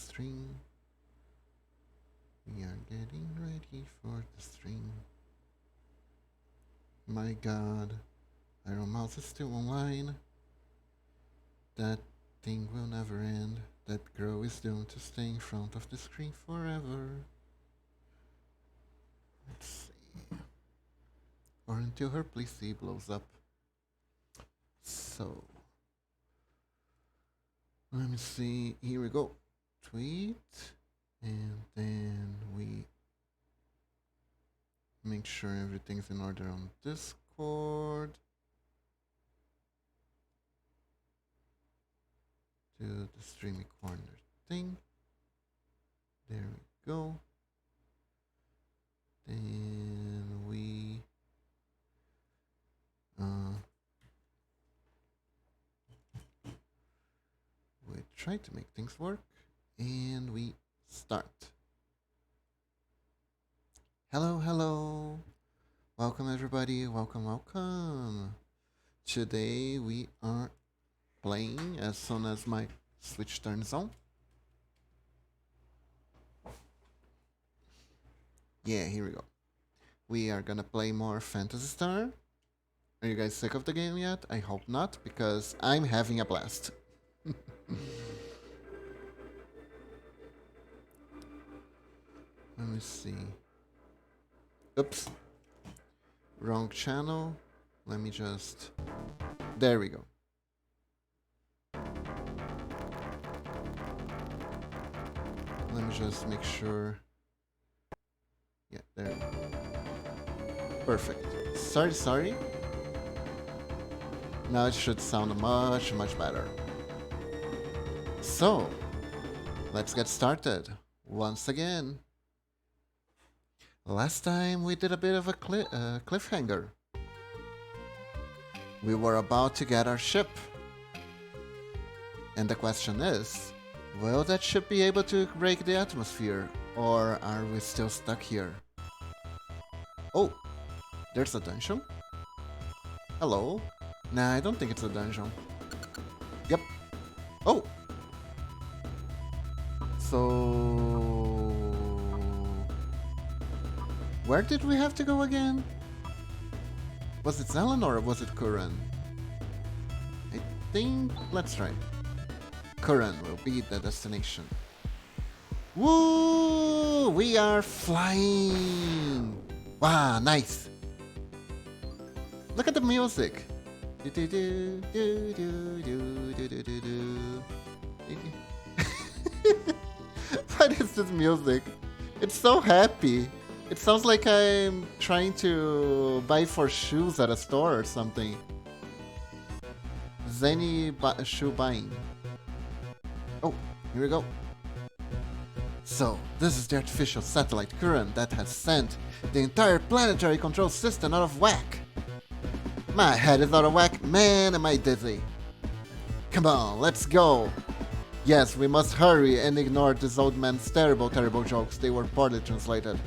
stream. We are getting ready for the stream. My god, Iron Mouse is still online. That thing will never end. That girl is doomed to stay in front of the screen forever. Let's see. Or until her PC blows up. So, let me see. Here we go. Tweet. And then we make sure everything's in order on Discord. Do the streamy corner thing. There we go. Then we try to make things work, and we start. Hello, welcome everybody, welcome. Today we are playing as soon as my switch turns on. Yeah, here we go. We are gonna play more Phantasy Star. Are you guys sick of the game yet? I hope not, because I'm having a blast. Let me see. Oops. Wrong channel. Let me just... There we go. Let me just make sure... Yeah, there we go. Perfect. Sorry. Now it should sound much better. So, let's get started. Once again. Last time we did a bit of a cliffhanger. We were about to get our ship. And the question is, will that ship be able to break the atmosphere? Or are we still stuck here? Oh, there's a dungeon? Hello? Nah, I don't think it's a dungeon. Yep. Oh! So... Where did we have to go again? Was it Zelen or was it Curran? I think... Let's try. Curran will be the destination. Woo! We are flying! Wow, nice! Look at the music! What is this music? It's so happy! It sounds like I'm trying to buy 4 shoes at a store or something. Zany shoe buying. Oh, here we go. So, this is the artificial satellite Curran that has sent the entire planetary control system out of whack. My head is out of whack, man, am I dizzy. Come on, let's go. Yes, we must hurry and ignore this old man's terrible jokes. They were poorly translated.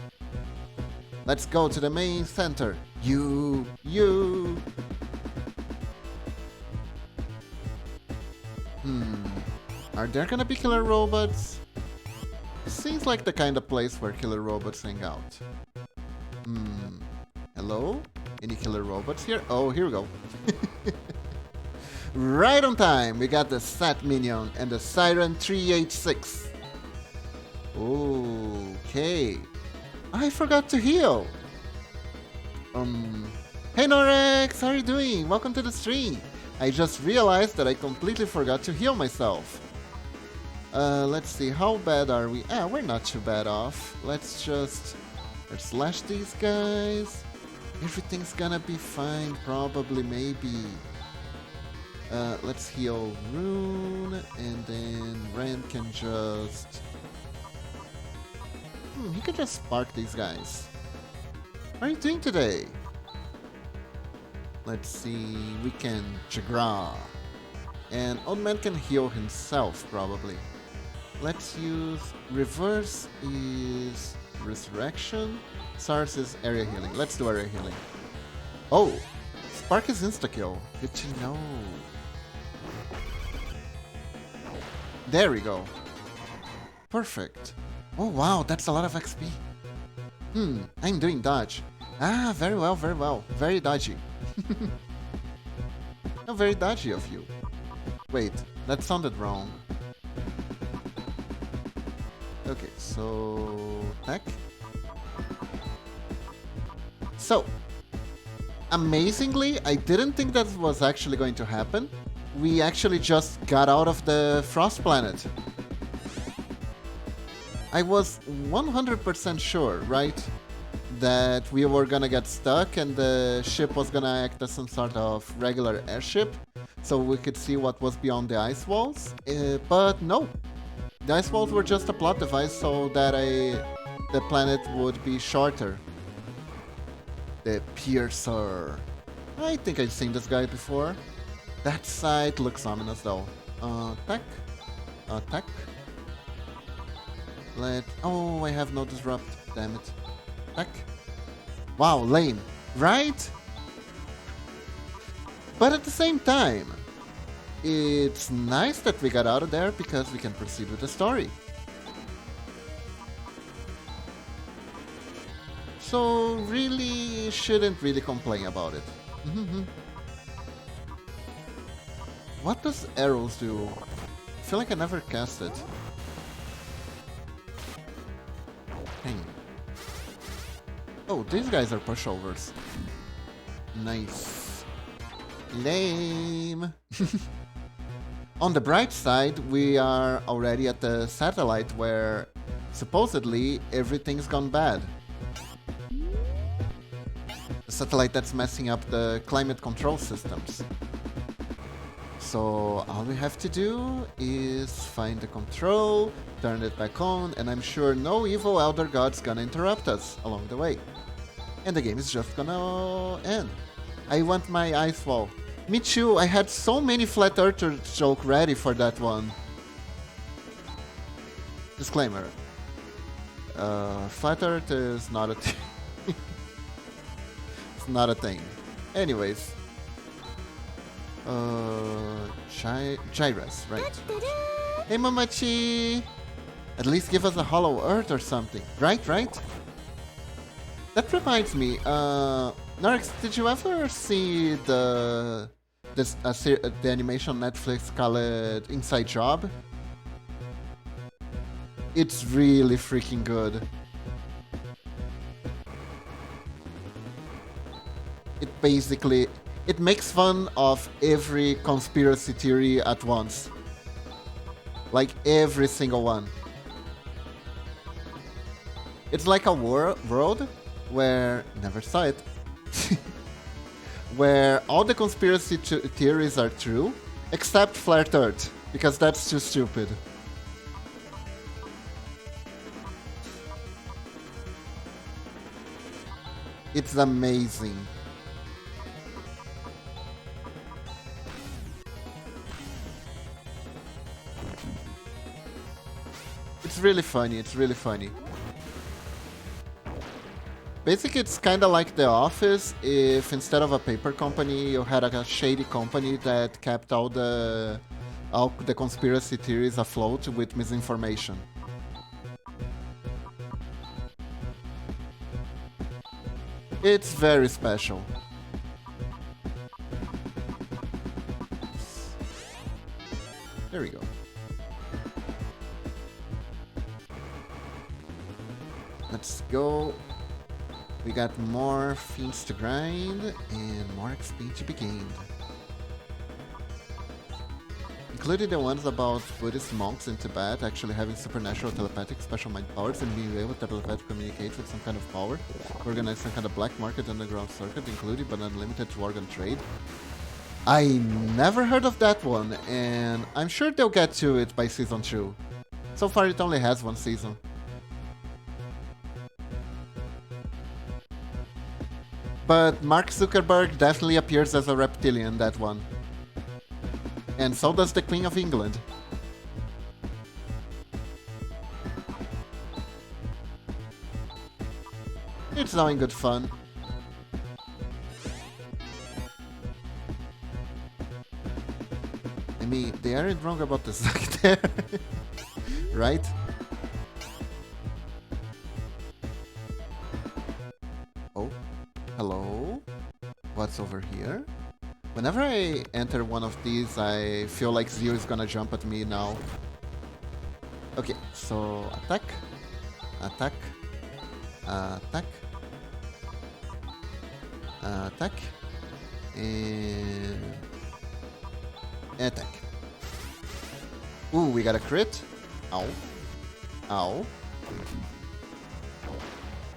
Let's go to the main center. You. Are there gonna be killer robots? Seems like the kind of place where killer robots hang out. Hello? Any killer robots here? Oh, here we go. Right on time! We got the Sat Minion and the Siren 386. Okay. I forgot to heal. Hey Norex, how are you doing? Welcome to the stream. I just realized that I completely forgot to heal myself. Let's see, how bad are we? We're not too bad off. Let's slash these guys. Everything's gonna be fine, probably, maybe. Let's heal Rune, and then Ren can just... he could just spark these guys. How are you doing today? Let's see, we can Jagra. And Old Man can heal himself, probably. Let's use Reverse is Resurrection. SARS is Area Healing. Let's do Area Healing. Oh! Spark is insta-kill. Good to know. There we go. Perfect. Oh wow, that's a lot of XP. I'm doing dodge. Ah, very well, very well. Very dodgy. How very dodgy of you. Wait, that sounded wrong. Okay, so... Tech? So, amazingly, I didn't think that was actually going to happen. We actually just got out of the Frost Planet. I was 100% sure, right, that we were gonna get stuck and the ship was gonna act as some sort of regular airship, so we could see what was beyond the ice walls, but no. The ice walls were just a plot device so that the planet would be shorter. The Piercer. I think I've seen this guy before. That side looks ominous though. Attack. Attack. Oh, I have no disrupt. Damn it. Attack. Wow, lame. Right? But at the same time, it's nice that we got out of there because we can proceed with the story. So really shouldn't really complain about it. What does arrows do? I feel like I never cast it. Dang. Oh, these guys are pushovers. Nice. Lame. On the bright side, we are already at the satellite where supposedly everything's gone bad. The satellite that's messing up the climate control systems. So all we have to do is find the control, turn it back on, and I'm sure no evil elder god's gonna interrupt us along the way. And the game is just gonna end. I want my ice wall. Me too, I had so many flat earther joke ready for that one. Disclaimer. Flat earth is not a thing. It's not a thing. Anyways. Gyras, right. Hey Mamachi! At least give us a hollow earth or something. Right? That reminds me, Narix, did you ever see the animation on Netflix called Inside Job? It's really freaking good. It makes fun of every conspiracy theory at once. Like every single one. It's like a world where... Never saw it. Where all the conspiracy theories are true, except Flat Earth, because that's too stupid. It's amazing. It's really funny. Basically, it's kinda like The Office if instead of a paper company, you had a shady company that kept all the conspiracy theories afloat with misinformation. It's very special. There we go. Let's go. We got more fiends to grind and more XP to be gained. Including the ones about Buddhist monks in Tibet actually having supernatural telepathic special mind powers and being able to telepathically communicate with some kind of power, organize some kind of black market underground circuit, including but unlimited to organ trade. I never heard of that one, and I'm sure they'll get to it by season 2. So far it only has 1 season. But Mark Zuckerberg definitely appears as a reptilian, that one. And so does the Queen of England. It's all in good fun. I mean, they aren't wrong about the Zuck there. Right? what's over here? Whenever I enter one of these, I feel like Zio is gonna jump at me now. Okay, so attack, attack, attack, attack, and attack. Ooh, we got a crit. Ow. Ow.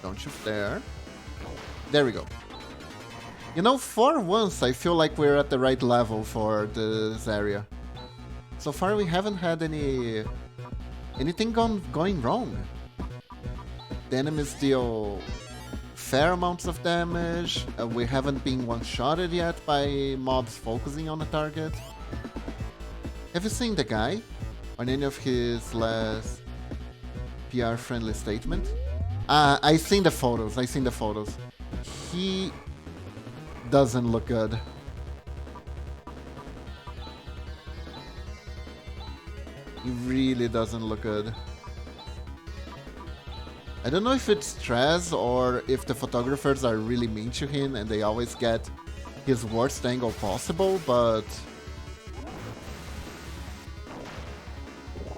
Don't shoot there. There we go. You know, for once, I feel like we're at the right level for this area. So far, we haven't had anything going wrong. The enemies deal fair amounts of damage. We haven't been one-shotted yet by mobs focusing on a target. Have you seen the guy on any of his last PR-friendly statement? I seen the photos. He doesn't look good. He really doesn't look good. I don't know if it's stress or if the photographers are really mean to him and they always get his worst angle possible, but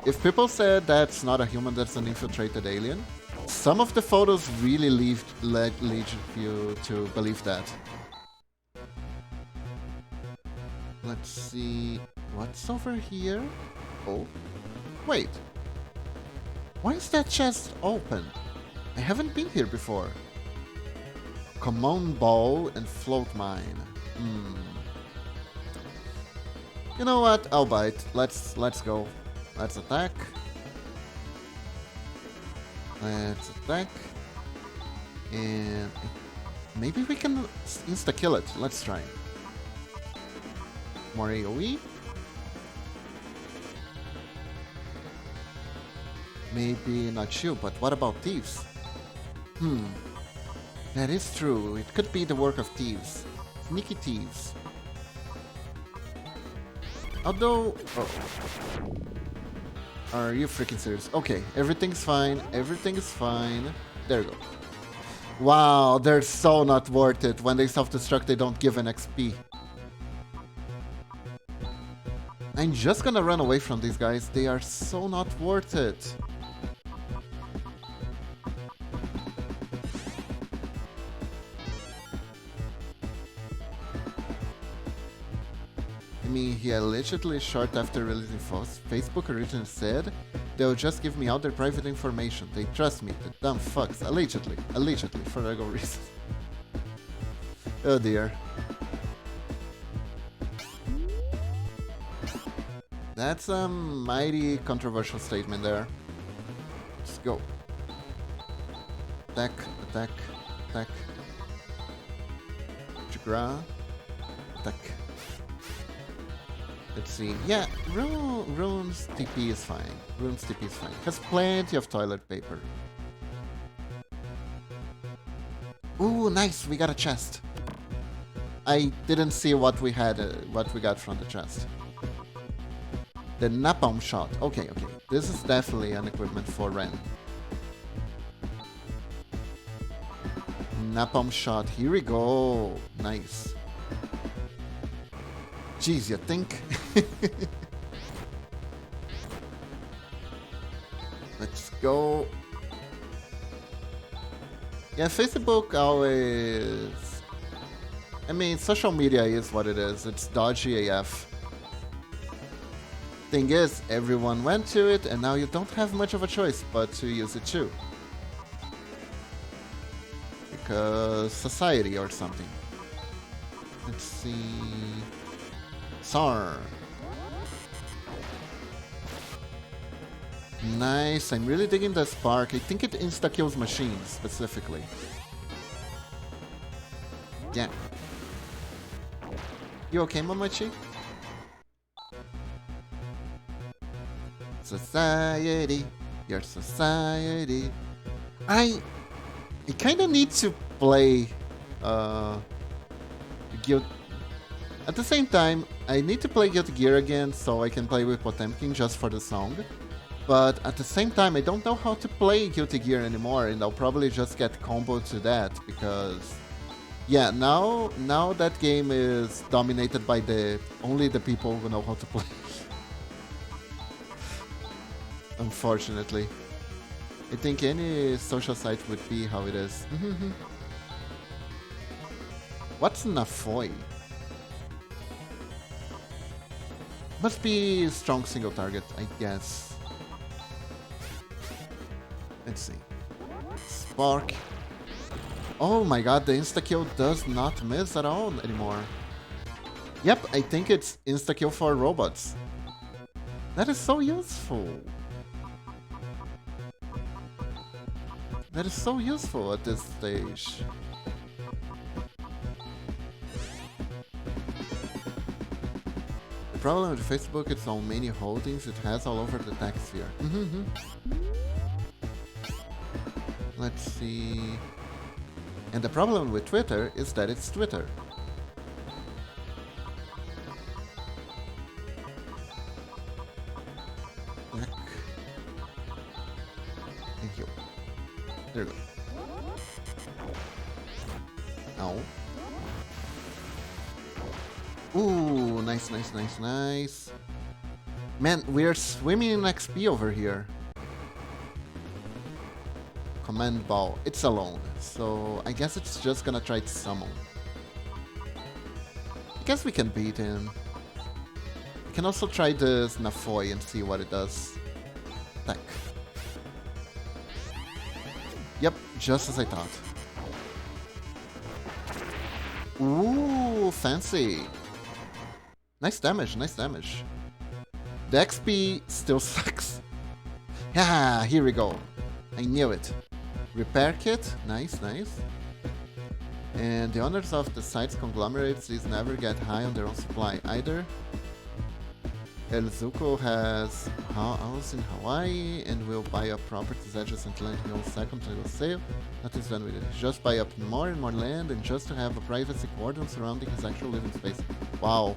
if people said that's not a human, that's an infiltrated alien, some of the photos really lead you to believe that. Let's see what's over here. Oh, wait. Why is that chest open? I haven't been here before. Common ball and float mine. You know what? I'll bite. Let's go. Let's attack. Let's attack. And maybe we can insta-kill it. Let's try. More AoE. Maybe not you, but what about thieves? That is true. It could be the work of thieves. Sneaky thieves. Although... Oh. Are you freaking serious? Okay, everything's fine. Everything is fine. There you go. Wow, they're so not worth it. When they self-destruct, they don't give an XP. I'm just gonna run away from these guys. They are so not worth it. I mean, he allegedly short after releasing Facebook originally said they'll just give me all their private information. They trust me, the dumb fucks. Allegedly, for legal reasons. Oh dear. That's a mighty controversial statement there. Let's go. Attack, attack, attack. Jagra. Attack. Let's see. Yeah, Rune's TP is fine. Rune's TP is fine. Has plenty of toilet paper. Ooh, nice. We got a chest. I didn't see what we had, what we got from the chest. The napalm shot. Okay. This is definitely an equipment for Ren. Napalm shot. Here we go. Nice. Jeez, you think? Let's go. Yeah, Facebook always... I mean, social media is what it is. It's dodgy AF. Thing is, everyone went to it, and now you don't have much of a choice but to use it too. Because society or something. Let's see... Sar. Nice, I'm really digging the spark. I think it insta-kills machines, specifically. Yeah. You okay, Momochi? Society, your society. I kinda need to play Guild. At the same time, I need to play Guilty Gear again so I can play with Potemkin just for the song. But at the same time, I don't know how to play Guilty Gear anymore, and I'll probably just get comboed to that because Yeah, now that game is dominated by only the people who know how to play. Unfortunately. I think any social site would be how it is. What's Nafoi? Must be strong single target, I guess. Let's see. Spark. Oh my god, the insta-kill does not miss at all anymore. Yep, I think it's insta-kill for robots. That is so useful. That is so useful at this stage. The problem with Facebook is how many holdings it has all over the tech sphere. Let's see. And the problem with Twitter is that it's Twitter. Thank you. There we go. Ow. Ooh, nice, nice, nice, nice. Man, we're swimming in XP over here. Command ball. It's alone, so I guess it's just gonna try to summon. I guess we can beat him. We can also try this Nafoi and see what it does. Attack. Yep, just as I thought. Ooh, fancy. Nice damage, nice damage. The XP still sucks. Yeah, here we go. I knew it. Repair kit, nice, nice. And the owners of the site's conglomerates these never get high on their own supply either. El Zuko has a house in Hawaii and will buy up properties adjacent to land he owns second to the sale. That is done with it. Just buy up more and more land and just to have a privacy cordon surrounding his actual living space. Wow.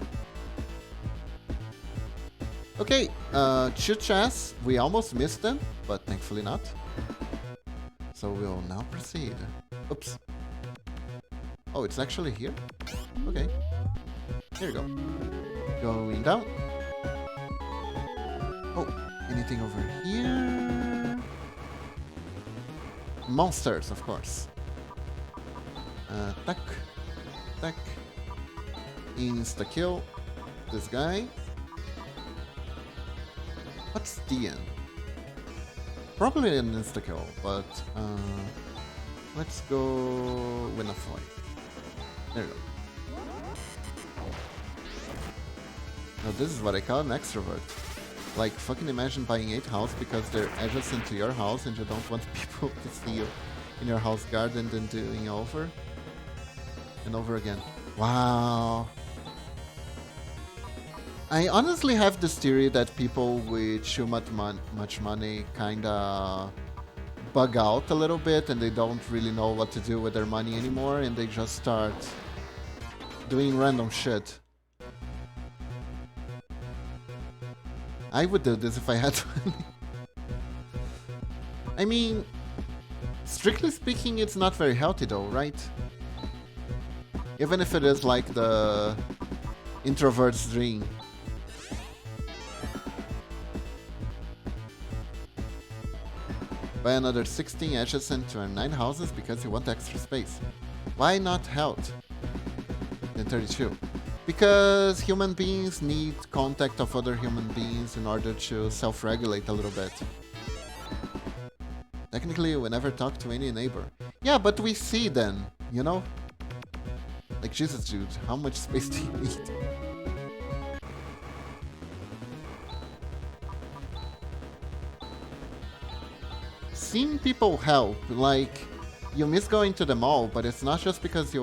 Okay, chit chats. We almost missed them, but thankfully not. So we'll now proceed. Oops. Oh, it's actually here? Okay. Here we go. Going down. Oh, anything over here? Monsters, of course. Attack. Attack. Insta-kill. This guy. What's DN? Probably an insta-kill, but let's go with a fight. There we go. Now this is what I call an extrovert. Like, fucking imagine buying 8 houses because they're adjacent to your house and you don't want people to see you in your house garden and doing over and over again. Wow. I honestly have this theory that people with too much money kinda bug out a little bit and they don't really know what to do with their money anymore and they just start doing random shit. I would do this if I had money. I mean, strictly speaking, it's not very healthy though, right? Even if it is like the introvert's dream. Buy another 16 adjacent to our 9 houses because you want extra space. Why not health? Then 32. Because human beings need contact of other human beings in order to self-regulate a little bit. Technically, we never talk to any neighbor. Yeah, but we see them, you know? Like, Jesus, dude, how much space do you need? Seeing people help, like, you miss going to the mall, but it's not just because you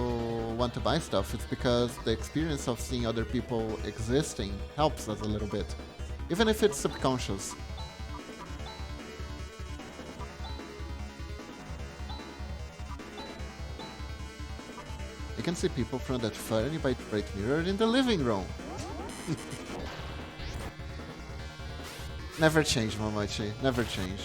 want to buy stuff, it's because the experience of seeing other people existing helps us a little bit, even if it's subconscious. You can see people from that funny bright mirror in the living room. Never change, Mamachi, never change.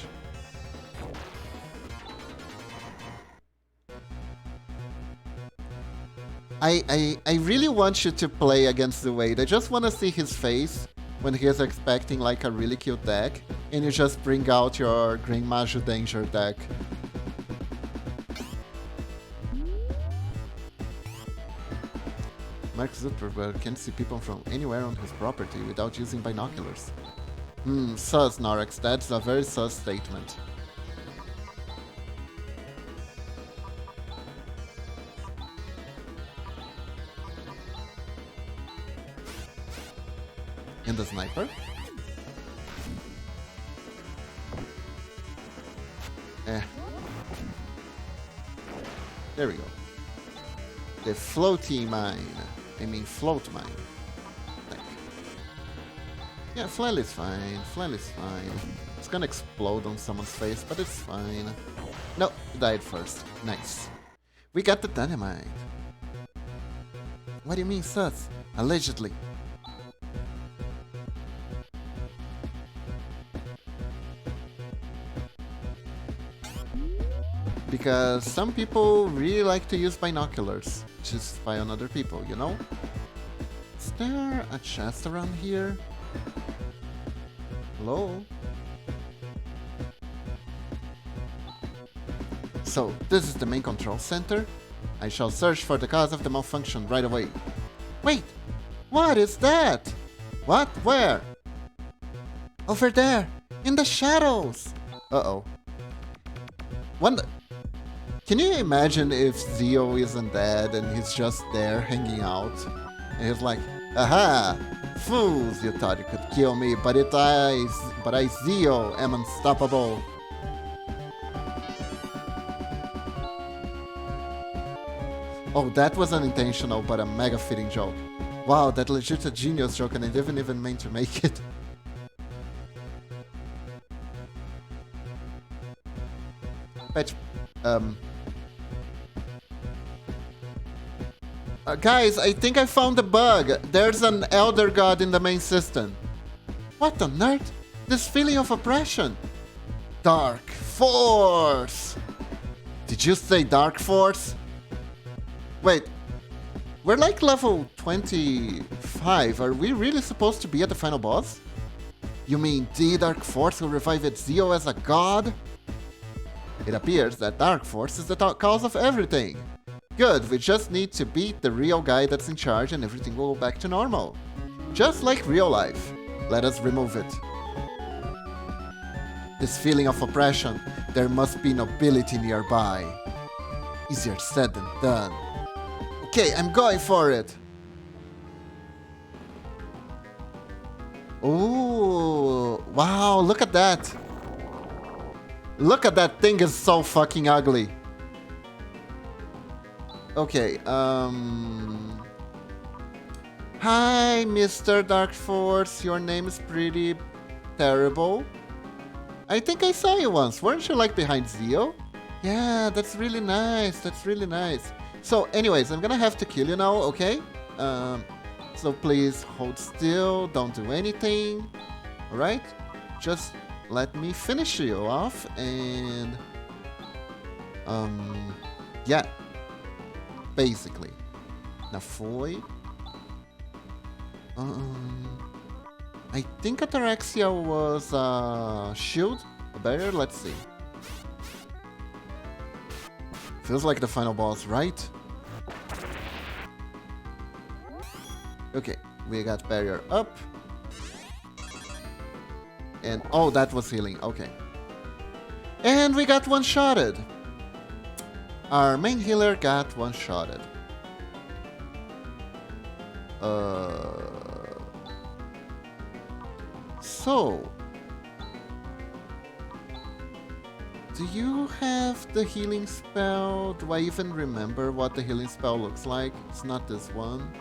I really want you to play against the Wade. I just want to see his face when he is expecting like a really cute deck, and you just bring out your Green Maju Danger deck. Mark Zuckerberg can see people from anywhere on his property without using binoculars. Sus, Norex. That's a very sus statement. And the sniper? There we go. The floaty mine. I mean float mine. Yeah, flail is fine. Flail is fine. It's gonna explode on someone's face, but it's fine. No, it died first. Nice. We got the dynamite. What do you mean, sus? Allegedly. Because some people really like to use binoculars to spy on other people, you know? Is there a chest around here? Hello? So, this is the main control center. I shall search for the cause of the malfunction right away. Wait! What is that? What? Where? Over there! In the shadows! Uh-oh. Can you imagine if Zio isn't dead and he's just there hanging out? And he's like, aha! Fools, you thought you could kill me, but I Zio am unstoppable. Oh, that was unintentional, but a mega fitting joke. Wow, that legit a genius joke and I didn't even mean to make it. Patch, guys, I think I found a bug. There's an Elder God in the main system. What on earth? This feeling of oppression. Dark Force! Did you say Dark Force? Wait, we're like level 25. Are we really supposed to be at the final boss? You mean the Dark Force will revive its Zio as a god? It appears that Dark Force is the cause of everything. Good, we just need to beat the real guy that's in charge and everything will go back to normal. Just like real life. Let us remove it. This feeling of oppression, there must be nobility nearby. Easier said than done. Okay, I'm going for it. Ooh, wow, look at that. Look at that thing, is so fucking ugly. Okay, hi, Mr. Dark Force. Your name is pretty terrible. I think I saw you once. Weren't you like behind Zio? Yeah, that's really nice. That's really nice. So anyways, I'm gonna have to kill you now, okay? So please hold still, don't do anything. Alright? Just let me finish you off and... yeah. Basically. Now foi. I think Ataraxia was a shield, a barrier, let's see. Feels like the final boss, right? Okay, we got barrier up. And oh, that was healing, okay. And we got one-shotted. Our main healer got one-shotted. So, do you have the healing spell? Do I even remember what the healing spell looks like? It's not this one.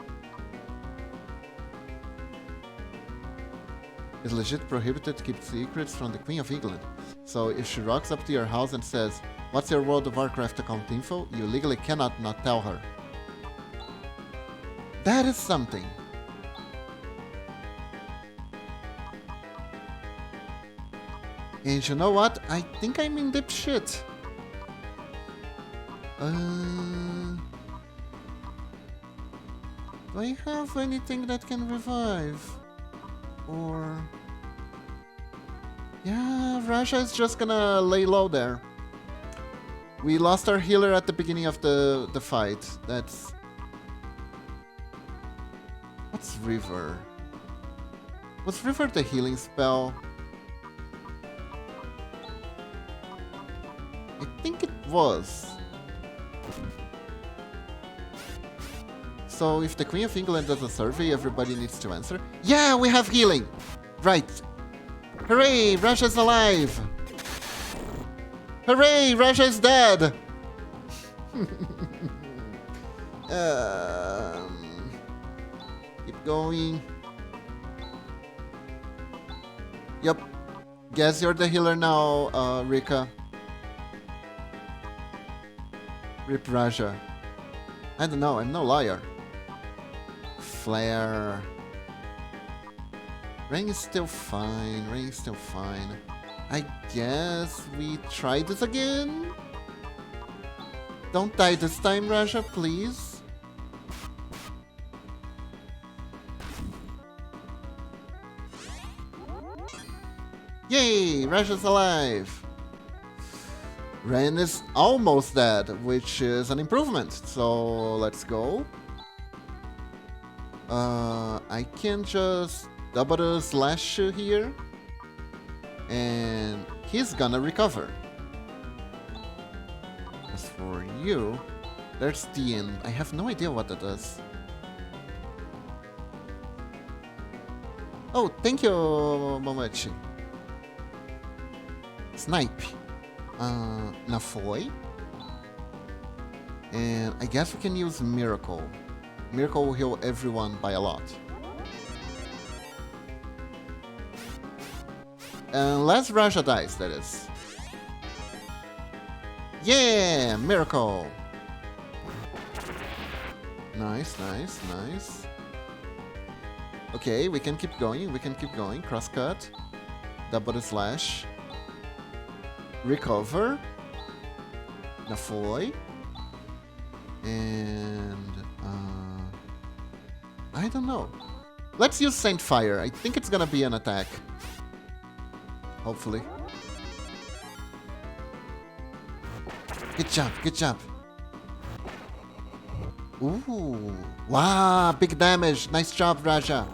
It's legit prohibited to keep secrets from the Queen of England. So if she rocks up to your house and says, "What's your World of Warcraft account info?" you legally cannot not tell her. That is something. And you know what? I think I'm in deep shit. Do I have anything that can revive? Or... yeah, Raja is just gonna lay low there. We lost our healer at the beginning of the fight. That's... what's River? Was River the healing spell? I think it was. So if the Queen of England does a survey, everybody needs to answer. Yeah, we have healing! Right. Hooray! Raja's alive! Hooray! Raja is dead! Keep going. Yep. Guess you're the healer now, Rika. Rip Raja. I don't know, I'm no liar. Flare. Rain is still fine, rain is still fine. I guess we try this again? Don't die this time, Raja, please. Yay! Raja's alive! Ren is almost dead, which is an improvement. So let's go. I can just double the slash here. And he's gonna recover. As for you, there's the end. I have no idea what that does. Oh, thank you, Momochi. Snipe. Nafoy. And I guess we can use Miracle. Miracle will heal everyone by a lot. Unless Raja dies, that is. Yeah! Miracle! Nice, nice, nice. Okay, we can keep going, we can keep going. Crosscut. Double the slash. Recover. Nafoy. And... I don't know. Let's use Saint Fire. I think it's gonna be an attack. Hopefully. Good job, good job. Ooh. Wow, big damage. Nice job, Raja.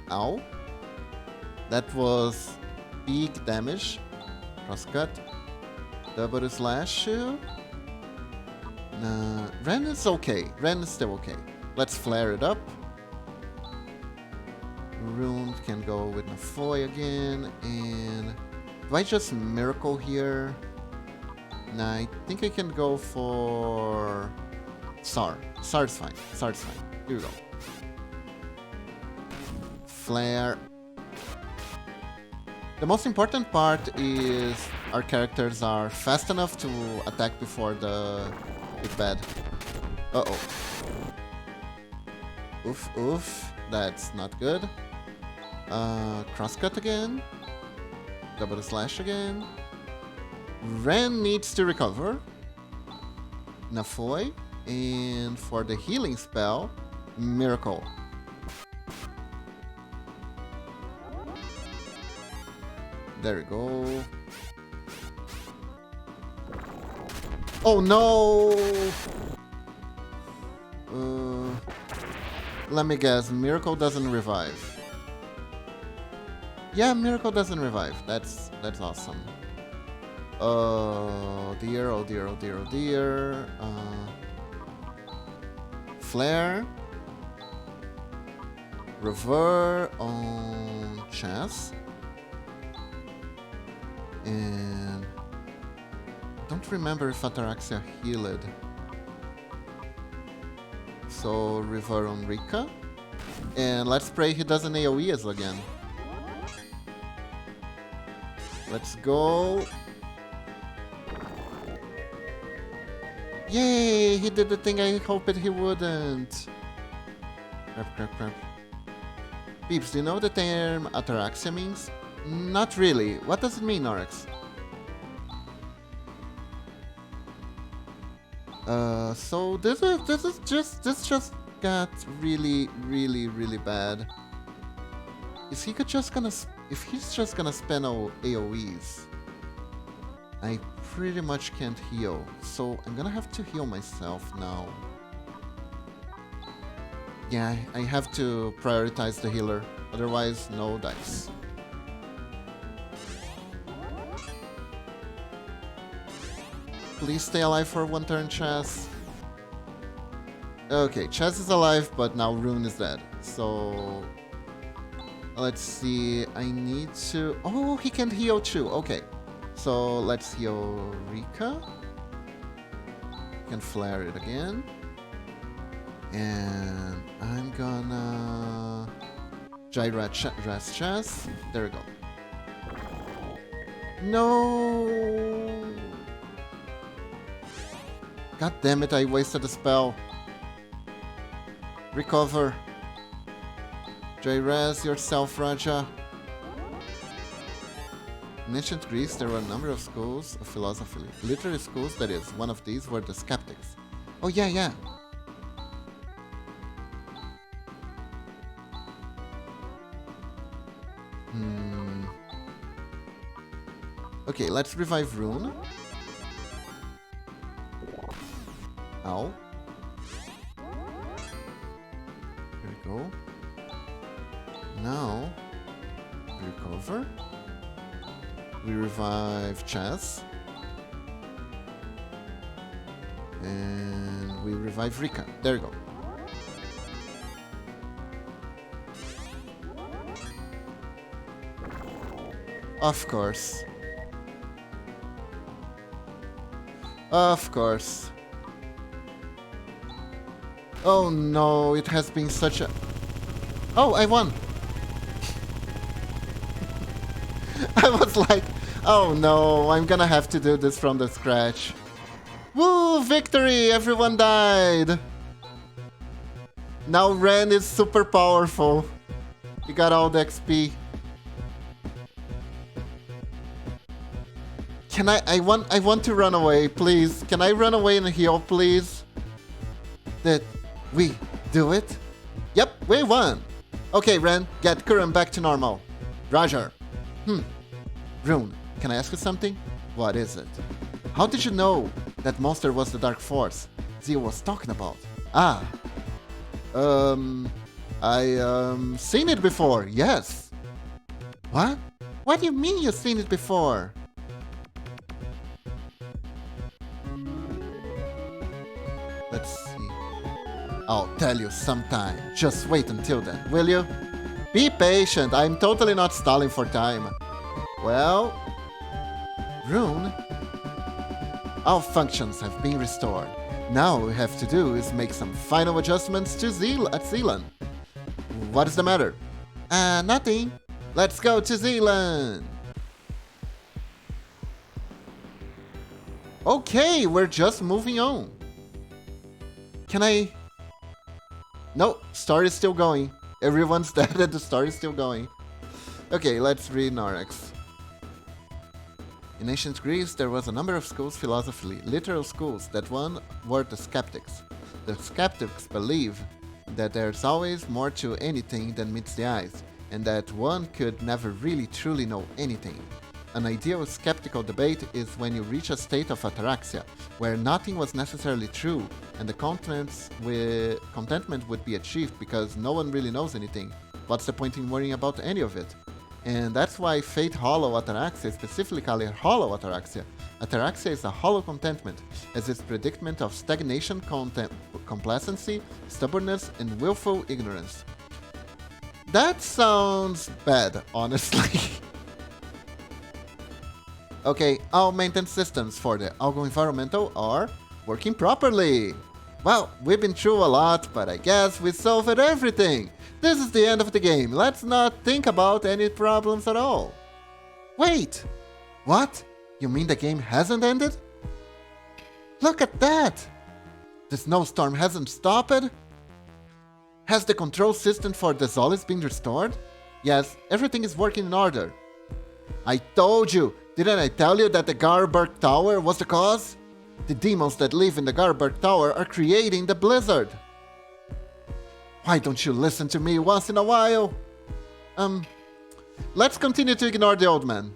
Ow. That was big damage. Crosscut. Double slash. Nah, Ren is okay. Ren is still okay. Let's flare it up. Ruined can go with Nafoy again. And do I just Miracle here? Nah, I think I can go for Sar. Sar's fine. Sar's fine. Here we go. Flare. The most important part is our characters are fast enough to attack before the big bad. Uh-oh. Oof, oof. That's not good. Crosscut again. Double slash again. Ren needs to recover. Nafoy. And for the healing spell, Miracle. There we go. Oh no! Let me guess, Miracle doesn't revive. Yeah, Miracle doesn't revive. That's awesome. Oh dear, oh dear, oh dear, oh dear. Flare. Rever on chess. And don't remember if Ataraxia healed. So Rever on Rika. And let's pray he doesn't AoE us again. Let's go. Yay! He did the thing I hoped he wouldn't. Crap, crap, crap. Peeps, do you know what the term Ataraxia means? Not really. What does it mean, Oryx? So this just got really bad. Is he just gonna if he's just gonna spend AoEs, I pretty much can't heal. So I'm gonna have to heal myself now. Yeah, I have to prioritize the healer, otherwise no dice. Please stay alive for one turn, Chess. Okay, Chess is alive, but now Rune is dead. So let's see, I need to... Oh, he can heal too. Okay, so let's heal Rika. Can flare it again. And I'm gonna... Gyrat Chess. There we go. No! God damn it, I wasted a spell. Recover. J-Res yourself, Raja. In ancient Greece, there were a number of schools of philosophy. Literary schools, that is. One of these were the skeptics. Oh, yeah. Okay, let's revive Rune. Ow. Here we go. Now, we recover. We revive Chess. And we revive Rika. There we go. Of course. Of course. Oh no, it has been such a... Oh, I won! I was like, oh no, I'm gonna have to do this from the scratch. Woo, victory! Everyone died! Now Ren is super powerful. He got all the XP. Can I want to run away, please. Can I run away and heal, please? Did we do it? Yep, we won. Okay, Ren, get Curran back to normal. Roger. Rune, can I ask you something? What is it? How did you know that monster was the Dark Force Zio was talking about? Ah. Seen it before, yes. What? What do you mean you've seen it before? Let's see. I'll tell you sometime. Just wait until then, will you? Be patient, I'm totally not stalling for time. Well, Rune, all functions have been restored. Now all we have to do is make some final adjustments to Zealand. What is the matter? Nothing. Let's go to Zealand. Okay, we're just moving on. Can I... No, story is still going. Everyone's dead and the story is still going. Okay, let's read Norex. In ancient Greece, there was a number of schools, philosophy, literal schools, that one were the skeptics. The skeptics believe that there's always more to anything than meets the eyes, and that one could never really truly know anything. An ideal skeptical debate is when you reach a state of ataraxia, where nothing was necessarily true, and the contentment would be achieved because no one really knows anything. What's the point in worrying about any of it? And that's why Fate Hollow Ataraxia, specifically Hollow Ataraxia. Ataraxia is a hollow contentment, as its predicament of stagnation, complacency, stubbornness, and willful ignorance. That sounds bad, honestly. Okay, all maintenance systems for the Algo Environmental are working properly. Well, we've been through a lot, but I guess we solved everything. This is the end of the game. Let's not think about any problems at all. Wait! What? You mean the game hasn't ended? Look at that! The snowstorm hasn't stopped? Has the control system for the Zolis been restored? Yes, everything is working in order. I told you! Didn't I tell you that the Garberg Tower was the cause? The demons that live in the Garberg Tower are creating the blizzard. Why don't you listen to me once in a while? Let's continue to ignore the old man.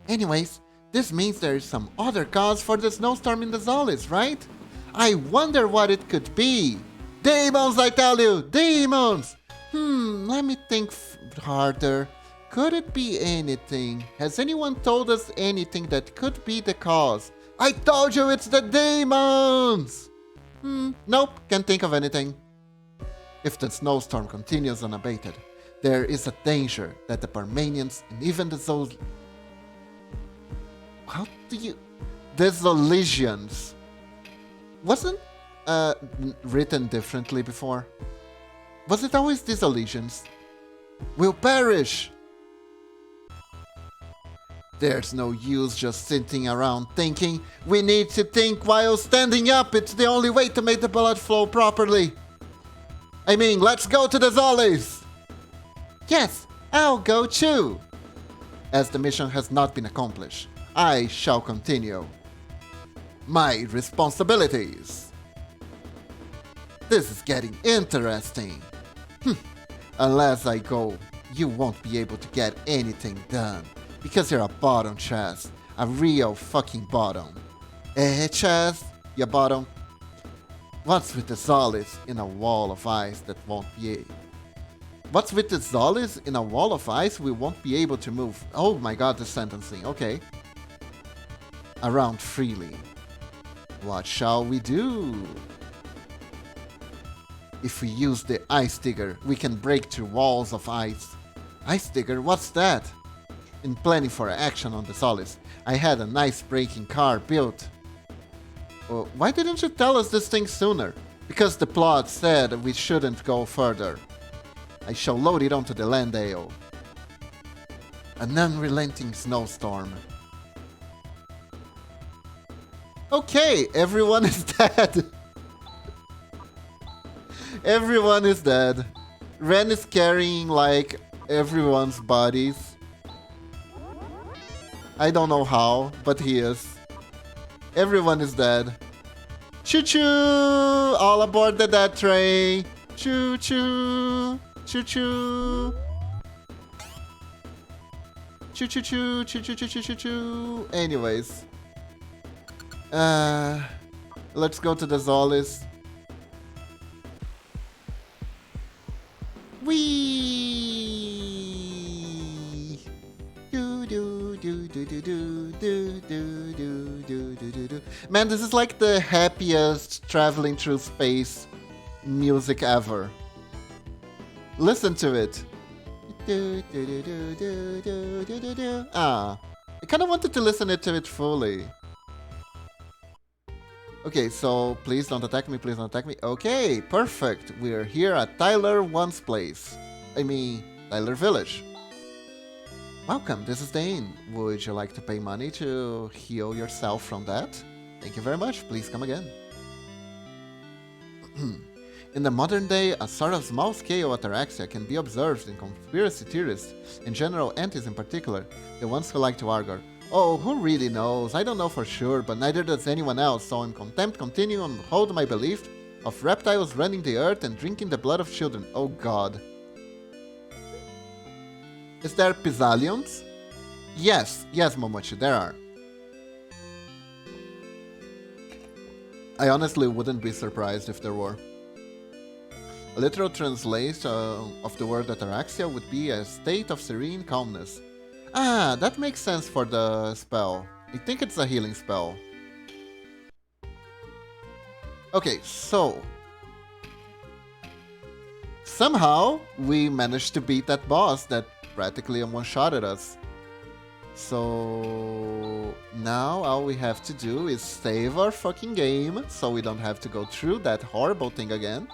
Anyways, this means there is some other cause for the snowstorm in the Zolis, right? I wonder what it could be. Demons, I tell you! Demons! Let me think harder. Could it be anything? Has anyone told us anything that could be the cause? I told you it's the demons! Nope, can't think of anything. If the snowstorm continues unabated, there is a danger that the Parmanians and even the the Zolesians wasn't written differently before? Was it always the Zolesians? Will perish! There's no use just sitting around thinking. We need to think while standing up. It's the only way to make the blood flow properly. I mean, let's go to the Zolis! Yes, I'll go too! As the mission has not been accomplished, I shall continue my responsibilities. This is getting interesting. Unless I go, you won't be able to get anything done. Because you're a bottom, Chaz. A real fucking bottom. Chaz? You bottom? What's with the Zolis in a wall of ice that won't be... What's with the Zolis in a wall of ice we won't be able to move? Oh my god, the sentencing. Okay. Around freely. What shall we do? If we use the Ice Digger, we can break through walls of ice. Ice Digger? What's that? In planning for action on the Zolis, I had a nice breaking car built. Why didn't you tell us this thing sooner? Because the plot said we shouldn't go further. I shall load it onto the Landale. An unrelenting snowstorm. Okay, everyone is dead. Everyone is dead. Ren is carrying like everyone's bodies. I don't know how, but he is. Everyone is dead. Choo-choo! All aboard the death train. Choo-choo! Choo-choo! Choo-choo-choo! Choo-choo-choo-choo-choo-choo! Anyways. Let's go to the Zolis. Whee! Do do do do do do do do do do do do. Man, this is like the happiest traveling through space music ever. Listen to it. Ah, I kind of wanted to listen to it fully. Okay, so please don't attack me, please don't attack me. Okay, perfect. We're here at Tyler 1's place. I mean, Tyler Village. Welcome, this is the inn. Would you like to pay money to heal yourself from that? Thank you very much, please come again. In the modern day, a sort of small-scale ataraxia can be observed in conspiracy theorists, and general antis in particular, the ones who like to argue. Oh, who really knows? I don't know for sure, but neither does anyone else, so in contempt continue and hold my belief of reptiles running the earth and drinking the blood of children. Oh god. Is there Pisalions? Yes, Momochi, there are. I honestly wouldn't be surprised if there were. A literal translation of the word ataraxia would be a state of serene calmness. Ah, that makes sense for the spell. I think it's a healing spell. Okay, so... somehow, we managed to beat that boss that practically one-shotted us. So... now all we have to do is save our fucking game, so we don't have to go through that horrible thing again.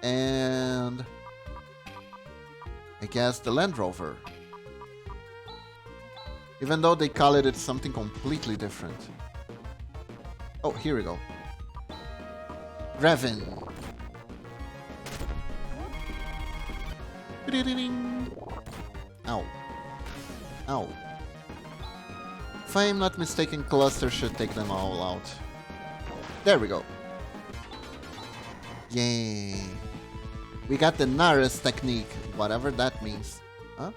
And... I guess the Land Rover. Even though they call it something completely different. Oh, here we go. Revan. Ow. Ow. If I am not mistaken, Cluster should take them all out. There we go. Yay. We got the Naris technique, whatever that means. Huh?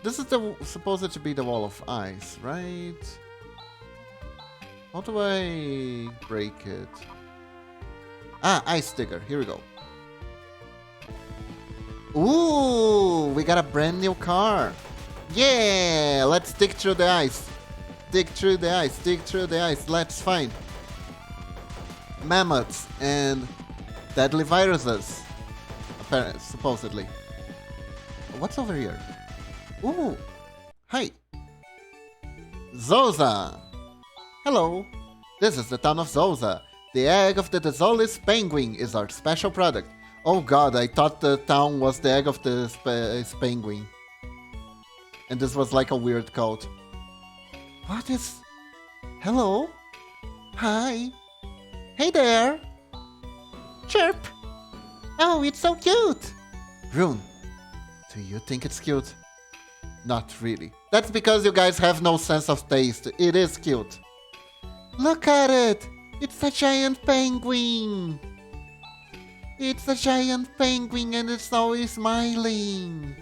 This is supposed to be the wall of ice, right? How do I break it? Ah, ice digger. Here we go. Ooh, we got a brand new car. Yeah, let's dig through the ice. Dig through the ice, dig through the ice. Let's find mammoths and deadly viruses. Apparently, supposedly. What's over here? Ooh, hi. Zoza. Hello. This is the town of Zoza. The egg of the Desolis penguin is our special product. Oh god, I thought the town was the egg of the penguin. And this was like a weird code. What is... Hello? Hi. Hey there. Chirp. Oh, it's so cute. Rune, do you think it's cute? Not really. That's because you guys have no sense of taste. It is cute. Look at it. It's a giant penguin. It's a giant penguin and it's always smiling.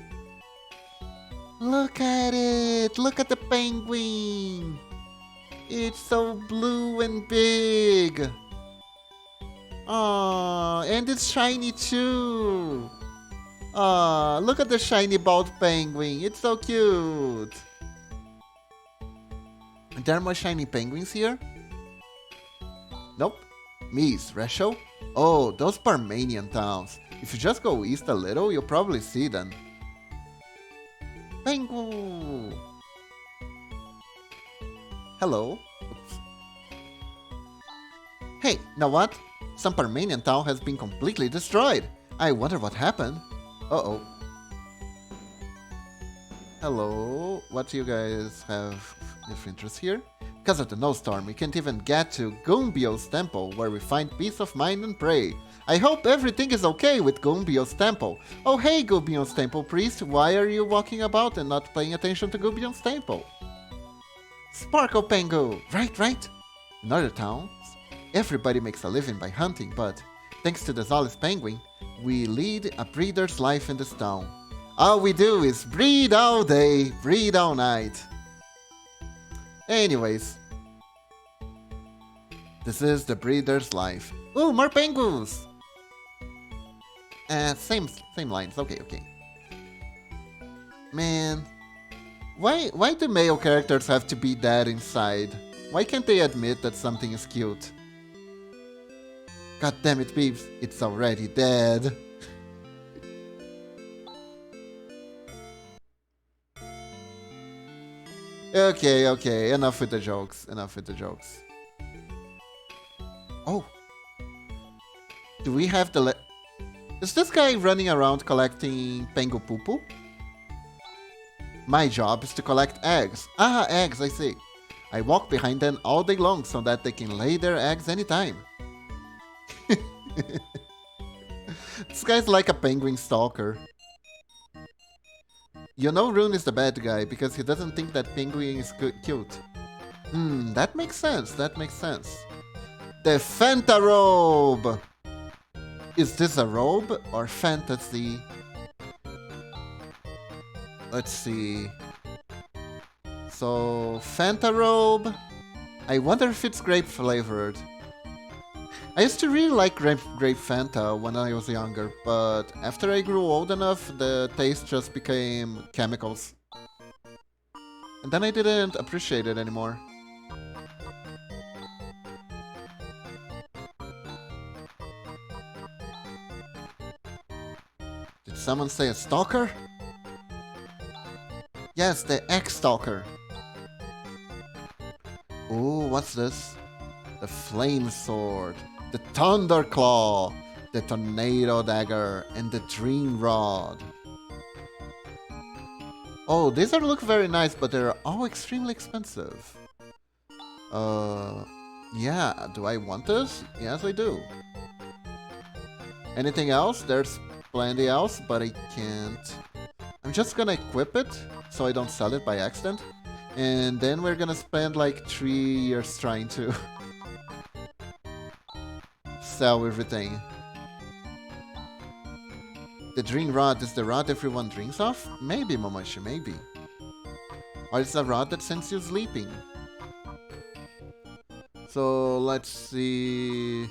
Look at it. Look at the penguin. It's so blue and big. Aww, and it's shiny too. Aww, look at the shiny bald penguin. It's so cute. Are there more shiny penguins here? Nope. Mies, Resho? Oh, those Parmanian towns. If you just go east a little, you'll probably see them. Pengu! Hello. Oops. Hey, know what? Some Parmanian town has been completely destroyed. I wonder what happened. Uh-oh. Hello. What do you guys have of interest here? Because of the snowstorm, we can't even get to Gumbio's temple, where we find peace of mind and pray. I hope everything is okay with Gumbio's temple. Oh hey, Gumbio's temple priest, why are you walking about and not paying attention to Gumbio's temple? Sparkle Pengu! Right. In other towns, everybody makes a living by hunting, but thanks to the Zolis penguin, we lead a breeder's life in this town. All we do is breed all day, breed all night. Anyways, this is the breeder's life. Ooh, more penguins! Same lines. Okay. Man, why do male characters have to be dead inside? Why can't they admit that something is cute? God damn it, peeps, it's already dead. Okay, enough with the jokes. Oh. Do we have the... Is this guy running around collecting Pengu Poo-Poo? My job is to collect eggs. Ah, eggs, I see. I walk behind them all day long so that they can lay their eggs anytime. This guy's like a penguin stalker. You know Rune is the bad guy because he doesn't think that penguin is cute. That makes sense. The Fanta robe! Is this a robe or fantasy? Let's see. So, Fanta robe. I wonder if it's grape flavored. I used to really like grape Fanta when I was younger, but after I grew old enough, the taste just became chemicals. And then I didn't appreciate it anymore. Did someone say a stalker? Yes, the X-Stalker. Ooh, what's this? The Flame Sword, the Thunder Claw, the Tornado Dagger, and the Dream Rod. Oh, these look very nice, but they're all extremely expensive. Yeah, do I want this? Yes, I do. Anything else? There's plenty else, but I can't. I'm just gonna equip it, so I don't sell it by accident. And then we're gonna spend like 3 years trying to sell everything. The dream rod is the rod everyone dreams of? Maybe, Momoshi, maybe. Or it's a rod that sends you sleeping. So let's see.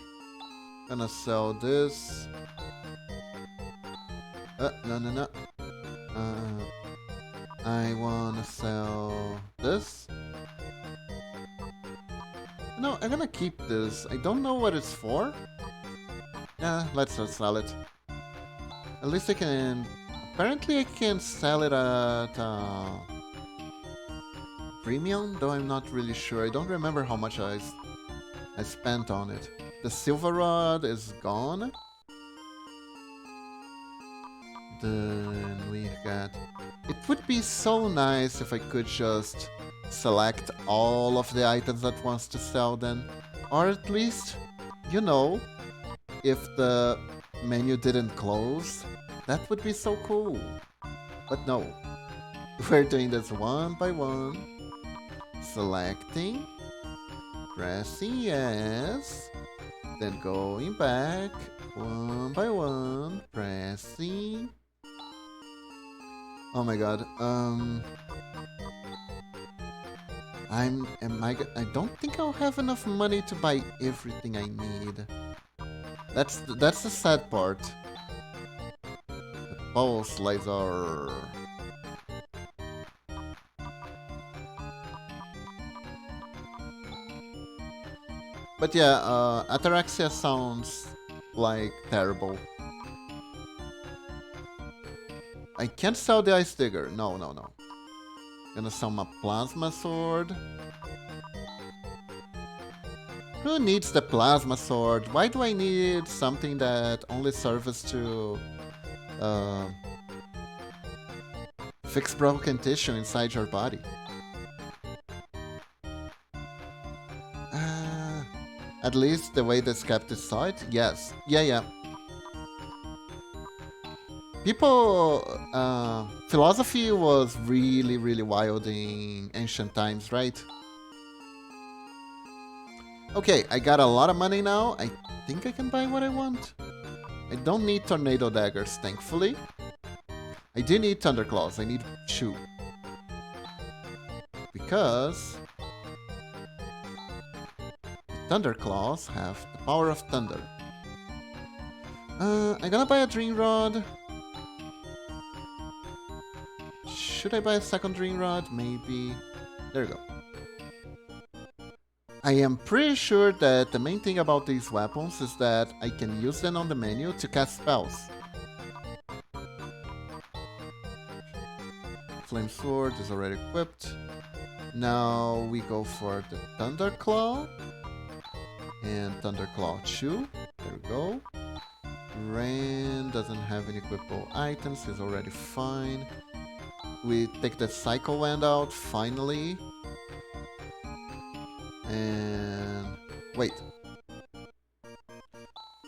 Gonna sell this. No. I wanna sell this. No, I'm gonna keep this. I don't know what it's for. Yeah, let's just sell it. At least I can... Apparently I can sell it at premium, though I'm not really sure. I don't remember how much I spent on it. The silver rod is gone. Then we got... It would be so nice if I could just select all of the items that wants to sell then. Or at least, you know, if the menu didn't close, that would be so cool. But no, we're doing this one by one. Selecting, pressing yes, then going back one by one, pressing. Oh my god, I don't think I'll have enough money to buy everything I need. That's the sad part. The pulse laser. But yeah, ataraxia sounds like terrible. I can't sell the ice digger. No. Gonna sell my plasma sword. Who needs the plasma sword? Why do I need something that only serves to fix broken tissue inside your body? At least the way the skeptics saw it? Yes. Yeah. People, philosophy was really wild in ancient times, right? Okay, I got a lot of money now. I think I can buy what I want. I don't need tornado daggers, thankfully. I do need thunderclaws. I need 2. Because thunderclaws have the power of thunder. I'm gonna buy a dream rod. Should I buy a second dream rod? Maybe. There we go. I am pretty sure that the main thing about these weapons is that I can use them on the menu to cast spells. Flame Sword is already equipped. Now we go for the Thunderclaw. And Thunderclaw 2. There we go. Ren doesn't have any equipable items, he's already fine. We take the Psycho Wand out, finally. And... wait.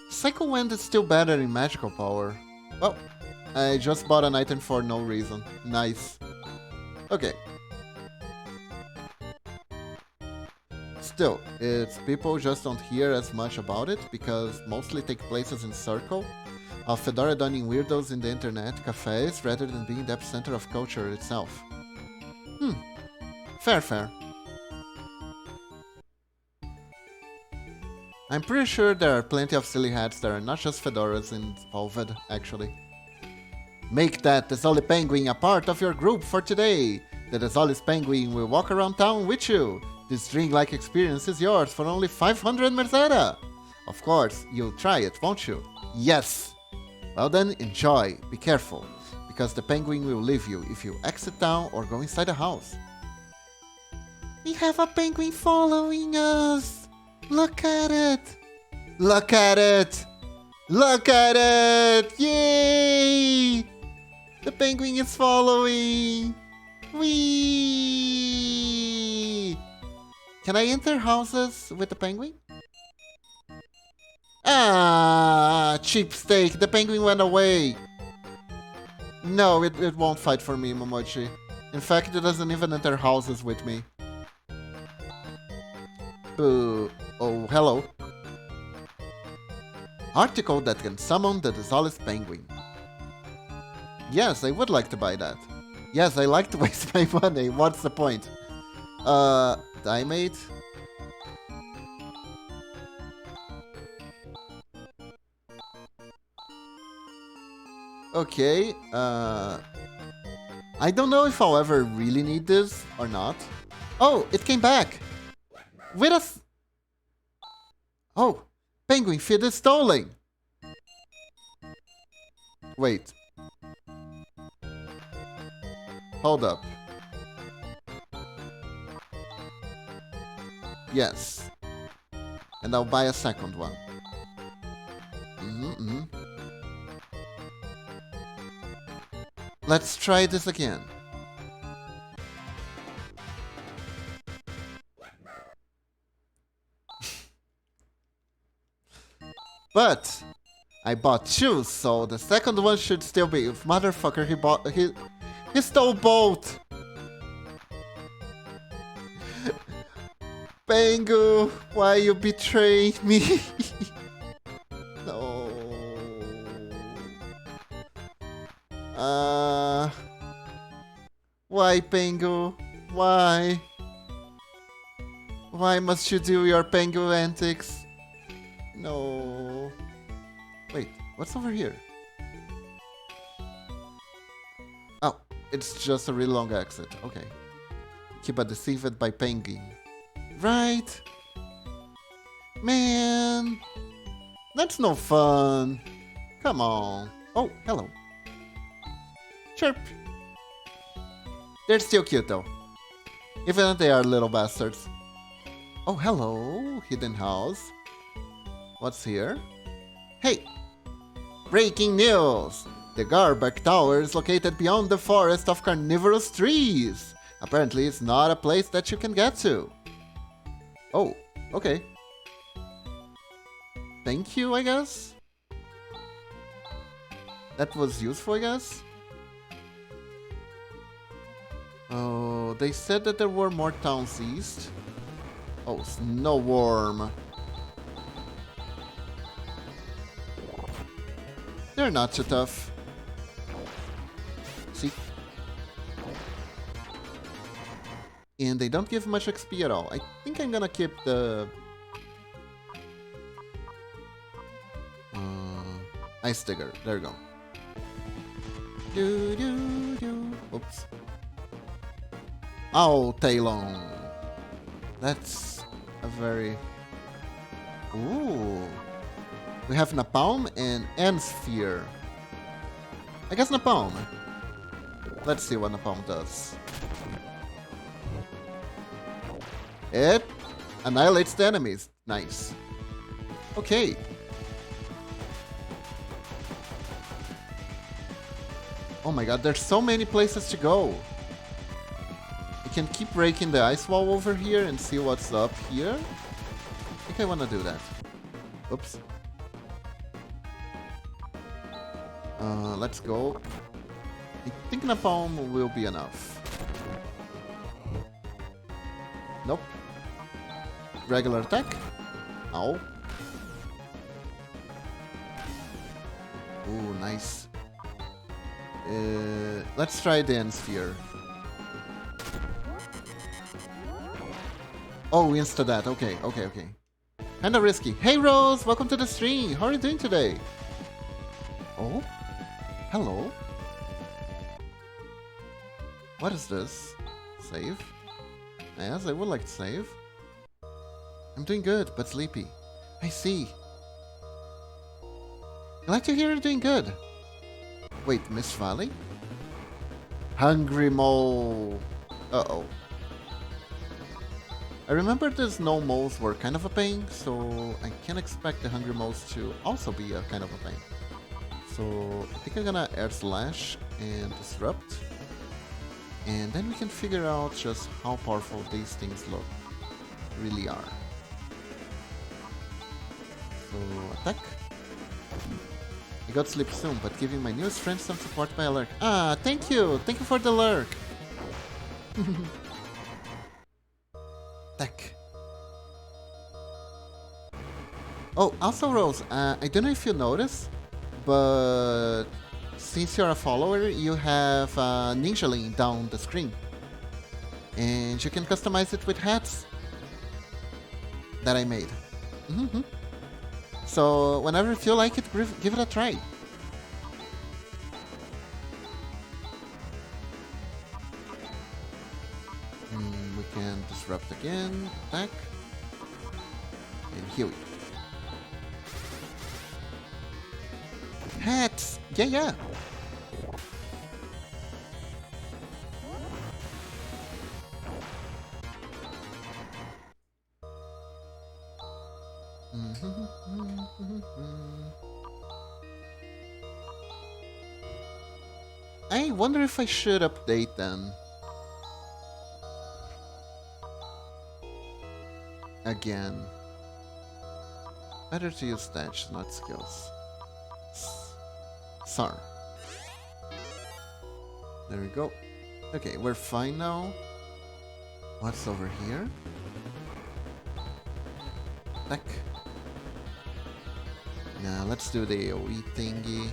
Psycho Wand is still better in magical power. Well, I just bought an item for no reason. Nice. Okay. Still, it's people just don't hear as much about it because mostly take places in circle of fedora donning weirdos in the internet cafes rather than being the epicenter of culture itself. Fair. I'm pretty sure there are plenty of silly hats that are not just fedoras involved, actually. Make that Desoli Penguin a part of your group for today. The Desoli's Penguin will walk around town with you. This dream-like experience is yours for only 500 Merceda. Of course, you'll try it, won't you? Yes! Well then, enjoy. Be careful, because the penguin will leave you if you exit town or go inside the house. We have a penguin following us! Look at it! Look at it! Look at it! Yay! The penguin is following! Whee! Can I enter houses with the penguin? Ah, cheapskate! The penguin went away! No, it won't fight for me, Momochi. In fact, it doesn't even enter houses with me. Oh, hello. Article that can summon the Dissolus Penguin. Yes, I would like to buy that. Yes, I like to waste my money. What's the point? Diamate? Okay, I don't know if I'll ever really need this or not. Oh, it came back! With us! Oh, penguin feed is stolen! Wait. Hold up. Yes. And I'll buy a second one. Let's try this again. But I bought two, so the second one should still be. Motherfucker, he stole both. Bangu, why you betrayed me? No. Why, Pengu? Why? Why must you do your Pengu antics? No. Wait, what's over here? Oh, it's just a really long exit. Okay. Keep deceived by Penguin. Right? Man. That's no fun. Come on. Oh, hello. Chirp. They're still cute though. Even if they are little bastards. Oh, hello. Hidden house. What's here? Hey! Breaking news! The Garbuck Tower is located beyond the forest of carnivorous trees. Apparently it's not a place that you can get to. Oh, okay. Thank you, I guess? That was useful, I guess? Oh, they said that there were more towns east. Oh, Snow Worm. They're not too tough. See? And they don't give much XP at all. I think I'm gonna keep the... Ice Digger. There we go. Oops. Oh, Talon. That's a very... Ooh. We have Napalm and Sphere. I guess Napalm. Let's see what Napalm does. It annihilates the enemies. Nice. Okay. Oh my god, there's so many places to go. I can keep breaking the ice wall over here and see what's up here. I think I want to do that. Oops. Let's go. I think Napalm will be enough. Nope. Regular attack. Ow. Ooh, nice. Let's try the End Sphere. Oh, insta that. Okay. Kinda risky. Hey Rose, welcome to the stream. How are you doing today? Oh? Hello? What is this? Save? Yes, I would like to save. I'm doing good, but sleepy. I see. Glad to hear you're doing good. Wait, Miss Valley? Hungry Mole. Uh-oh. I remember the snow moles were kind of a pain, so I can expect the hungry moles to also be a kind of a pain. So I think I'm gonna Air Slash and Disrupt. And then we can figure out just how powerful these things really are. So attack. I got sleep soon, but giving my newest friend some support by a lurk. Ah, thank you! Thank you for the lurk! Deck. Oh, also Rose, I don't know if you noticed, but since you're a follower, you have Ninja Link down the screen. And you can customize it with hats that I made. So whenever you feel like it, give it a try. We can disrupt again, attack, and here we go. Hats! Yeah! I wonder if I should update them. Again. Better to use stats, not skills. Sar. There we go. Okay, we're fine now. What's over here? Attack. Now let's do the AoE thingy.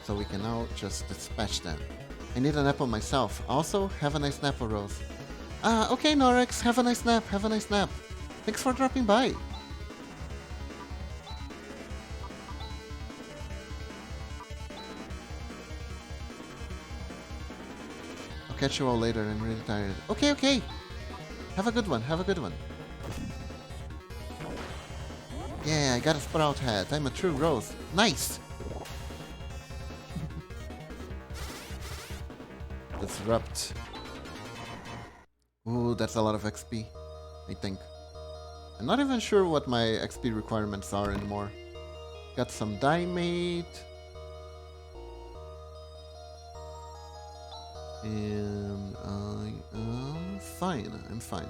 So we can now just dispatch them. I need an apple myself. Also, have a nice nap, Rose. Okay, Norex, have a nice nap, have a nice nap. Thanks for dropping by. I'll catch you all later, I'm really tired. Okay. Have a good one, have a good one. Yeah, I got a sprout hat. I'm a true Rose. Nice! Disrupt. Ooh, that's a lot of XP, I think. I'm not even sure what my XP requirements are anymore. Got some Diamate. And I am fine. I'm fine.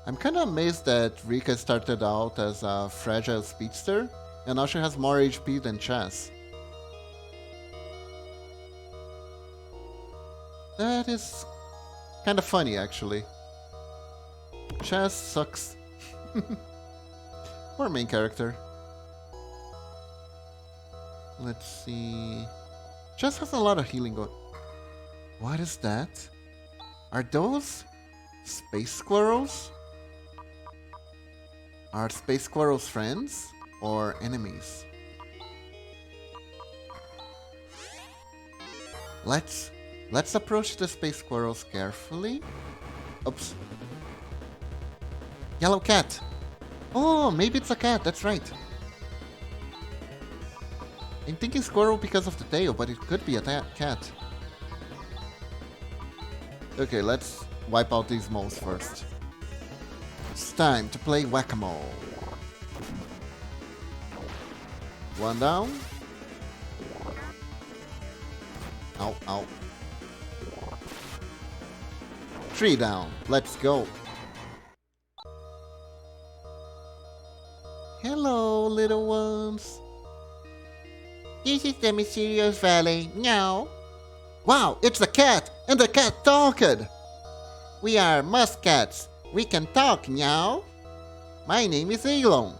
I'm kind of amazed that Rika started out as a fragile speedster, and now she has more HP than Chess. That is kind of funny, actually. Chess sucks. Poor main character. Let's see. Chess has a lot of healing going. What is that? Are those space squirrels? Are space squirrels friends or enemies? Let's approach the space squirrels carefully. Oops. Yellow cat. Oh, maybe it's a cat, that's right. I'm thinking squirrel because of the tail, but it could be a cat. Okay, let's wipe out these moles first. It's time to play whack-a-mole. One down. Ow. 3 down. Let's go. Hello, little ones. This is the mysterious valley. Meow. Wow, it's a cat, and the cat talked. We are muskats. We can talk, meow. My name is Elon.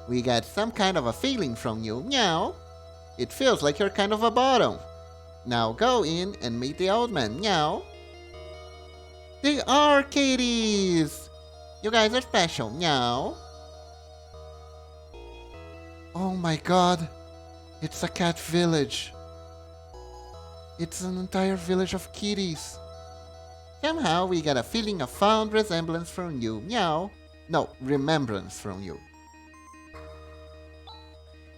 We got some kind of a feeling from you, meow. It feels like you're kind of a bottom. Now go in and meet the old man, meow. They are kitties! You guys are special, meow. Oh my god. It's a cat village. It's an entire village of kitties. Somehow we got a feeling of fond resemblance from you, meow. No, remembrance from you.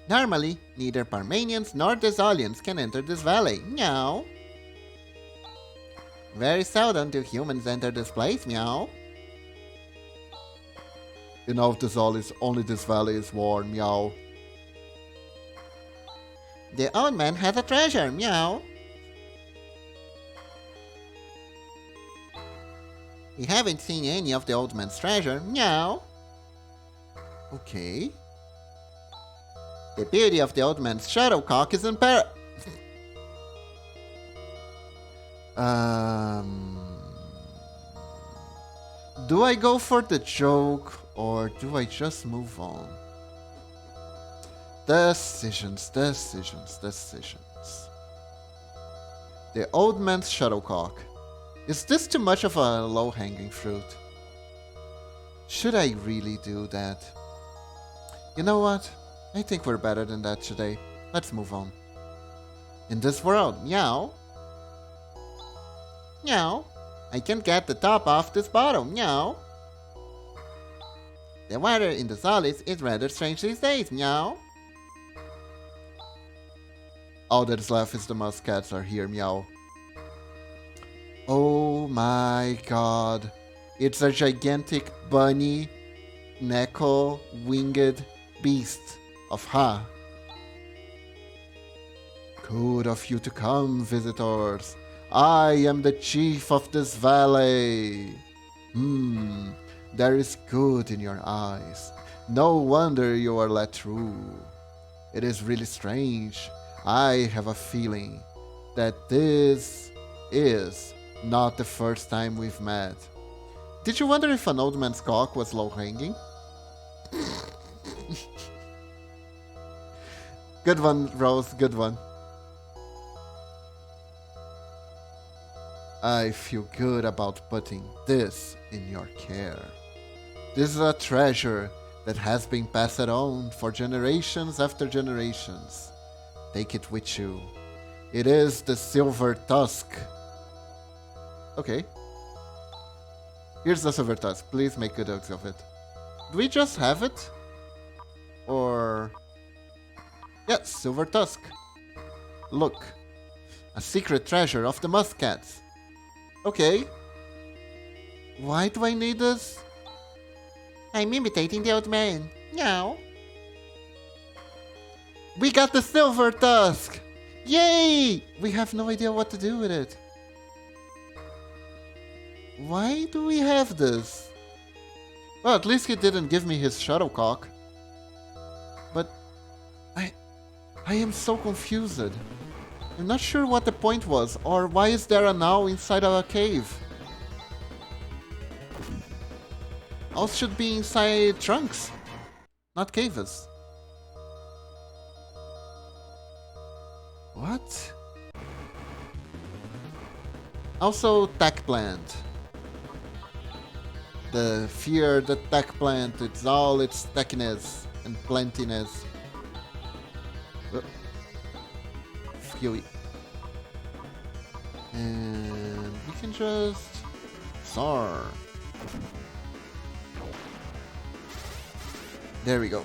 Normally, neither Parmanians nor Desolians can enter this valley, meow. Very seldom do humans enter this place, meow. In all of Desolians, only this valley is worn, meow. The old man has a treasure, meow. We haven't seen any of the old man's treasure, meow. Okay. The beauty of the old man's shuttlecock is imperative. Do I go for the joke or do I just move on? Decisions. The old man's shuttlecock. Is this too much of a low-hanging fruit? Should I really do that? You know what? I think we're better than that today. Let's move on. In this world, meow. Meow. I can't get the top off this bottle, meow. The weather in the solids is rather strange these days, meow. All that is left is the muscats are here, meow. Oh my god. It's a gigantic bunny, neko, winged beast of Ha. Good of you to come, visitors. I am the chief of this valley. There is good in your eyes. No wonder you are let through. It is really strange. I have a feeling that this is not the first time we've met. Did you wonder if an old man's cock was low-hanging? Good one, Rose, good one. I feel good about putting this in your care. This is a treasure that has been passed on for generations after generations. Take it with you. It is the silver tusk. Okay. Here's the silver tusk. Please make good use of it. Do we just have it? Or... yes, silver tusk. Look. A secret treasure of the muscats. Okay. Why do I need this? I'm imitating the old man. Meow. We got the silver tusk! Yay! We have no idea what to do with it. Why do we have this? Well, at least he didn't give me his shuttlecock. But I am so confused. I'm not sure what the point was, or why is there an owl inside of a cave? Owls should be inside trunks, not caves. What? Also, tech plant. The fear, the tech plant, it's all its techness and plantiness. Phew. And we can just soar. There we go.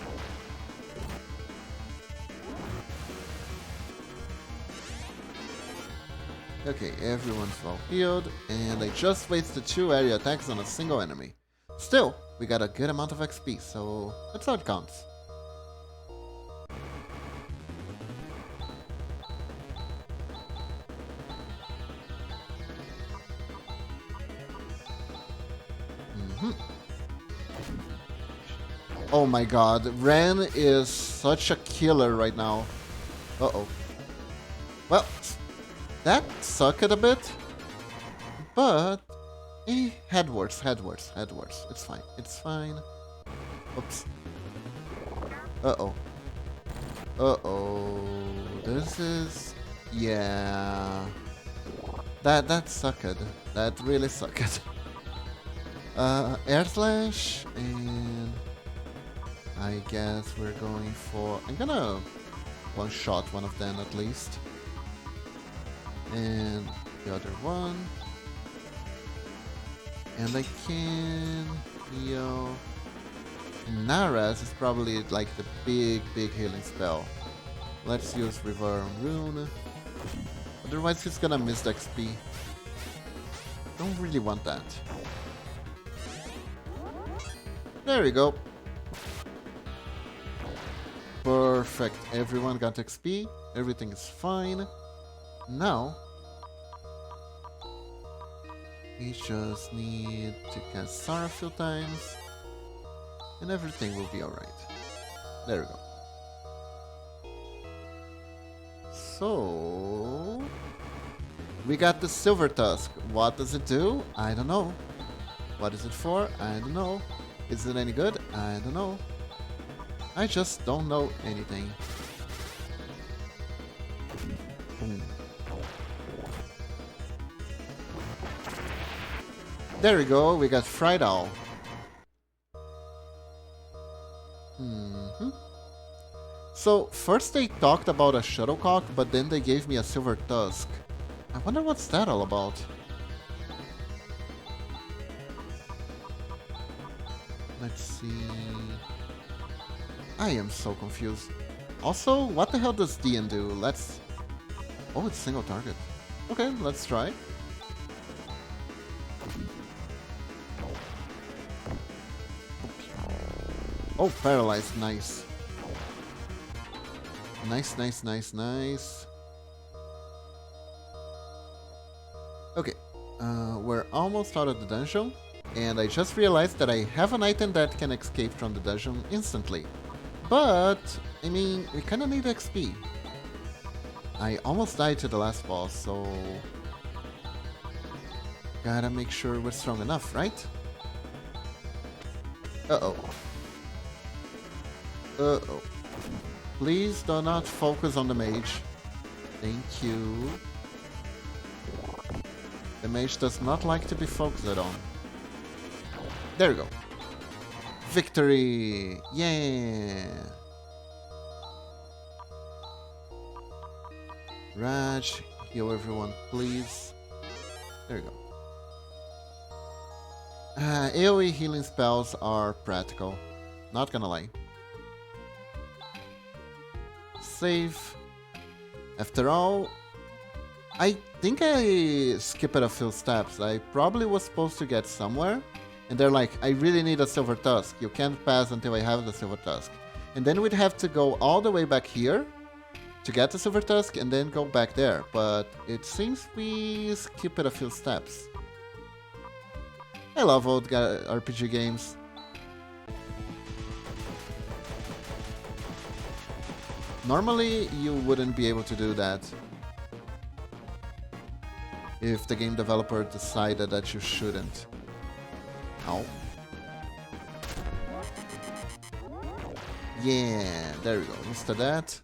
Okay, everyone's well healed, and I just wasted 2 area attacks on a single enemy. Still, we got a good amount of XP, so that's how it counts. Oh my god, Ren is such a killer right now. Uh-oh. Well, that sucked a bit, but headwards. It's fine. It's fine. Oops. Uh-oh. Uh-oh. This is... yeah. That sucked. That really sucked. Air Slash, and... I guess we're going for... I'm gonna one-shot one of them at least. And the other one. And I can heal. Naras is probably like the big healing spell. Let's use Reverb Rune. Otherwise he's gonna miss the XP. Don't really want that. There we go. Perfect. Everyone got XP. Everything is fine. Now, we just need to cast Sara a few times, and everything will be alright. There we go. So we got the Silver Tusk. What does it do? I don't know. What is it for? I don't know. Is it any good? I don't know. I just don't know anything. Boom. There we go, we got Fried Owl. So, first they talked about a shuttlecock, but then they gave me a silver tusk. I wonder what's that all about. Let's see... I am so confused. Also, what the hell does DN do? Let's... Oh, it's single target. Okay, let's try. Oh, paralyzed, nice. Nice, nice, nice, nice. Okay, we're almost out of the dungeon, and I just realized that I have an item that can escape from the dungeon instantly. But, I mean, we kinda need XP. I almost died to the last boss, so... Gotta make sure we're strong enough, right? Uh-oh. Uh-oh. Please do not focus on the mage. Thank you. The mage does not like to be focused on. There we go. Victory! Yeah! Raj, heal everyone, please. There we go. AoE healing spells are practical. Not gonna lie. Save. After all, I think I skipped a few steps. I probably was supposed to get somewhere, and they're like, I really need a silver tusk. You can't pass until I have the silver tusk. And then we'd have to go all the way back here to get the silver tusk and then go back there. But it seems we skipped a few steps. I love old RPG games. Normally, you wouldn't be able to do that if the game developer decided that you shouldn't. Ow. Yeah, there we go. Instead of that.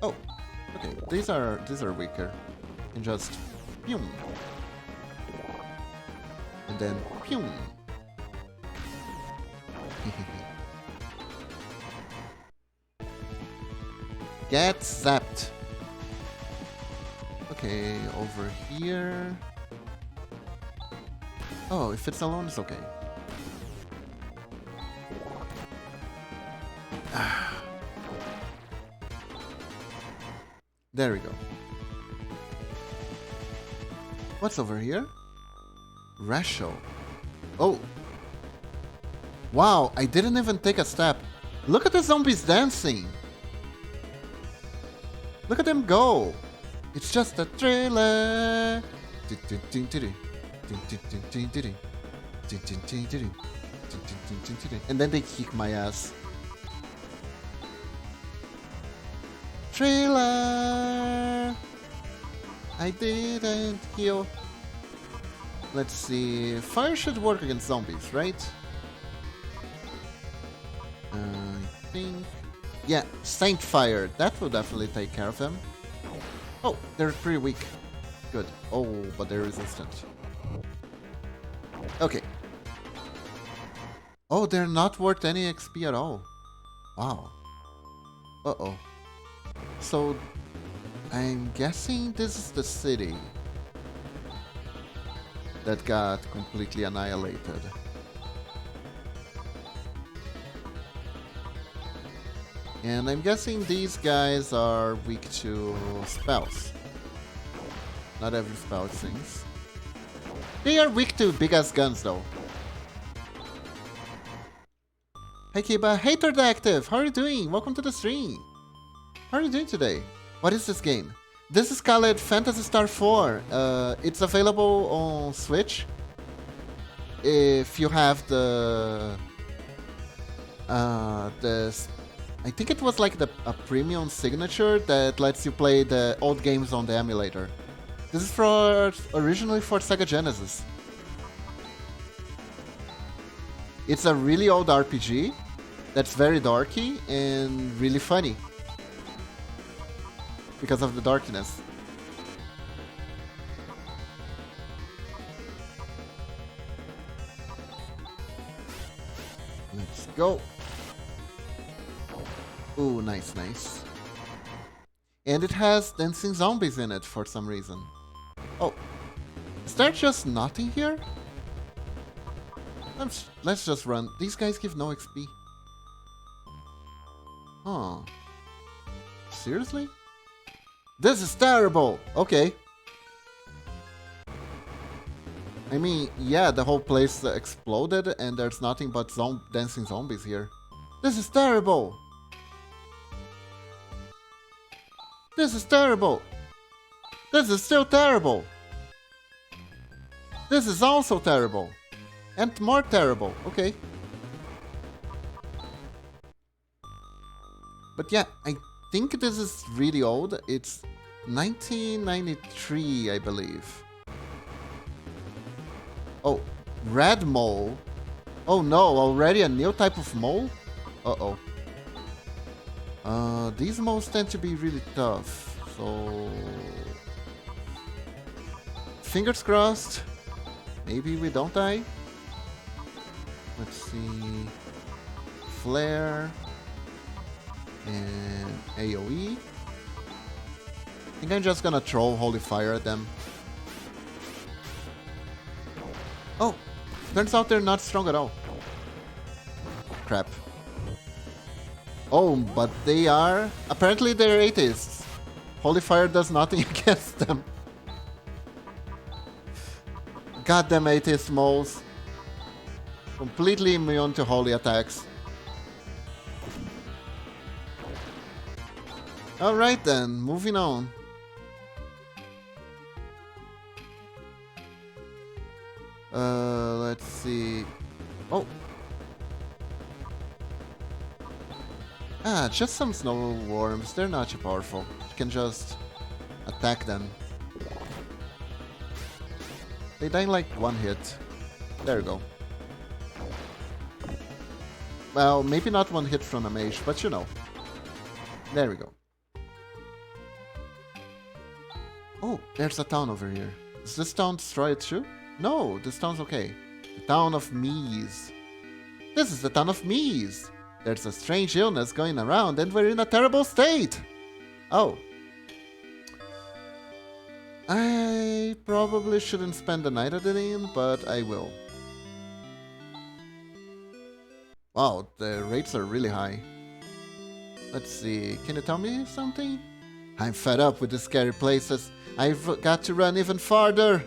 Oh, okay. These are weaker. And just pew. And then pew. Get zapped. Okay, over here. Oh, if it's alone, it's okay. There we go. What's over here? Rasho. Oh. Wow, I didn't even take a step. Look at the zombies dancing. Look at them go. It's just a thriller. And then they kick my ass. Thriller. I didn't heal. Let's see. Fire should work against zombies, right? I think. Yeah, Saint Fire. That will definitely take care of them. Oh, they're pretty weak. Good. Oh, but they're resistant. Okay. Oh, they're not worth any XP at all. Wow. Uh-oh. So, I'm guessing this is the city that got completely annihilated. And I'm guessing these guys are weak to spells. Not every spell, it seems. They are weak to big-ass guns, though. Hey Kiba, hey Turdactive, how are you doing? Welcome to the stream. How are you doing today? What is this game? This is called Phantasy Star 4. It's available on Switch. If you have the I think it was like a premium signature that lets you play the old games on the emulator. This is originally for Sega Genesis. It's a really old RPG that's very darky and really funny because of the darkness. Let's go. Ooh, nice, nice. And it has dancing zombies in it for some reason. Oh, is there just nothing here? Let's just run. These guys give no XP. Huh. Seriously? This is terrible! Okay. I mean, yeah, the whole place exploded and there's nothing but dancing zombies here. This is terrible! This is terrible! This is still terrible! This is also terrible! And more terrible, okay. But yeah, I think this is really old. It's 1993, I believe. Oh, red mole. Oh no, already a new type of mole? Uh-oh. These moles tend to be really tough, so... Fingers crossed. Maybe we don't die. Let's see... Flare... And AoE. I think I'm just gonna throw Holy Fire at them. Oh! Turns out they're not strong at all. Crap. Oh, but they are... Apparently they're atheists. Holy Fire does nothing against them. Goddamn atheist moles. Completely immune to holy attacks. Alright then, moving on. Let's see... Oh! Ah, just some snow worms. They're not too powerful. You can just attack them. They die in like one hit. There you go. Well, maybe not one hit from a mage, but you know. There we go. Oh, there's a town over here. Is this town destroyed too? No, this town's okay. The town of Mies. This is the town of Mies. There's a strange illness going around and we're in a terrible state. Oh. I probably shouldn't spend the night at the inn, but I will. Wow, the rates are really high. Let's see, can you tell me something? I'm fed up with the scary places. I've got to run even farther.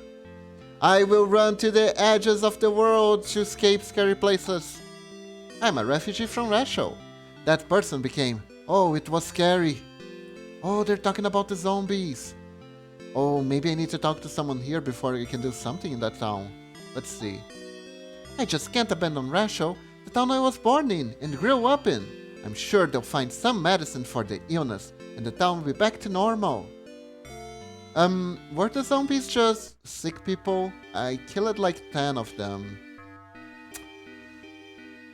I will run to the edges of the world to escape scary places. I'm a refugee from Russia. That person became... Oh, it was scary. Oh, they're talking about the zombies. Oh, maybe I need to talk to someone here before we can do something in that town. Let's see. I just can't abandon Russia, the town I was born in and grew up in. I'm sure they'll find some medicine for the illness and the town will be back to normal. Were the zombies just sick people? I killed like 10 of them.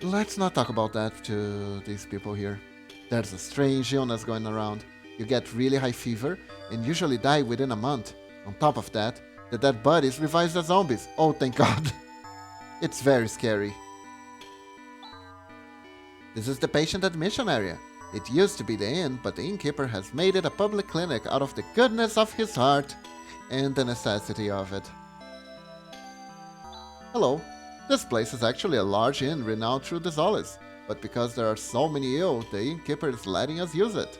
Let's not talk about that to these people here. There's a strange illness going around. You get really high fever and usually die within a month. On top of that, the dead bodies revive the zombies. Oh, thank God. It's very scary. This is the patient admission area. It used to be the inn, but the innkeeper has made it a public clinic out of the goodness of his heart and the necessity of it. Hello. This place is actually a large inn renowned through the Zollis, but because there are so many ill, the innkeeper is letting us use it.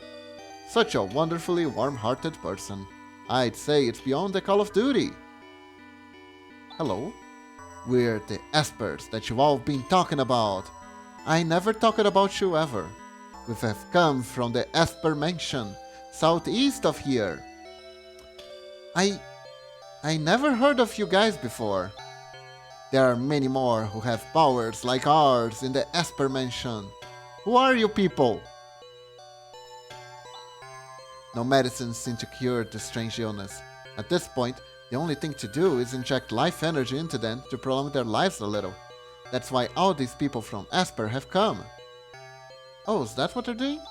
Such a wonderfully warm-hearted person. I'd say it's beyond the call of duty. Hello? We're the Espers that you've all been talking about. I never talked about you ever. We have come from the Esper Mansion, southeast of here. I never heard of you guys before. There are many more who have powers like ours in the Esper Mansion. Who are you people? No medicines seem to cure this strange illness. At this point, the only thing to do is inject life energy into them to prolong their lives a little. That's why all these people from Asper have come. Oh, is that what they're doing?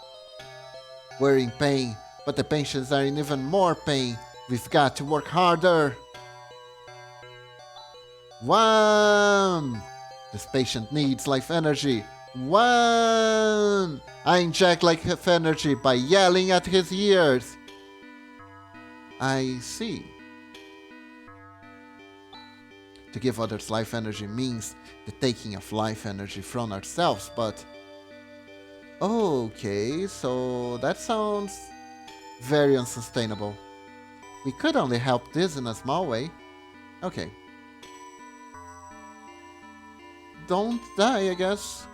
We're in pain, but the patients are in even more pain. We've got to work harder. One! This patient needs life energy. One! I inject life energy by yelling at his ears. I see. To give others life energy means the taking of life energy from ourselves, but... Okay, so that sounds very unsustainable. We could only help this in a small way. Okay. Don't die, I guess.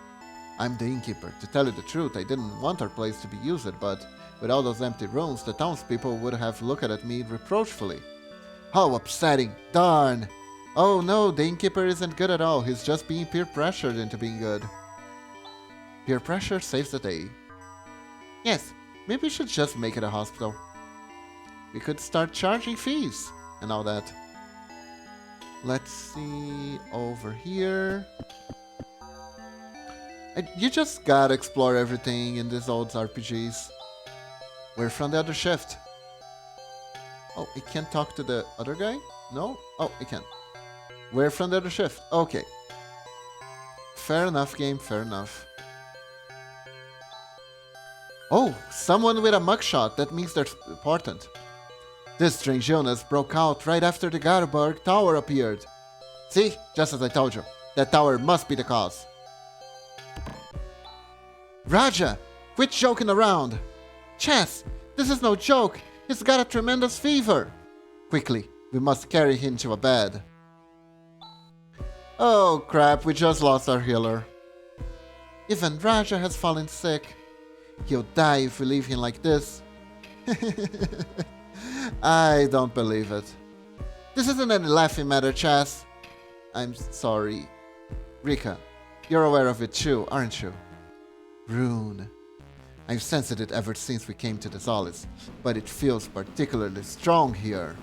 I'm the innkeeper. To tell you the truth, I didn't want our place to be used, but with all those empty rooms, the townspeople would have looked at me reproachfully. How upsetting! Darn! Oh no, the innkeeper isn't good at all. He's just being peer pressured into being good. Peer pressure saves the day. Yes, maybe we should just make it a hospital. We could start charging fees and all that. Let's see over here. You just gotta explore everything in these old RPGs. We're from the other shift. Oh, I can't talk to the other guy? No? Oh, I can. We're from the other shift. Okay. Fair enough, game. Fair enough. Oh, someone with a mugshot. That means they're important. This strange illness broke out right after the Garberg Tower appeared. See? Just as I told you. That tower must be the cause. Raja! Quit joking around! Chess! This is no joke! He's got a tremendous fever! Quickly, we must carry him to a bed. Oh crap, we just lost our healer. Even Raja has fallen sick. He'll die if we leave him like this. I don't believe it. This isn't any laughing matter, Chess. I'm sorry. Rika, you're aware of it too, aren't you? Rune. I've sensed it ever since we came to the Solace, but it feels particularly strong here.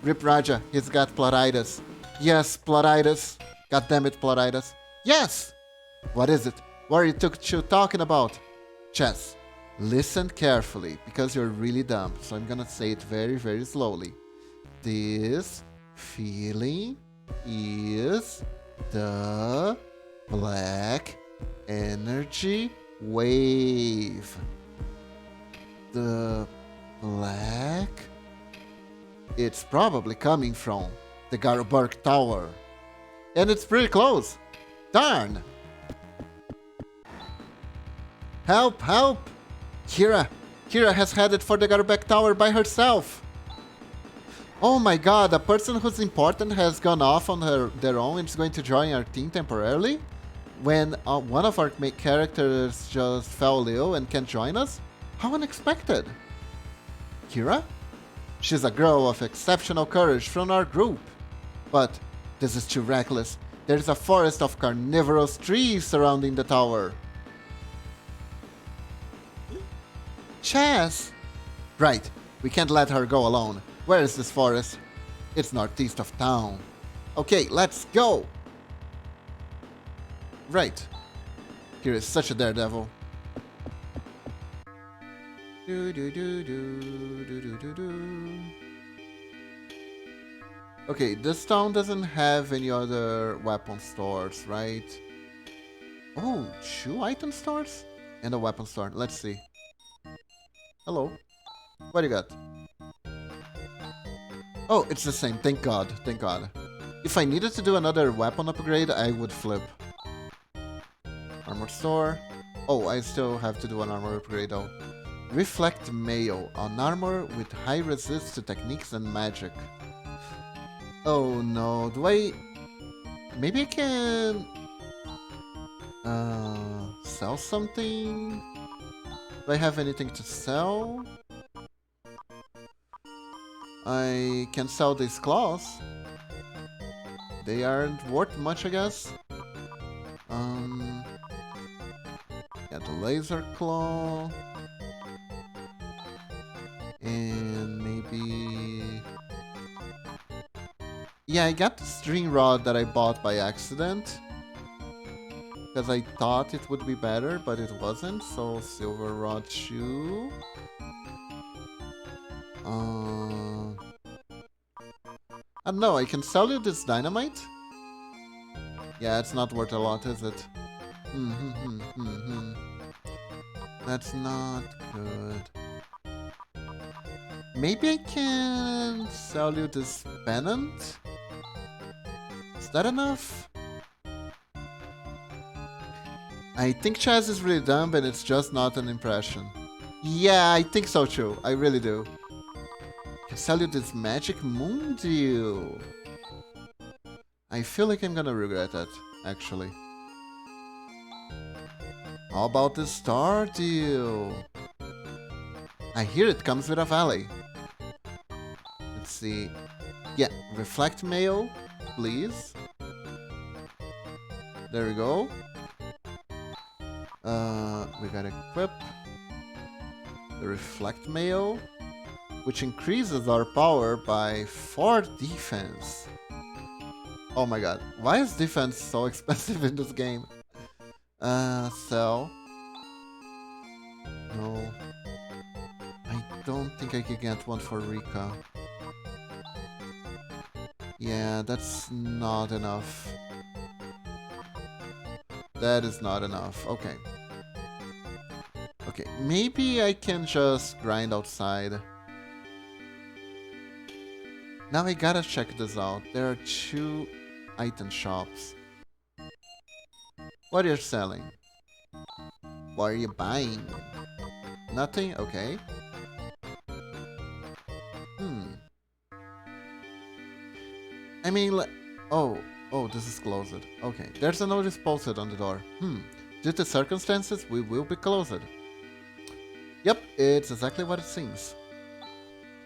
Rip Raja, he's got pleuritis. Yes, pleuritis. God damn it, pleuritis. Yes! What is it? What are you two talking about? Chess, listen carefully, because you're really dumb, so I'm gonna say it very, very slowly. This feeling is the black energy wave. The black? It's probably coming from the Garberg Tower. And it's pretty close. Darn! Help! Help! Kira has headed for the Garberg Tower by herself. Oh my god, a person who's important has gone off on their own and is going to join our team temporarily? When one of our main characters just fell ill and can't join us? How unexpected! Kira? She's a girl of exceptional courage from our group. But this is too reckless. There's a forest of carnivorous trees surrounding the tower. Chess! Right, we can't let her go alone. Where is this forest? It's northeast of town. Okay, let's go! Right. Here is such a daredevil. Okay, this town doesn't have any other weapon stores, right? Oh, 2 item stores? And a weapon store. Let's see. Hello. What do you got? Oh, it's the same. Thank God. Thank God. If I needed to do another weapon upgrade, I would flip. Armor store. Oh, I still have to do an armor upgrade though. Reflect Mail. An armor with high resist to techniques and magic. Oh no. Do I... Maybe I can... sell something? Do I have anything to sell? I can sell these claws. They aren't worth much, I guess. Yeah, the laser claw. And maybe... Yeah, I got the string rod that I bought by accident. Because I thought it would be better, but it wasn't. So, silver rod shoe. I don't know, I can sell you this dynamite? Yeah, it's not worth a lot, is it? That's not good. Maybe I can sell you this pennant? Is that enough? I think Chaz is really dumb and it's just not an impression. Yeah, I think so too. I really do. I can sell you this magic moon deal. I feel like I'm gonna regret that, actually. How about the star deal? I hear it comes with a valley. Let's see. Yeah, reflect mail, please. There we go. We gotta equip the reflect mail, which increases our power by 4 defense. Oh my god, why is defense so expensive in this game? Sell. No. I don't think I could get one for Rika. Yeah, that's not enough. That is not enough. Okay. Okay, maybe I can just grind outside. Now I gotta check this out. There are 2 item shops. What are you selling? What are you buying? Nothing? Okay. I mean, oh, this is closed. Okay, there's a notice posted on the door. Due to circumstances, we will be closed. Yep, it's exactly what it seems.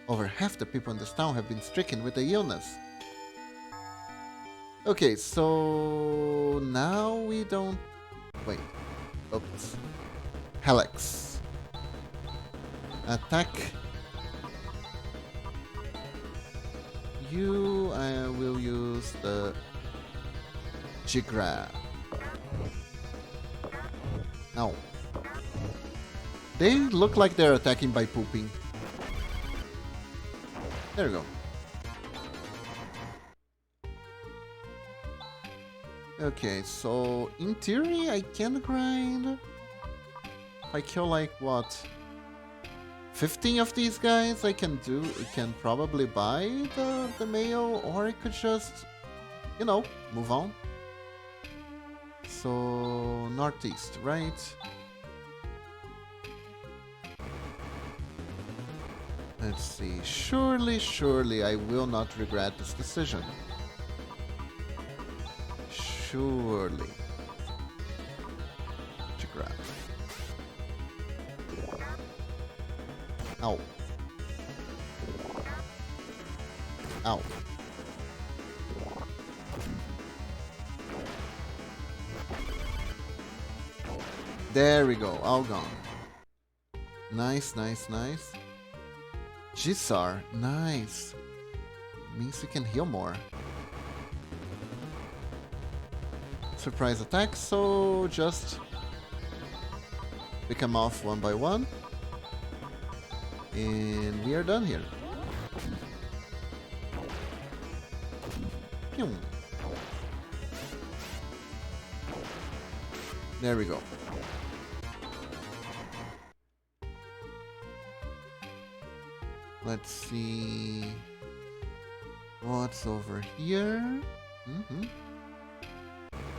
Over half the people in this town have been stricken with the illness. Okay, so now we don't... Wait. Oops. Helix. Attack. I will use the Jigra. Ow. They look like they're attacking by pooping. There we go. Okay, so in theory I can grind. If I kill like what? 15 of these guys I can probably buy the mail, or I could just, you know, move on. So, northeast, right? Let's see. Surely I will not regret this decision. Surely. Grab. Ow. Ow. There we go, all gone. Nice. Gisar, nice. Means we can heal more. Surprise attack, so just pick them off one by one. And we are done here. Pew. There we go. Let's see what's over here.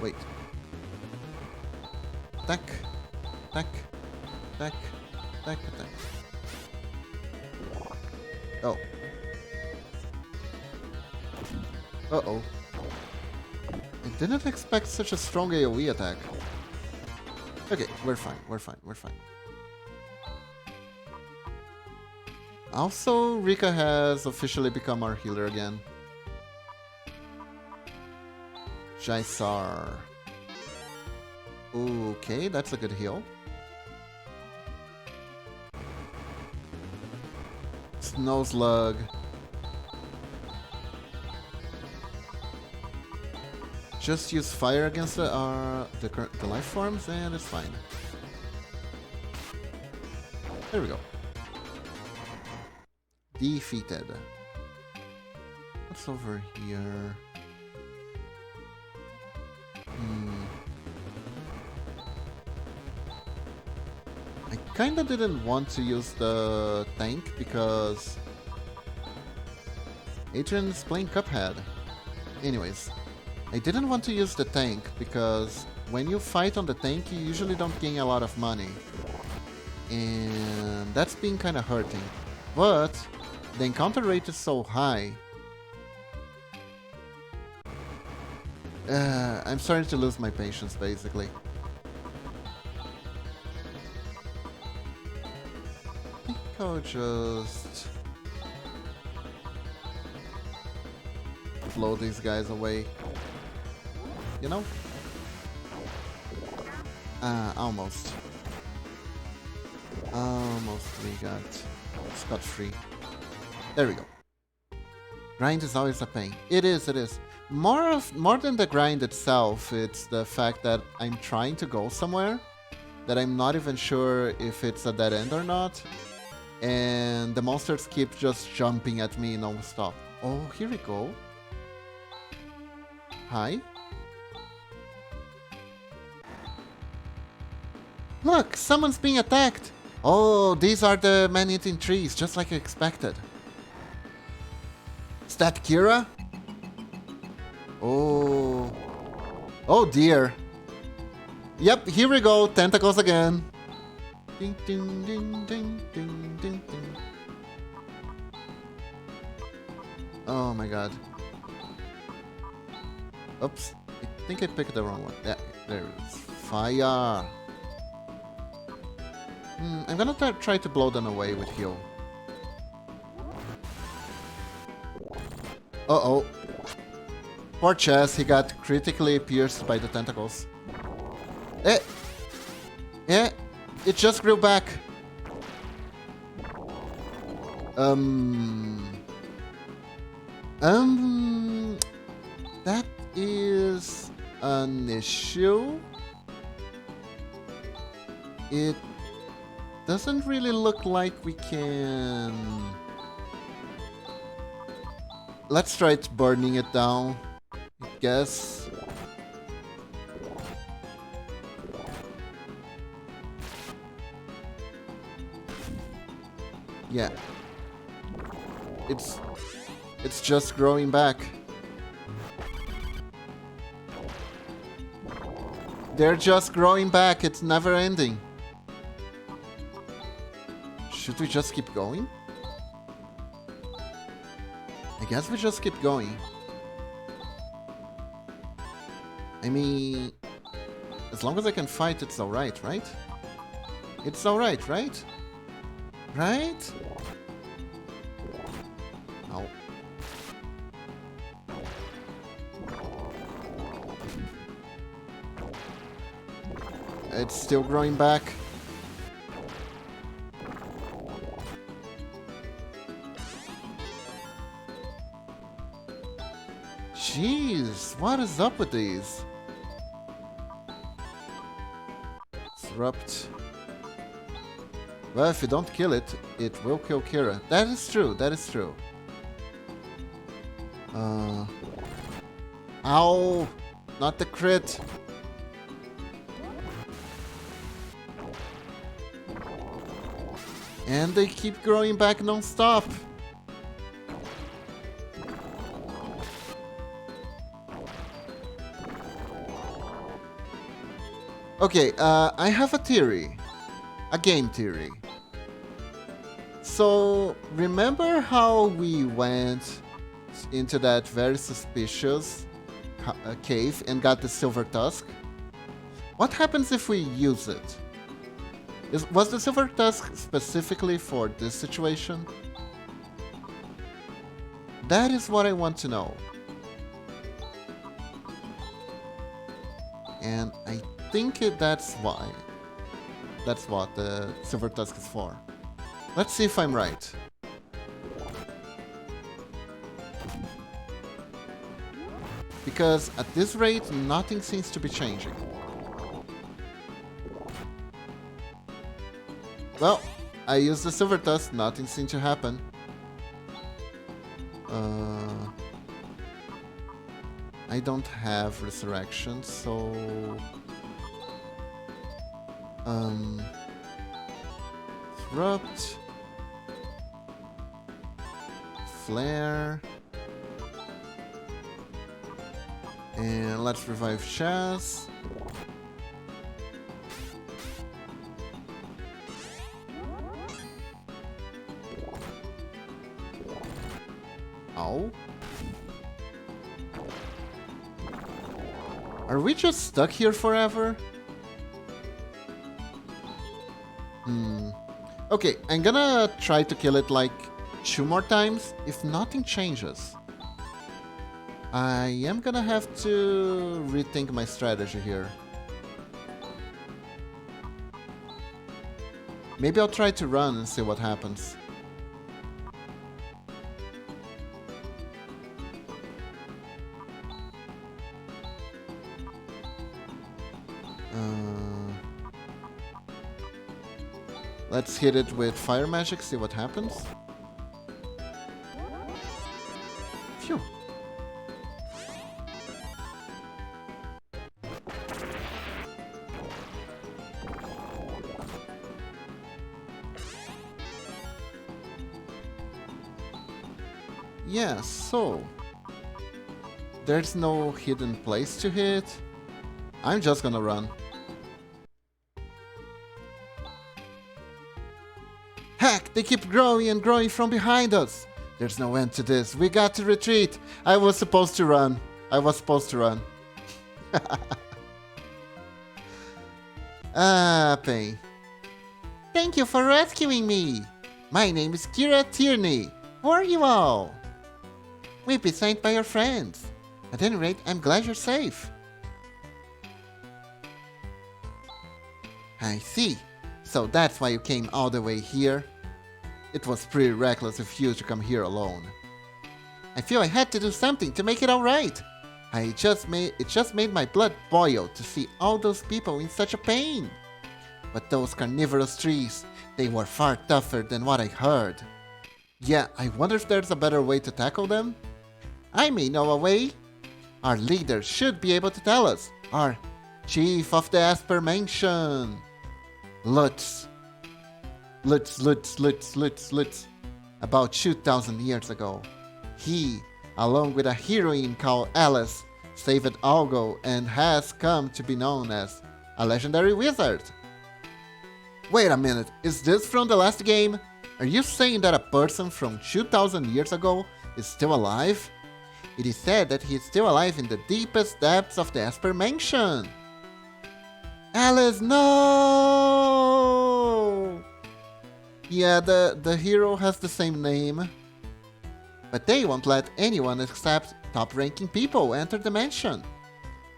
Wait. Attack. Oh. Uh-oh. I didn't expect such a strong AoE attack. Okay, we're fine. Also, Rika has officially become our healer again. Jaisar. Okay, that's a good heal. Snow Slug. Just use fire against the life forms and it's fine. There we go. Defeated. What's over here? I kinda didn't want to use the tank because Adrian's playing Cuphead. Anyways, I didn't want to use the tank because when you fight on the tank, you usually don't gain a lot of money. And that's been kinda hurting. But the encounter rate is so high. I'm starting to lose my patience, basically. I think I'll just blow these guys away. You know? Almost. Almost we got scot-free. There we go. Grind is always a pain. It is, it is. More than the grind itself, it's the fact that I'm trying to go somewhere that I'm not even sure if it's a dead end or not. And the monsters keep just jumping at me non-stop. Oh, here we go. Hi. Look, someone's being attacked. Oh, these are the man-eating trees, just like I expected. Is that Kira? Oh. Oh dear. Yep, here we go. Tentacles again. Ding, ding, ding, ding, ding, ding, ding. Oh my god. Oops. I think I picked the wrong one. Yeah, there it is. Fire. I'm gonna try to blow them away with heal. Uh-oh. Poor Chess, he got critically pierced by the tentacles. Eh! Eh! It just grew back! That is an issue. It doesn't really look like we can... Let's try burning it down. I guess. Yeah. It's just growing back. They're just growing back. It's never ending. Should we just keep going? I guess we just keep going. I mean, as long as I can fight, it's alright, right? It's alright, right? Right? Ow. It's still growing back. Jeez, what is up with these? Disrupt. Well, if you don't kill it, it will kill Kira. That is true, that is true. Ow! Not the crit! And they keep growing back non-stop! Okay, I have a theory. A game theory. So, remember how we went into that very suspicious cave and got the silver tusk? What happens if we use it? Was the silver tusk specifically for this situation? That is what I want to know. And I think that's why. That's what the silver tusk is for. Let's see if I'm right. because at this rate, nothing seems to be changing. Well, I used the silver dust, nothing seemed to happen. I don't have resurrection, so... Disrupt... Flare... And let's revive Chaz. Oh. Are we just stuck here forever? Okay, I'm gonna try to kill it like 2 more times if nothing changes. I am gonna have to rethink my strategy here. Maybe I'll try to run and see what happens. Let's hit it with fire magic, see what happens. Phew. Yeah, so there's no hidden place to hit. I'm just gonna run. Heck, they keep growing and growing from behind us. There's no end to this. We got to retreat. I was supposed to run. Pain. Thank you for rescuing me. My name is Kira Tierney. Who are you all? We've been sent by your friends. At any rate, I'm glad you're safe. I see. So that's why you came all the way here? It was pretty reckless of you to come here alone. I feel I had to do something to make it alright. It just made my blood boil to see all those people in such a pain. But those carnivorous trees, they were far tougher than what I heard. Yeah, I wonder if there's a better way to tackle them? I may know a way. Our leader should be able to tell us. Our chief of the Asper Mansion. Lutz. About 2,000 years ago, he, along with a heroine called Alice, saved Algo and has come to be known as a legendary wizard. Wait a minute, is this from the last game? Are you saying that a person from 2,000 years ago is still alive? It is said that he is still alive in the deepest depths of the Asper Mansion. Alice, no! Yeah, the hero has the same name. But they won't let anyone except top-ranking people enter the mansion.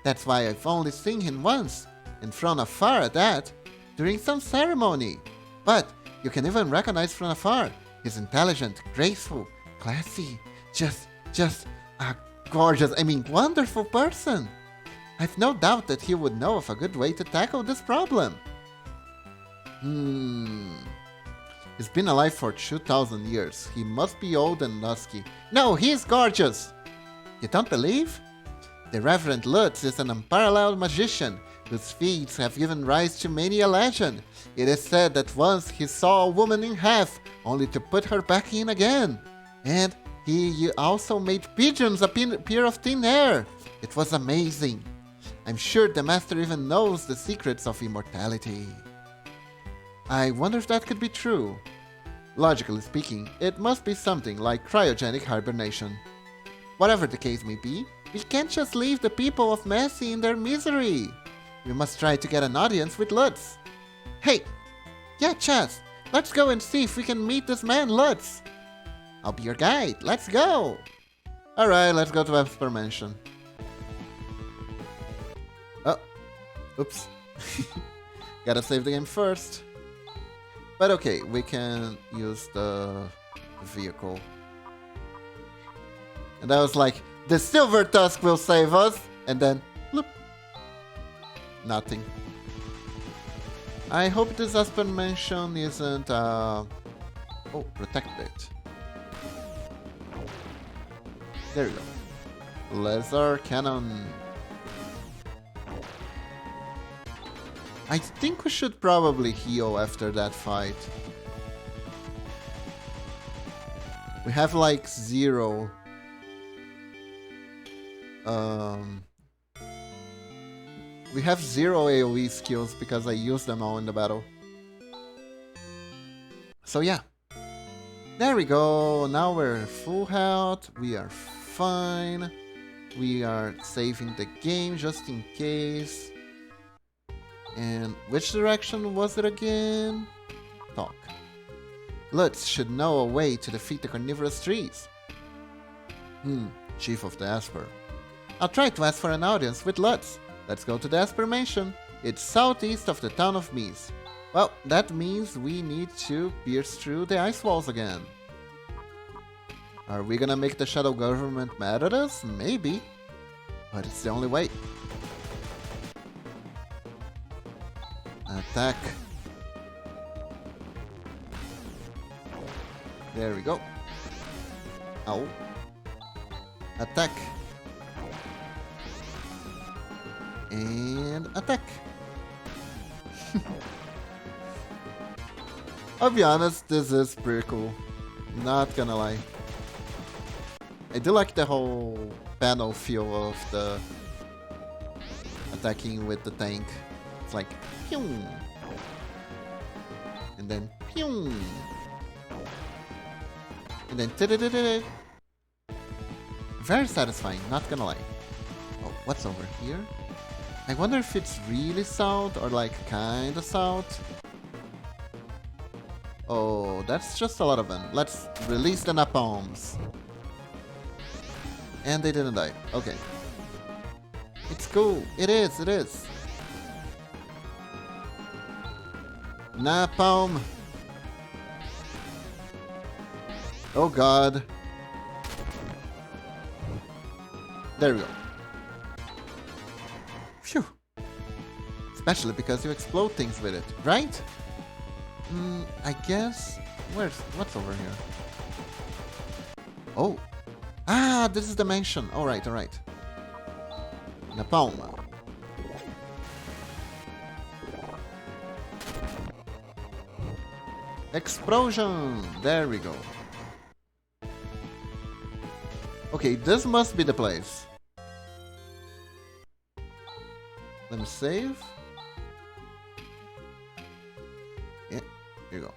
That's why I've only seen him once, and from afar at that, during some ceremony. But you can even recognize from afar. He's intelligent, graceful, classy, just a gorgeous, wonderful person. I've no doubt that he would know of a good way to tackle this problem. He's been alive for 2,000 years. He must be old and dusky. No, he's gorgeous! You don't believe? The Reverend Lutz is an unparalleled magician whose feats have given rise to many a legend. It is said that once he saw a woman in half, only to put her back in again. And he also made pigeons appear of thin air. It was amazing. I'm sure the master even knows the secrets of immortality. I wonder if that could be true. Logically speaking, it must be something like cryogenic hibernation. Whatever the case may be, we can't just leave the people of Messi in their misery. We must try to get an audience with Lutz. Hey! Yeah, Chaz, let's go and see if we can meet this man Lutz. I'll be your guide, let's go! Alright, let's go to Asper Mansion. Oh, oops. Gotta save the game first. But okay, we can use the vehicle. And I was like, The silver tusk will save us. And then, bloop. Nothing. I hope this Aspen Mansion isn't, oh, protect bit. There you go. Laser cannon. I think we should probably heal after that fight. We have like 0. We have 0 AoE skills because I used them all in the battle. So yeah. There we go. Now we're full health. We are fine. We are saving the game just in case. And which direction was it again? Talk. Lutz should know a way to defeat the carnivorous trees. Chief of the Esper. I'll try to ask for an audience with Lutz. Let's go to the Esper Mansion. It's southeast of the town of Mies. Well, that means we need to pierce through the ice walls again. Are we gonna make the shadow government mad at us? Maybe. But it's the only way. Attack. There we go. Ow. Attack. And attack. I'll be honest, this is pretty cool. Not gonna lie. I do like the whole panel feel of the attacking with the tank. It's like pew, and then pew, and then da-da-da-da-da. Very satisfying, not gonna lie. Oh, what's over here? I wonder if it's really salt or like kinda salt. Oh, that's just a lot of them. Let's release the napalms. And they didn't die. Okay. It's cool. It is, it is. Napalm. Oh god. There we go. Phew. Especially because you explode things with it, right? I guess... What's over here? Oh. Ah, this is the mansion. Alright, alright. Napalm. Explosion! There we go. Okay, this must be the place. Let me save. Yeah, here you go.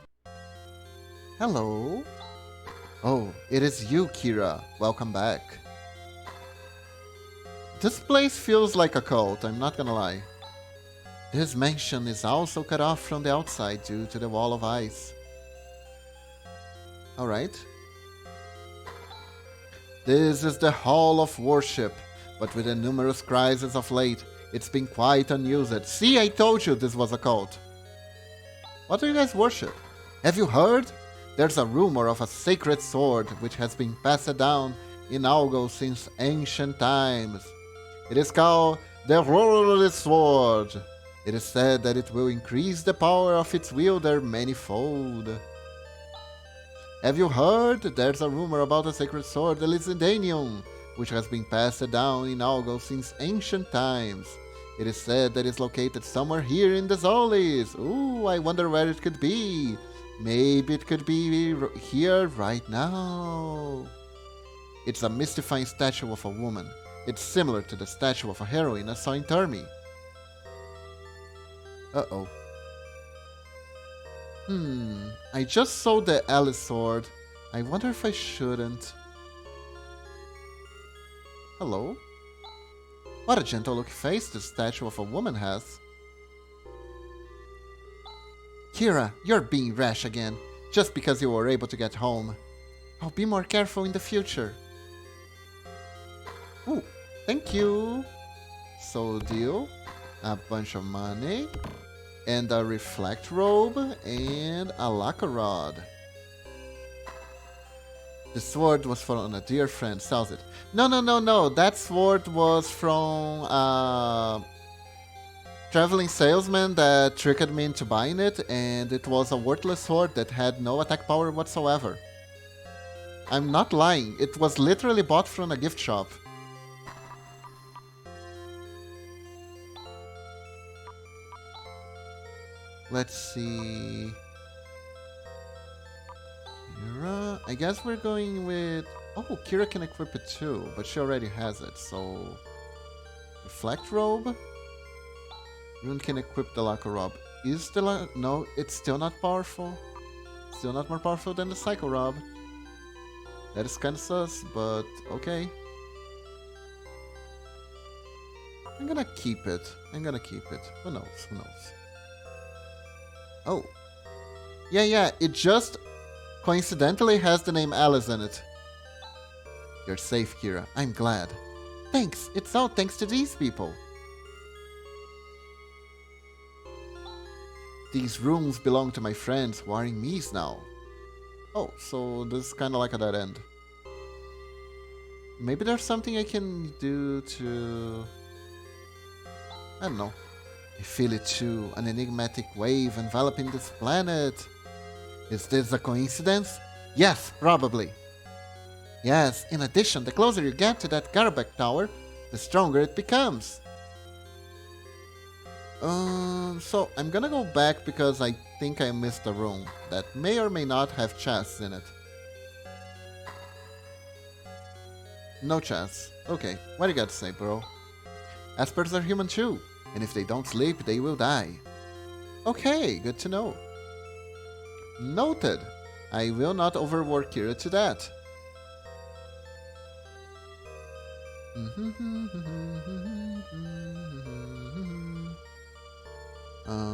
Hello. Oh, it is you, Kira. Welcome back. This place feels like a cult, I'm not gonna lie. This mansion is also cut off from the outside due to the wall of ice. Alright. This is the Hall of Worship, but with the numerous crises of late, it's been quite unused. See, I told you this was a cult. What do you guys worship? Have you heard? There's a rumor of a sacred sword which has been passed down in Algo since ancient times. It is called the Royal Sword. It is said that it will increase the power of its wielder manifold. Have you heard? There's a rumor about a sacred sword, the Lysindanium, which has been passed down in Algo since ancient times. It is said that it's located somewhere here in the Zolis. Ooh, I wonder where it could be. Maybe it could be here right now. It's a mystifying statue of a woman. It's similar to the statue of a heroine I saw in Termi. Uh-oh. I just saw the Alice sword. I wonder if I shouldn't. Hello? What a gentle looking face this statue of a woman has. Kira, you're being rash again, just because you were able to get home. I'll be more careful in the future. Ooh, thank you. Soul deal, a bunch of money, and a reflect robe, and a lacquer rod. The sword was from a dear friend, sells it. No, no, no, no. That sword was from traveling salesman that tricked me into buying it, and it was a worthless sword that had no attack power whatsoever. I'm not lying. It was literally bought from a gift shop. Let's see. Kira. I guess we're going with... Oh, Kira can equip it too, but she already has it, so... Reflect Robe? Rune can equip the Lacquer Robe. Is the No, it's still not powerful. Still not more powerful than the Psycho Robe. That is kinda sus, but okay. I'm gonna keep it. I'm gonna keep it. Who knows? Who knows? Oh. Yeah, it just coincidentally has the name Alice in it. You're safe, Kira. I'm glad. Thanks. It's all thanks to these people. These rooms belong to my friends who are in Mies now. Oh, so this is kind of like a dead end. Maybe there's something I can do to... I don't know. I feel it too, an enigmatic wave enveloping this planet. Is this a coincidence? Yes, probably. Yes, in addition, the closer you get to that Garbeck Tower, the stronger it becomes. So I'm gonna go back because I think I missed a room that may or may not have chests in it. No chests. Okay, what do you got to say, bro? Aspers are human too, and if they don't sleep, they will die. Okay, good to know. Noted. I will not overwork Kira to that.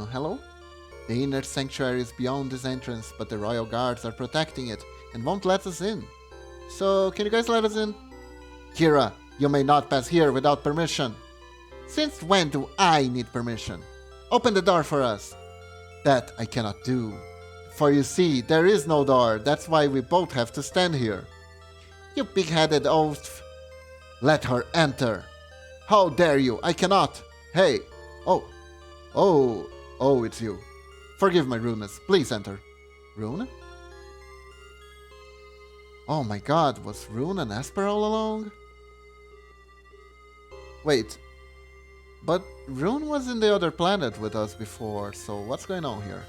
Hello? The inner sanctuary is beyond this entrance, but the royal guards are protecting it and won't let us in. So, can you guys let us in? Kira, you may not pass here without permission. Since when do I need permission? Open the door for us. That I cannot do. For you see, there is no door. That's why we both have to stand here. You big-headed oaf. Let her enter. How dare you? I cannot. Hey. Oh, it's you. Forgive my rudeness. Please enter. Rune? Oh my god, was Rune an Esper all along? Wait. But Rune was in the other planet with us before, so what's going on here?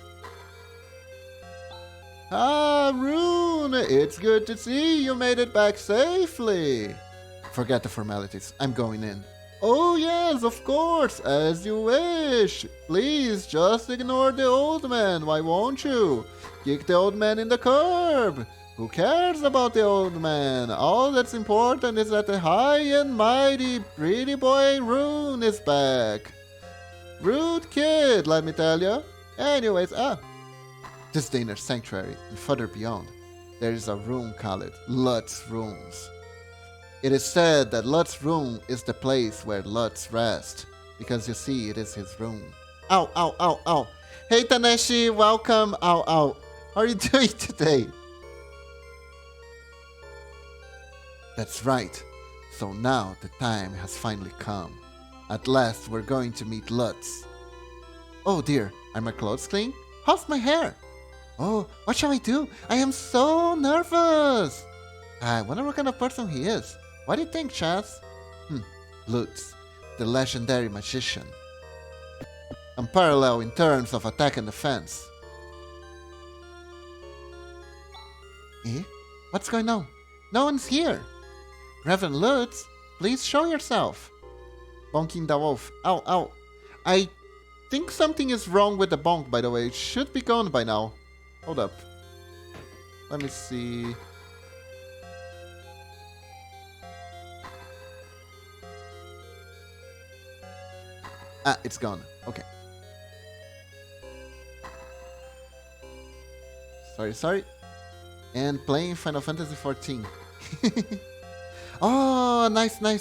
Ah, Rune! It's good to see you made it back safely. Forget the formalities. I'm going in. Oh yes, of course, as you wish. Please, just ignore the old man, why won't you? Kick the old man in the curb. Who cares about the old man? All that's important is that the high and mighty pretty boy Rune is back. Rude kid, let me tell you. Anyways, this is the inner sanctuary, and further beyond, there is a room called Lutz Rooms. It is said that Lutz room is the place where Lutz rests, because you see, it is his room. Ow, ow, ow, ow. Hey Taneshi, welcome. Ow, ow. How are you doing today? That's right. So now the time has finally come. At last we're going to meet Lutz. Oh dear, are my clothes clean? How's my hair? Oh, what shall I do? I am so nervous. I wonder what kind of person he is. What do you think, Chaz? Lutz, the legendary magician. Unparalleled in terms of attack and defense. Eh? What's going on? No one's here. Reverend Lutz, please show yourself. Bonking the wolf. Ow, ow. I think something is wrong with the bonk, by the way. It should be gone by now. Hold up. Let me see. It's gone. Okay. Sorry. And playing Final Fantasy XIV. Oh, nice. I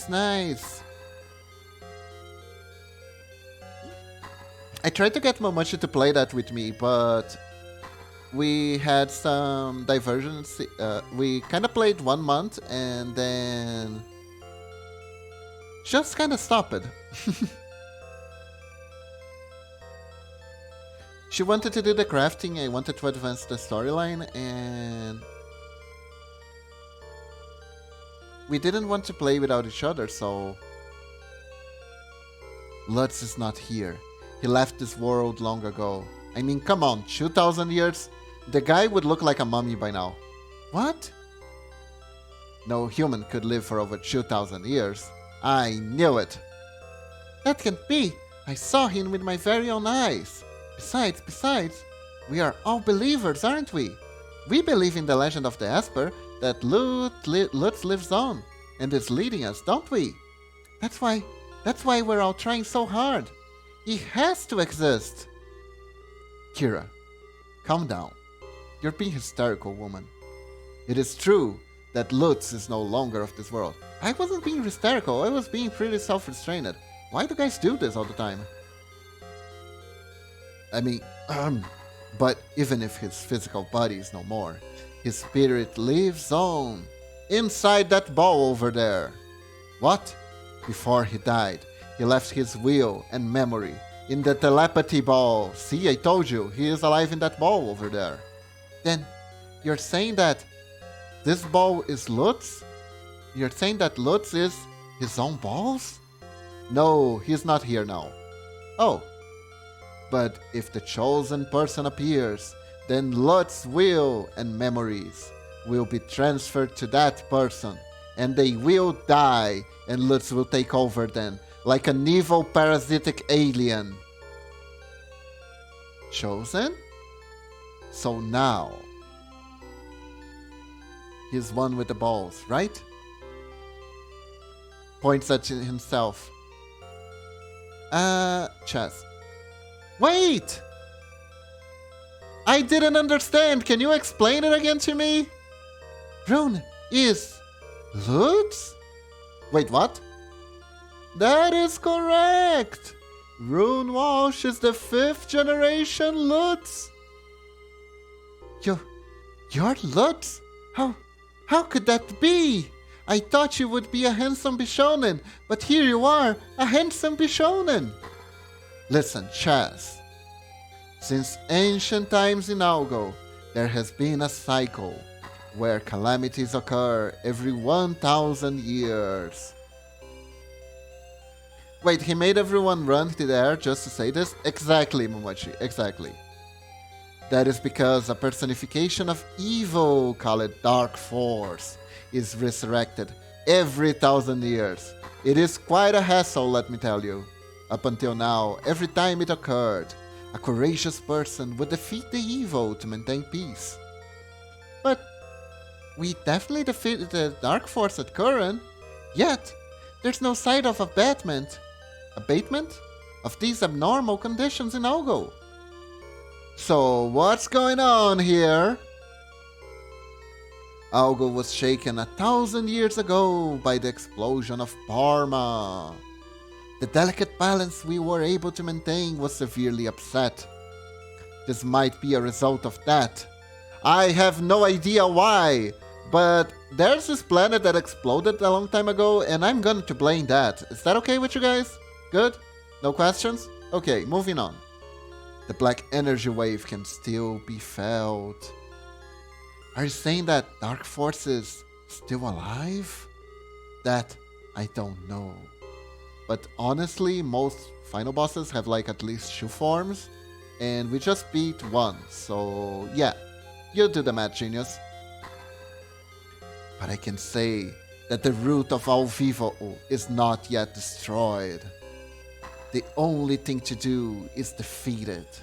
tried to get Momochi to play that with me, but we had some divergence. We kind of played 1 month and then just kind of stopped. She wanted to do the crafting, I wanted to advance the storyline, and we didn't want to play without each other, so Lutz is not here. He left this world long ago. I mean, come on, 2,000 years? The guy would look like a mummy by now. What? No human could live for over 2,000 years. I knew it. That can't be. I saw him with my very own eyes. Besides, we are all believers, aren't we? We believe in the legend of the Esper that Lutz lives on and is leading us, don't we? That's why we're all trying so hard. He has to exist. Kira, calm down. You're being hysterical, woman. It is true that Lutz is no longer of this world. I wasn't being hysterical, I was being pretty self-restrained. Why do guys do this all the time? I mean, but even if his physical body is no more, his spirit lives on, inside that ball over there. What? Before he died, he left his will and memory in the telepathy ball. See, I told you, he is alive in that ball over there. Then, you're saying that this ball is Lutz? You're saying that Lutz is his own balls? No, he's not here now. Oh. But if the chosen person appears, then Lutz's will and memories will be transferred to that person, and they will die, and Lutz will take over then, like an evil parasitic alien. Chosen? So now, he's one with the balls, right? Points at himself. Chess. Wait! I didn't understand. Can you explain it again to me? Rune is Lutz? Wait, what? That is correct. Rune Walsh is the 5th generation Lutz. You're Lutz? How could that be? I thought you would be a handsome Bishonen, but here you are, a handsome Bishonen. Listen, Chaz. Since ancient times in Algo, there has been a cycle where calamities occur every 1,000 years. Wait, he made everyone run to there just to say this? Exactly, Momochi, exactly. That is because a personification of evil, called Dark Force, is resurrected every 1,000 years. It is quite a hassle, let me tell you. Up until now, every time it occurred, a courageous person would defeat the evil to maintain peace. But we definitely defeated the Dark Force at Curran, yet there's no sign of abatement of these abnormal conditions in Algo. So what's going on here? Algo was shaken 1,000 years ago by the explosion of Parma. The delicate balance we were able to maintain was severely upset. This might be a result of that. I have no idea why, but there's this planet that exploded a long time ago, and I'm going to blame that. Is that okay with you guys? Good? No questions? Okay, moving on. The black energy wave can still be felt. Are you saying that Dark Force is still alive? That I don't know. But honestly, most final bosses have like at least 2 forms, and we just beat 1, so yeah, you do the math, genius. But I can say that the root of all evil is not yet destroyed. The only thing to do is defeat it.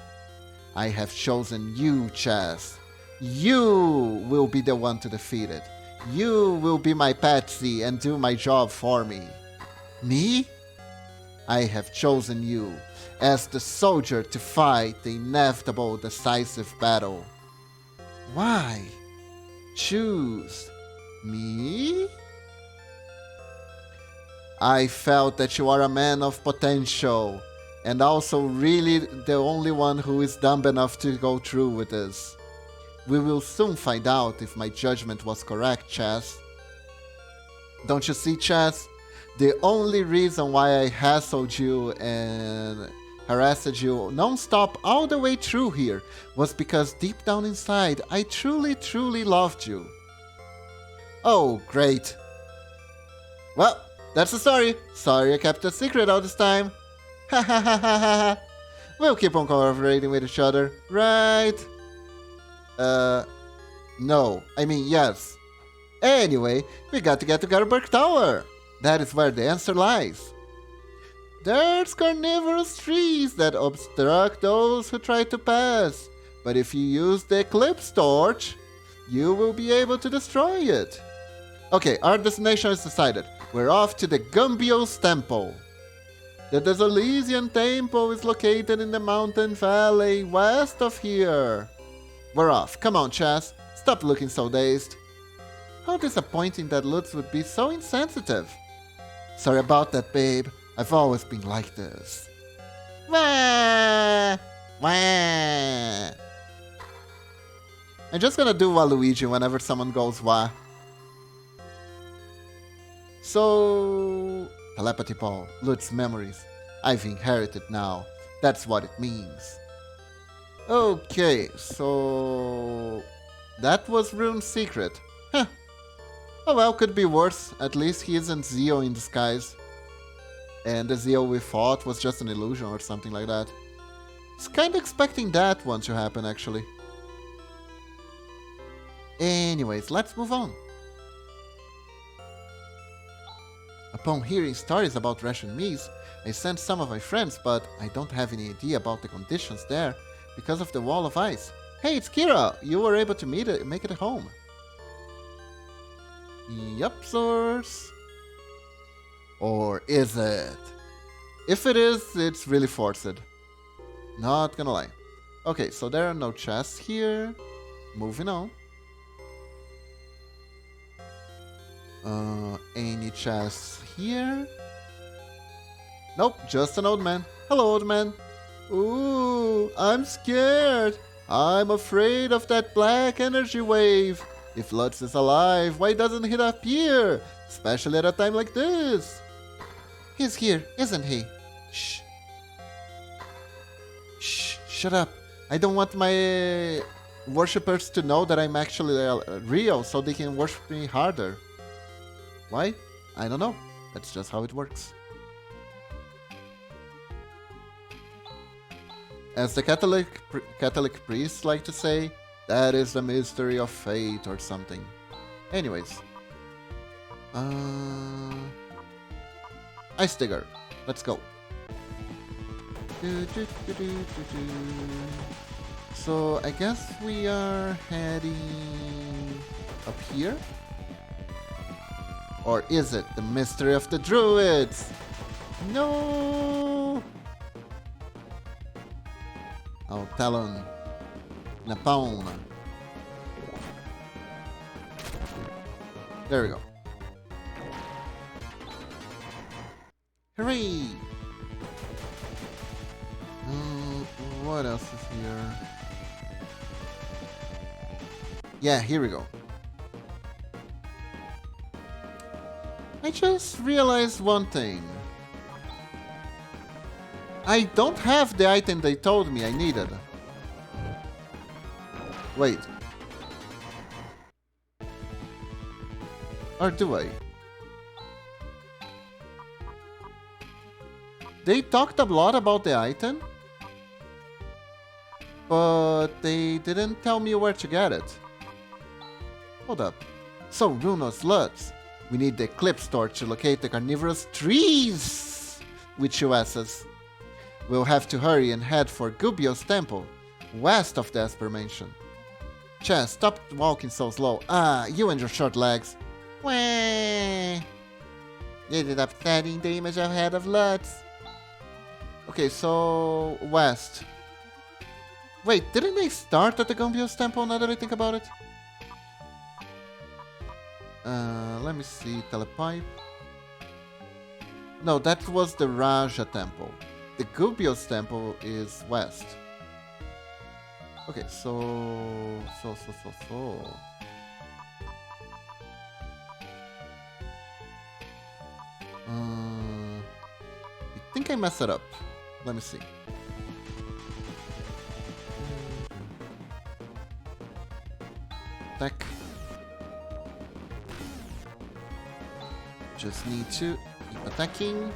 I have chosen you, Chess. You will be the one to defeat it. You will be my patsy and do my job for me. Me? I have chosen you as the soldier to fight the inevitable decisive battle. Why? Choose me? I felt that you are a man of potential, and also really the only one who is dumb enough to go through with this. We will soon find out if my judgment was correct, Chess. Don't you see, Chess? The only reason why I hassled you and harassed you non-stop all the way through here was because deep down inside, I truly, truly loved you. Oh, great. Well, that's the story. Sorry I kept it a secret all this time. Ha ha ha ha ha. We'll keep on cooperating with each other, right? No. I mean, yes. Anyway, we got to get to Garberg Tower. That is where the answer lies. There's carnivorous trees that obstruct those who try to pass. But if you use the Eclipse Torch, you will be able to destroy it. Okay, our destination is decided. We're off to the Gumbios Temple. The Desolesian Temple is located in the mountain valley west of here. We're off. Come on, Chess. Stop looking so dazed. How disappointing that Lutz would be so insensitive. Sorry about that, babe. I've always been like this. Wah! Wah! I'm just gonna do Waluigi whenever someone goes wah. So... Telepathy ball, Lutz memories. I've inherited now. That's what it means. Okay, so... That was Rune's secret. Huh. Oh well, could be worse. At least he isn't Zeo in disguise. And the Zeo we fought was just an illusion or something like that. I was kinda expecting that one to happen, actually. Anyways, let's move on. Upon hearing stories about Russian meats, I sent some of my friends, but I don't have any idea about the conditions there because of the wall of ice. Hey, it's Kira! You were able to make it home. Yup, source. Or is it? If it is, it's really forced. Not gonna lie. Okay, so there are no chests here. Moving on. Any chests here? Nope, just an old man. Hello, old man. Ooh, I'm scared. I'm afraid of that black energy wave. If Lutz is alive, why doesn't he appear? Especially at a time like this. He's here, isn't he? Shh. Shh, shut up. I don't want my worshippers to know that I'm actually real so they can worship me harder. Why? I don't know. That's just how it works. As the Catholic priests like to say, that is the mystery of fate or something. Anyways. Ice Digger. Let's go. So I guess we are heading up here? Or is it the mystery of the druids? No! Oh, Talon. Napalm. There we go. Hooray! What else is here? Yeah, here we go. I just realized one thing. I don't have the item they told me I needed. Wait. Or do I? They talked a lot about the item, but they didn't tell me where to get it. Hold up. So, Runos Lutz. We need the Eclipse Torch to locate the carnivorous trees with 2 S's. We'll have to hurry and head for Gumbios Temple, west of the Esper Mansion. Chess, stop walking so slow. Ah, you and your short legs. Wah! This is upsetting the image I've had of Lutz. Okay, so west. Wait, didn't they start at the Gumbios Temple now that I think about it? Let me see, Telepipe. No, that was the Raja Temple. The Gumbios Temple is west. Okay, so... I think I messed it up. Let me see. Attack. Just need to keep attacking,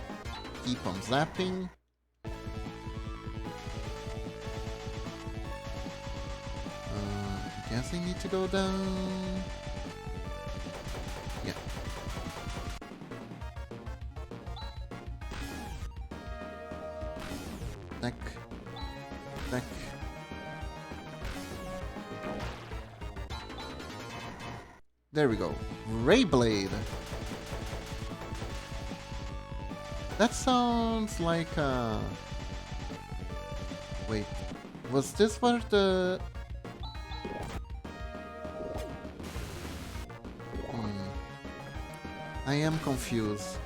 keep on zapping. I guess I need to go down. Yeah. Attack. Attack. There we go. Ray Blade. That sounds like wait, was this where the... I am confused.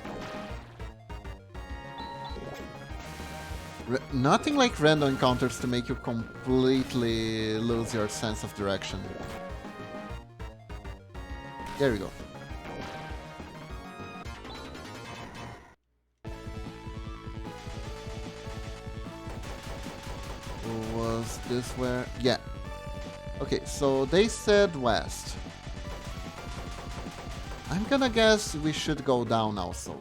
Nothing like random encounters to make you completely lose your sense of direction. There we go. Was this where... Yeah. Okay, so they said west. I'm gonna guess we should go down also.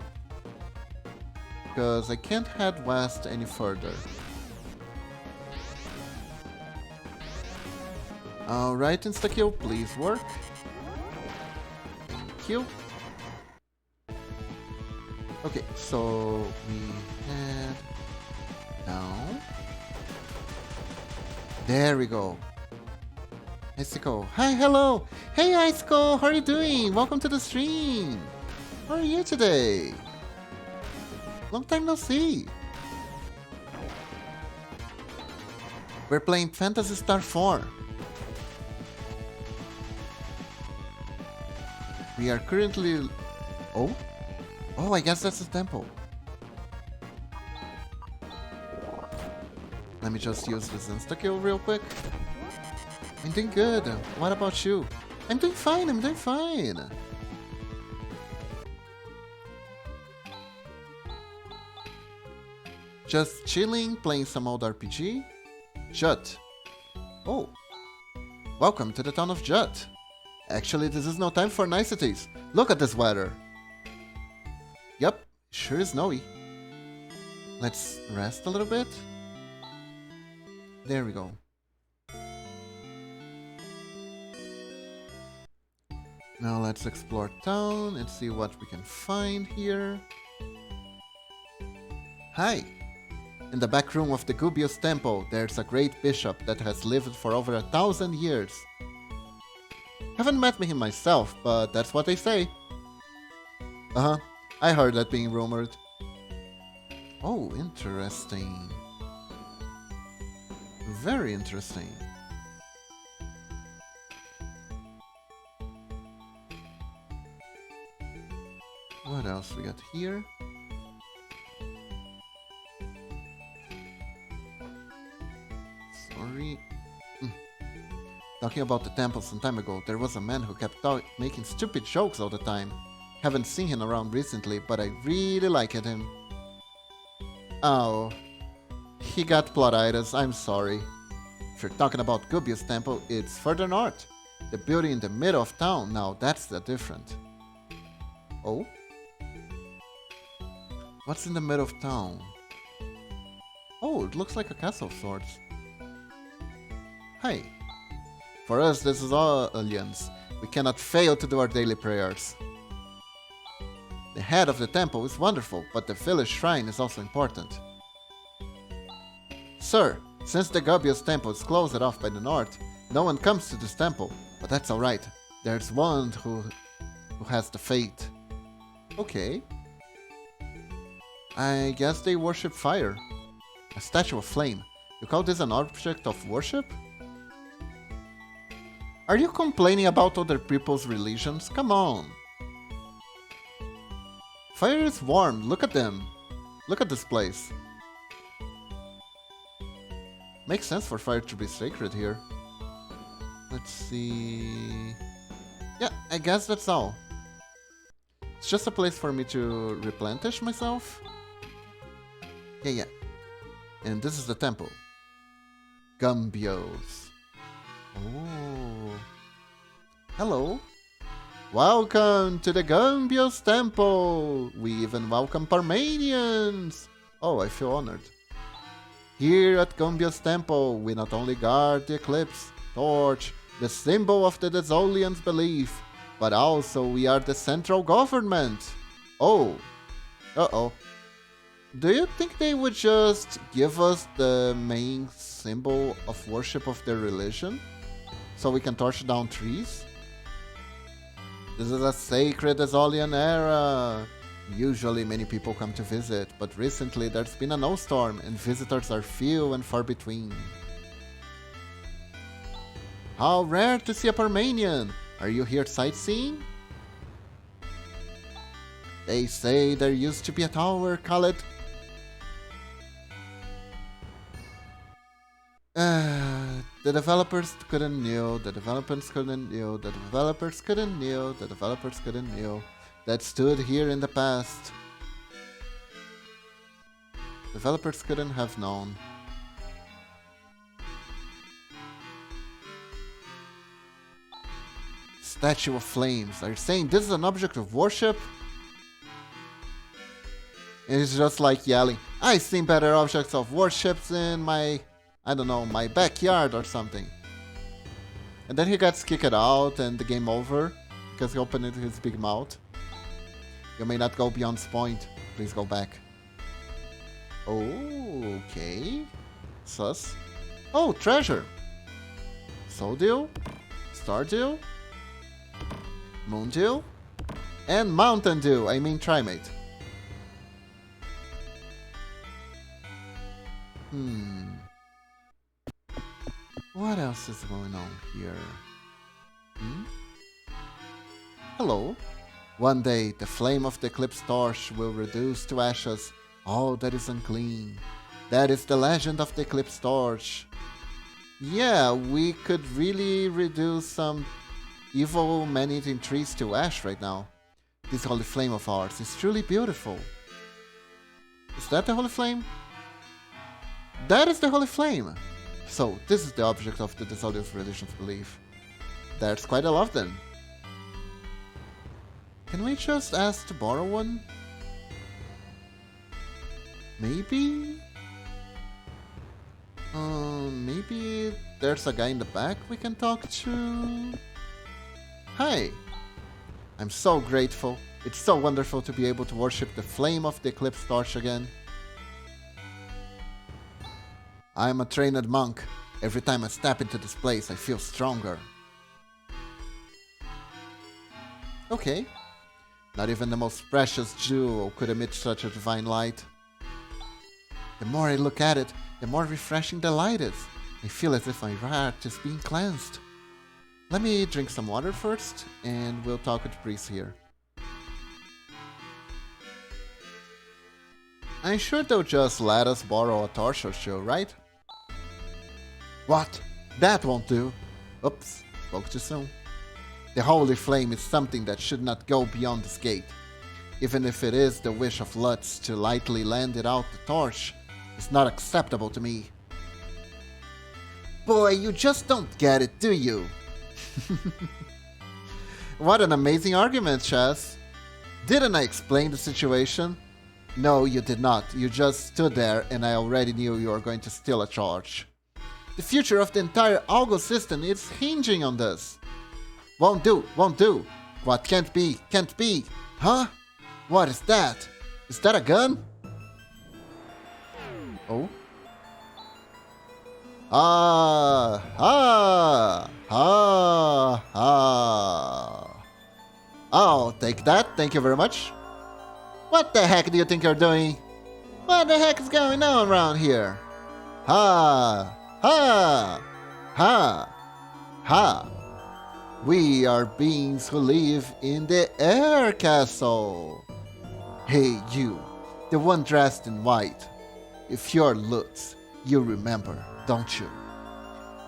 Because I can't head west any further. Alright, insta-kill, please work. Thank you. Okay, so we head down. There we go. Icico. Hi, hello! Hey, Icico! How are you doing? Welcome to the stream! How are you today? Long time no see! We're playing Phantasy Star 4. We are currently... Oh? Oh, I guess that's the temple. Let me just use this insta-kill real quick. I'm doing good. What about you? I'm doing fine, I'm doing fine. Just chilling, playing some old RPG. Jut. Oh. Welcome to the town of Jut. Actually, this is no time for niceties. Look at this weather. Yep, sure is snowy. Let's rest a little bit. There we go. Now let's explore town and see what we can find here. Hi! In the back room of the Gubius Temple, there's a great bishop that has lived for over 1,000 years. Haven't met him myself, but that's what they say. Uh-huh, I heard that being rumored. Oh, interesting. Very interesting. What else we got here? Sorry. Talking about the temple some time ago, there was a man who kept making stupid jokes all the time. Haven't seen him around recently, but I really liked him. Oh. He got plottitis, I'm sorry. If you're talking about Gubius Temple, it's further north. The building in the middle of town, now that's the different. Oh? What's in the middle of town? Oh, it looks like a castle of sorts. Hi. For us, this is all aliens. We cannot fail to do our daily prayers. The head of the temple is wonderful, but the village shrine is also important. Sir, since the Gubius Temple is closed off by the north, no one comes to this temple, but that's alright. There's one who has the faith. Okay. I guess they worship fire. A statue of flame. You call this an object of worship? Are you complaining about other people's religions? Come on. Fire is warm. Look at them. Look at this place. Makes sense for fire to be sacred here. Let's see... Yeah, I guess that's all. It's just a place for me to replenish myself. Yeah. And this is the temple. Gumbios. Oh. Hello. Welcome to the Gumbios Temple. We even welcome Parmanians. Oh, I feel honored. Here at Gumbios Temple, we not only guard the eclipse torch, the symbol of the Desolians' belief, but also we are the central government. Oh. Uh-oh. Do you think they would just give us the main symbol of worship of their religion? So we can torch down trees? This is a sacred Desolian era. Usually many people come to visit, but recently there's been a snowstorm and visitors are few and far between. How rare to see a Parmanian! Are you here sightseeing? They say there used to be a tower called... the developers couldn't know, the developers couldn't know, the developers couldn't know, the developers couldn't know. That stood here in the past. Developers couldn't have known. Statue of Flames. Are you saying this is an object of worship? And he's just like yelling, I've seen better objects of worships in my, I don't know, my backyard or something. And then he gets kicked out and the game over because he opened his big mouth. You may not go beyond this point. Please go back. Oh, okay. Sus. Oh, treasure. Soul Deal. Star Deal. Moon Deal. And Mountain Dew. I mean Trimate. What else is going on here? Hello. One day, the flame of the eclipse torch will reduce to ashes all that is unclean. That is the legend of the eclipse torch. Yeah, we could really reduce some evil man-eating trees to ash right now. This holy flame of ours is truly beautiful. Is that the holy flame? That is the holy flame! So, this is the object of the Desolian religion's belief. There's quite a lot then. Can we just ask to borrow one? Maybe? Maybe there's a guy in the back we can talk to? Hi! I'm so grateful. It's so wonderful to be able to worship the flame of the eclipse torch again. I'm a trained monk. Every time I step into this place, I feel stronger. Okay. Not even the most precious jewel could emit such a divine light. The more I look at it, the more refreshing the light is. I feel as if my heart is being cleansed. Let me drink some water first, and we'll talk with the priest here. I'm sure they'll just let us borrow a torch or two, right? What? That won't do. Oops, spoke too soon. The holy flame is something that should not go beyond this gate. Even if it is the wish of Lutz to lightly lend it out the torch, it's not acceptable to me. Boy, you just don't get it, do you? What an amazing argument, Chess. Didn't I explain the situation? No, you did not. You just stood there and I already knew you were going to steal a charge. The future of the entire Algo system is hinging on this. Won't do, won't do. What can't be, can't be. Huh? What is that? Is that a gun? Oh? I'll take that, thank you very much. What the heck do you think you're doing? What the heck is going on around here? Ha! Ha! Ha! Ha! We are beings who live in the air castle. Hey you, the one dressed in white. If you're Lutz, you remember. don't you?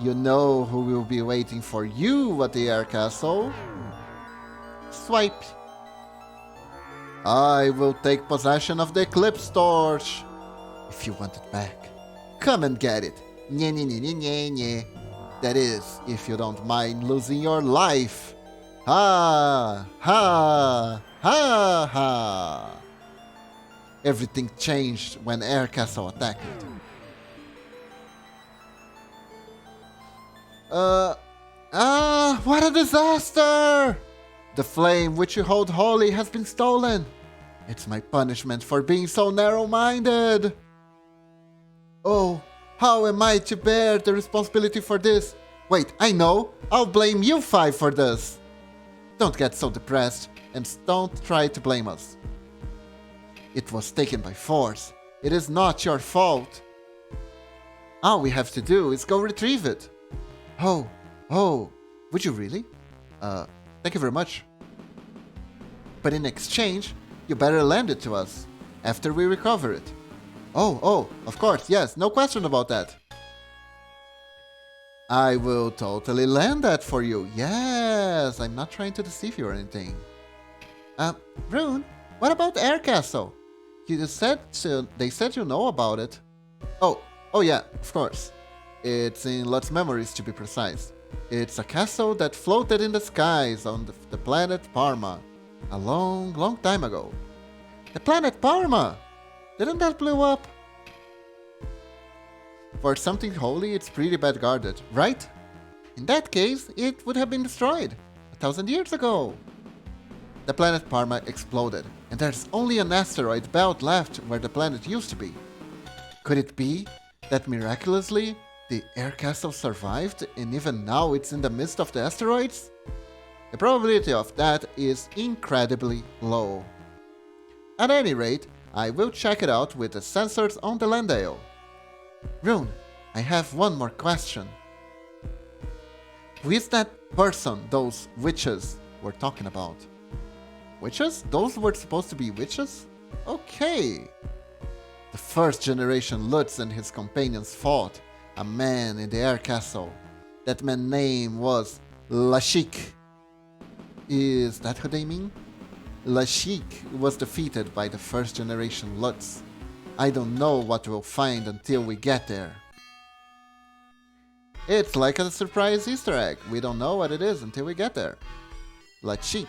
You know who will be waiting for you at the air castle? Swipe. I will take possession of the Eclipse Torch. If you want it back, come and get it. Nye, nye, nye, nye, nye, nye. That is, if you don't mind losing your life. Ha! Ha! Ha! Ha! Everything changed when Air Castle attacked. What a disaster! The flame which you hold holy has been stolen. It's my punishment for being so narrow-minded. Oh, how am I to bear the responsibility for this? Wait, I know. I'll blame you five for this. Don't get so depressed, and don't try to blame us. It was taken by force. It is not your fault. All we have to do is go retrieve it. Oh, would you really? Thank you very much. But in exchange, you better lend it to us, after we recover it. Oh, of course, yes, no question about that. I will totally lend that for you, yes, I'm not trying to deceive you or anything. Rune, what about Air Castle? They said you know about it. Oh yeah, of course. It's in Lut's memories, to be precise. It's a castle that floated in the skies on the planet Parma a long time ago. The planet Parma! Didn't that blow up? For something holy, it's pretty bad guarded, right? In that case, it would have been destroyed 1,000 years ago. The planet Parma exploded, and there's only an asteroid belt left where the planet used to be. Could it be that miraculously the air castle survived and even now it's in the midst of the asteroids? The probability of that is incredibly low. At any rate, I will check it out with the sensors on the Landale. Rune, I have one more question. Who is that person those witches were talking about? Witches? Those were supposed to be witches? Okay. The first generation Lutz and his companions fought a man in the air castle. That man's name was Lashik. Is that what they mean? Lashik was defeated by the first generation Lutz. I don't know what we'll find until we get there. It's like a surprise Easter egg. We don't know what it is until we get there. Lashik.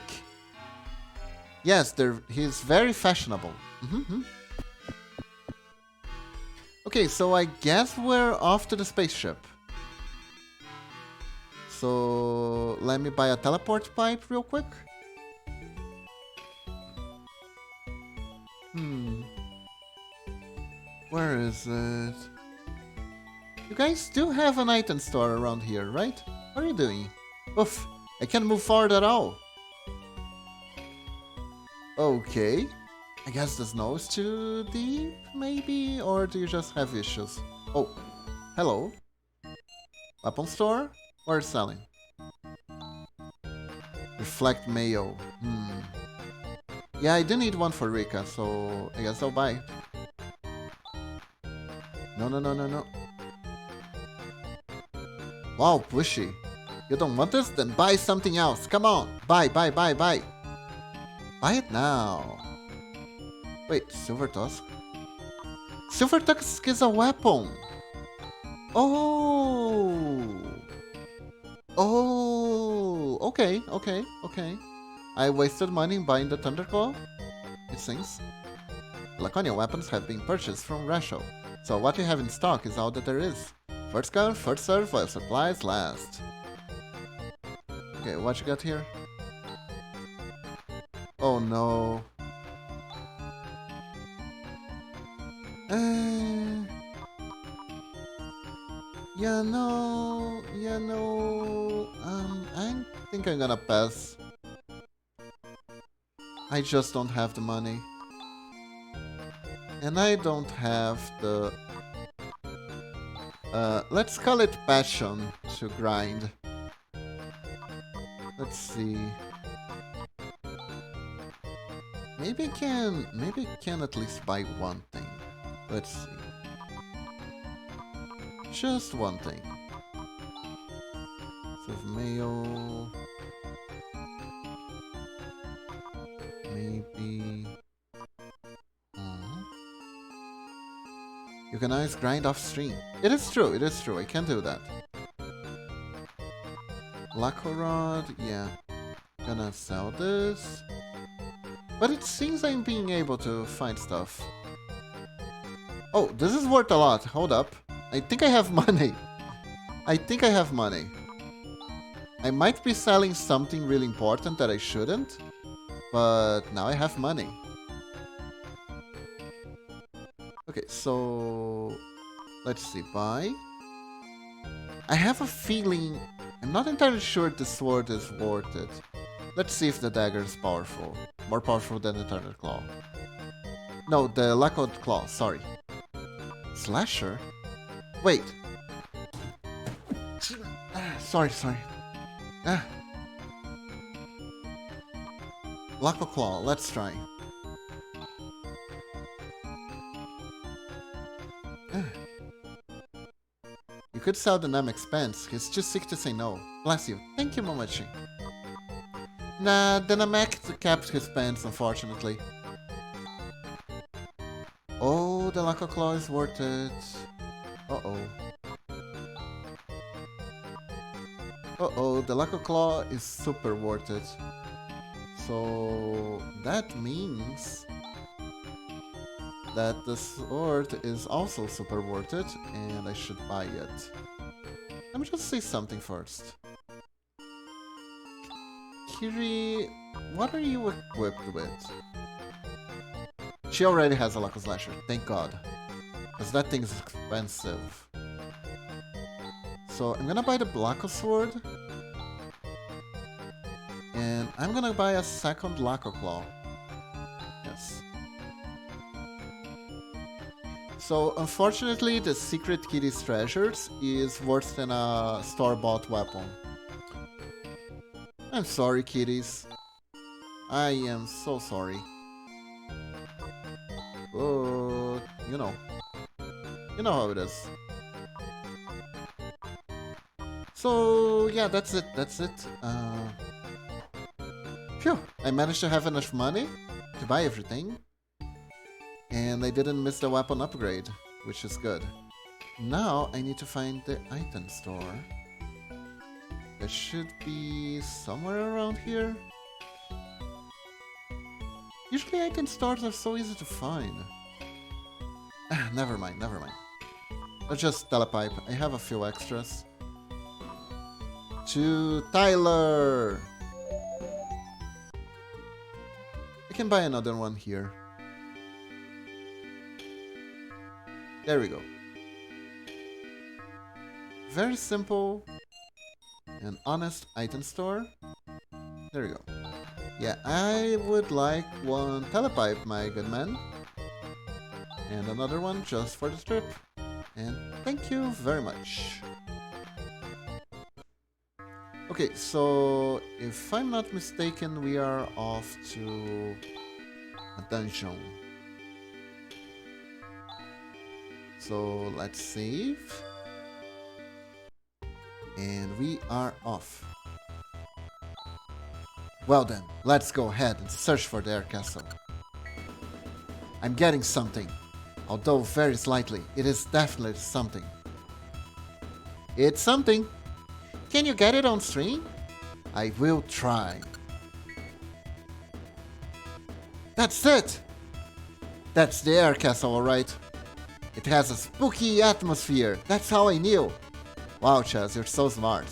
Yes, he's very fashionable. Okay, so I guess we're off to the spaceship. So let me buy a teleport pipe real quick. Where is it? You guys do have an item store around here, right? What are you doing? Oof, I can't move forward at all. Okay. I guess the snow is too deep, maybe? Or do you just have issues? Oh, hello. Weapon store? Or selling? Reflect mayo. Yeah, I do need one for Rika, so I guess I'll buy. No. Wow, pushy. You don't want this? Then buy something else. Come on. Buy. Buy it now. Wait, Silver Tusk? Silver Tusk is a weapon! Oh, okay. I wasted money buying the Thunderclaw, it seems. Laconia weapons have been purchased from Rasho, so what we have in stock is all that there is. First come, first serve while supplies last. Okay, what you got here? Oh no. I think I'm gonna pass. I just don't have the money. And I don't have the... let's call it passion to grind. Let's see. Maybe I can at least buy one thing. Let's see. just one thing. Save mail. Maybe. You can always grind off stream. It is true, it is true. I can do that. Lacquer rod, yeah. Gonna sell this. But it seems I'm being able to find stuff. Oh, this is worth a lot. Hold up. I think I have money. I think I have money. I might be selling something really important that I shouldn't. But now I have money. Okay, so... let's see. Buy. I have a feeling... I'm not entirely sure the sword is worth it. Let's see if the dagger is powerful. More powerful than the Eternal Claw. No, the Lacquered Claw, sorry. Slasher? Wait. Sorry. Lacquered Claw, let's try. You could sell the name expense. He's too sick to say no. Bless you. Thank you, Momochi. Nah, the Namek capped his pants, unfortunately. Oh, the Lacquer Claw is worth it. Uh-oh. Uh-oh, the Lacquer Claw is super worth it. So... that means... that the sword is also super worth it, and I should buy it. Let me just say something first. Kiri, what are you equipped with? She already has a Lacquer Slasher, thank god. Because that thing is expensive. So I'm gonna buy the Lacquer Sword. And I'm gonna buy a second Lacquer Claw. Yes. So unfortunately the Secret Kitty's Treasures is worse than a store-bought weapon. I'm sorry, kitties. I am so sorry. But, you know. You know how it is. So, yeah, that's it. Phew, I managed to have enough money to buy everything. And I didn't miss the weapon upgrade, which is good. Now, I need to find the item store. It should be somewhere around here. Usually item stores are so easy to find. Never mind. Let's just telepipe. I have a few extras. To Tyler! I can buy another one here. There we go. Very simple. An honest item store. There we go. Yeah, I would like one telepipe, my good man. And another one just for the trip. And thank you very much. Okay, so if I'm not mistaken, we are off to a dungeon. So let's save. And we are off. Well then, let's go ahead and search for the air castle. I'm getting something. Although very slightly, it is definitely something. It's something. Can you get it on stream? I will try. That's it! That's the air castle, alright. It has a spooky atmosphere. That's how I knew. Wow, Chaz, you're so smart.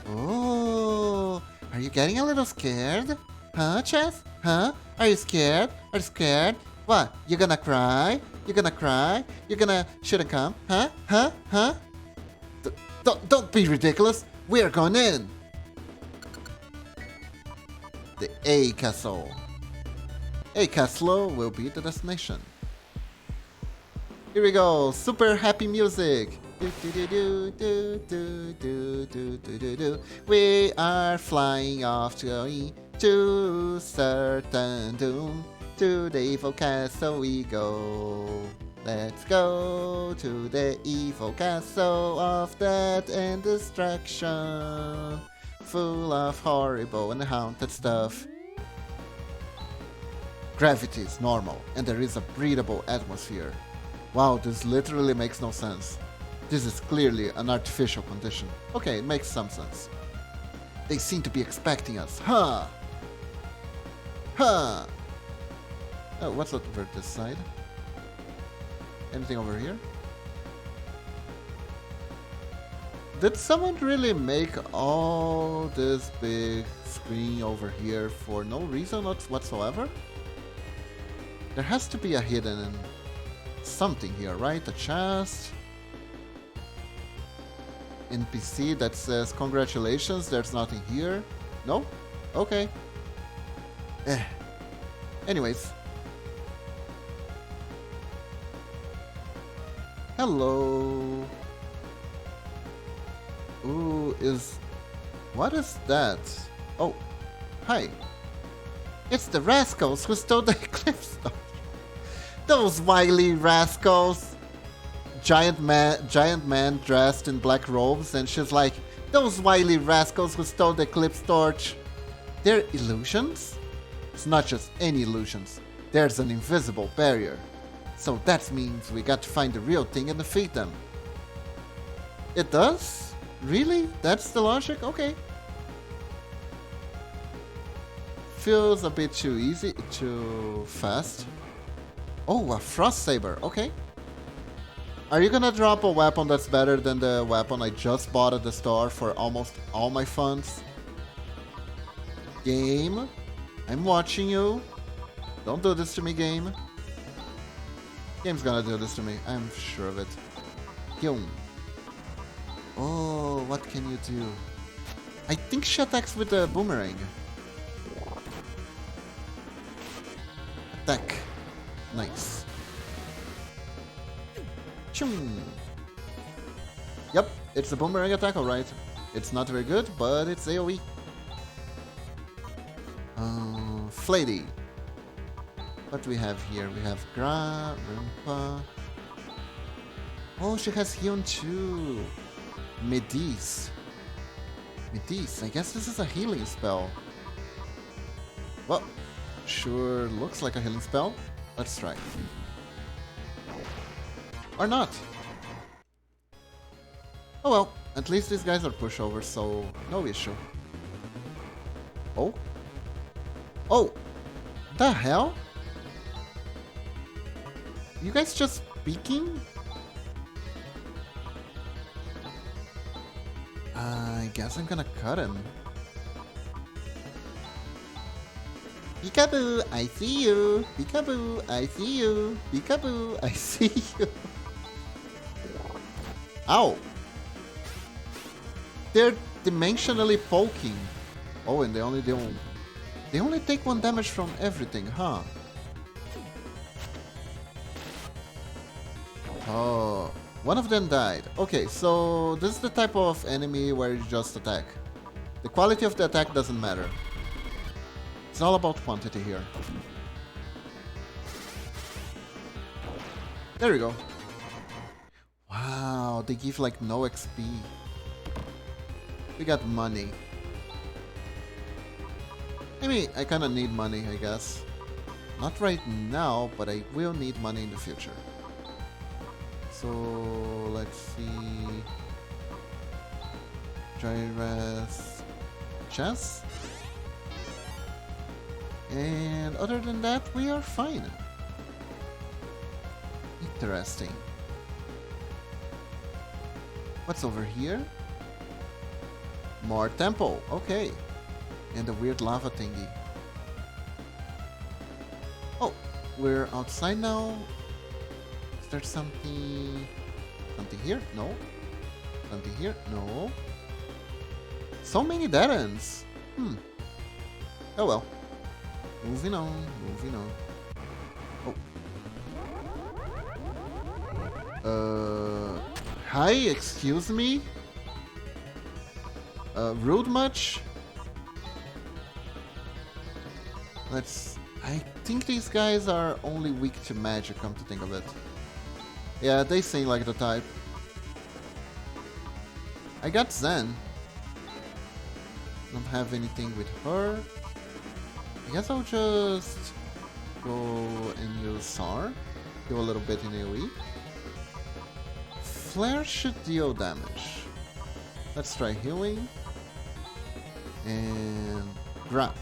Oh, are you getting a little scared? Huh, Chaz? Huh? Are you scared? Are you scared? What? You gonna cry? You gonna cry? You gonna shouldn't come? Huh? Huh? Huh? Don't be ridiculous. We're going in. The A Castle. A Castle will be the destination. Here we go. Super happy music. We are flying off to certain doom. To the evil castle we go. Let's go to the evil castle of death and destruction, full of horrible and haunted stuff. Gravity is normal, and there is a breathable atmosphere. Wow, this literally makes no sense. This is clearly an artificial condition. Okay, it makes some sense. They seem to be expecting us. Huh! Huh! Oh, what's over this side? Anything over here? Did someone really make all this big screen over here for no reason whatsoever? There has to be a hidden something here, right? A chest. NPC that says congratulations, there's nothing here. No? Okay. Anyways. Hello. Ooh, what is that? Oh, hi. It's the rascals who stole the eclipse torch. Those wily rascals. Giant man dressed in black robes, and she's like, those wily rascals who stole the eclipse torch. They're illusions? It's not just any illusions. There's an invisible barrier. So that means we got to find the real thing and defeat them. It does? Really? That's the logic? Okay. Feels a bit too easy, too fast. Oh, a frost saber. Okay. Are you gonna drop a weapon that's better than the weapon I just bought at the store for almost all my funds? Game, I'm watching you. Don't do this to me, game. Game's gonna do this to me. I'm sure of it. Yum. Oh, what can you do? I think she attacks with a boomerang. Attack. Nice. Chum. Yep, it's a boomerang attack, alright. It's not very good, but it's AoE. Fladey. What do we have here? We have Gra, Rimpa. Oh, she has Hyun too. Medis. Medis, I guess this is a healing spell. Well, sure looks like a healing spell. Let's try. Or not. Oh well, at least these guys are pushovers, so no issue. Oh? Oh! The hell? You guys just speaking? I guess I'm gonna cut him. Peekaboo, I see you. Peekaboo, I see you. Peekaboo, I see you. Ow! They're dimensionally poking. Oh, and they only take 1 damage from everything, huh? Oh, one of them died. Okay, so this is the type of enemy where you just attack. The quality of the attack doesn't matter. It's all about quantity here. There we go. Wow, they give like no XP. We got money. I mean, I kinda need money, I guess. Not right now, but I will need money in the future. So, let's see... Gyres... Chess? And other than that, we are fine. Interesting. What's over here? More temple, okay. And a weird lava thingy. Oh, we're outside now. Is there something... Something here? No. Something here? No. So many dead ends. Oh well. Moving on, moving on. Oh. Hi, excuse me? Rude much? I think these guys are only weak to magic, come to think of it. Yeah, they seem like the type. I got Zen. Don't have anything with her. I guess I'll just go and use SAR. Do a little bit in AoE. Flare should deal damage. Let's try healing. And grab.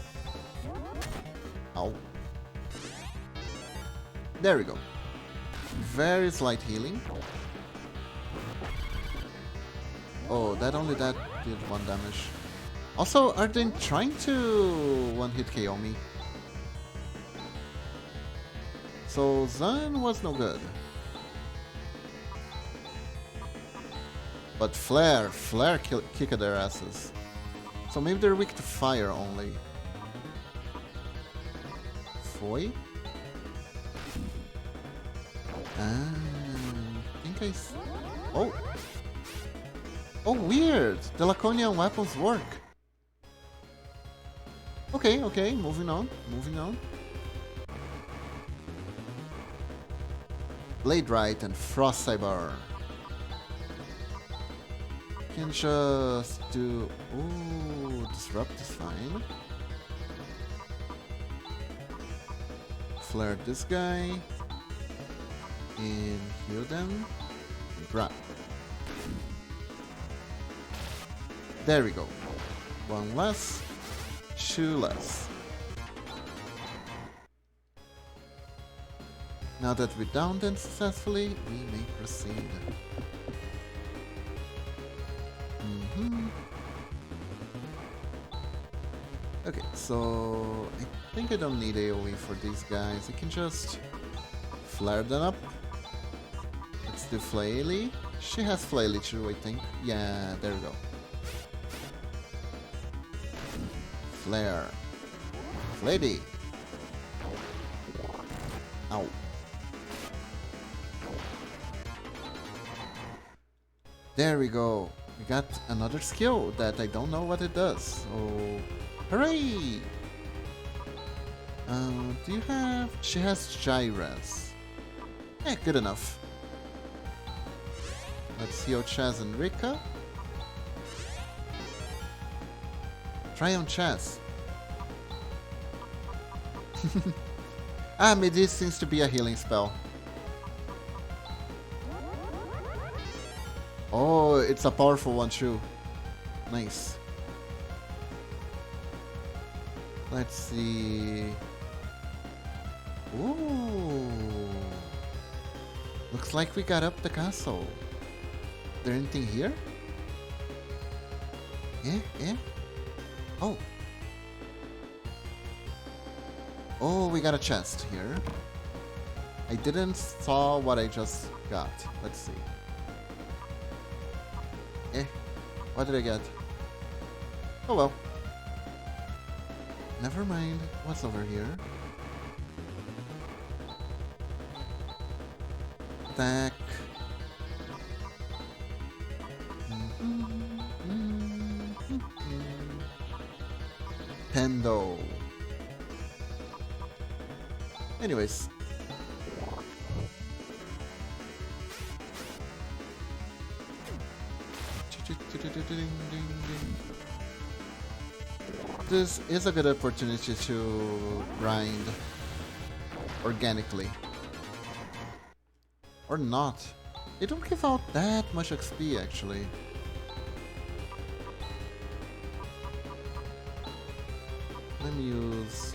Ow. There we go. Very slight healing. Oh, that did 1 damage. Also, are they trying to one-hit KO me? So Zan was no good. But Flare kicked their asses. So maybe they're weak to fire only. Foy? I think oh! Oh, weird! The Laconian weapons work. Okay, moving on. Blade Right and Frost Cyber. Can just do... Ooh, Disrupt is fine. Flare this guy. And heal them. Grab. There we go. 1 less. 2 less. Now that we downed them successfully, we may proceed. Okay, so I think I don't need AoE for these guys. I can just flare them up. Let's do Flaily. She has Flaily too, I think. Yeah, there we go. Flare. Lady. Ow. There we go. We got another skill that I don't know what it does. So, hooray! Do you have... She has Gyras. Eh, good enough. Let's heal Chaz and Rika. Try on Chaz. Maybe this seems to be a healing spell. Oh, it's a powerful one too. Nice. Let's see. Ooh. Looks like we got up the castle. Is there anything here? Yeah? Oh. Oh, we got a chest here. I didn't saw what I just got. Let's see. What did I get? Oh well. Never mind. What's over here? Attack. Pendo. Anyways. This is a good opportunity to grind organically. Or not. They don't give out that much XP actually. Let me use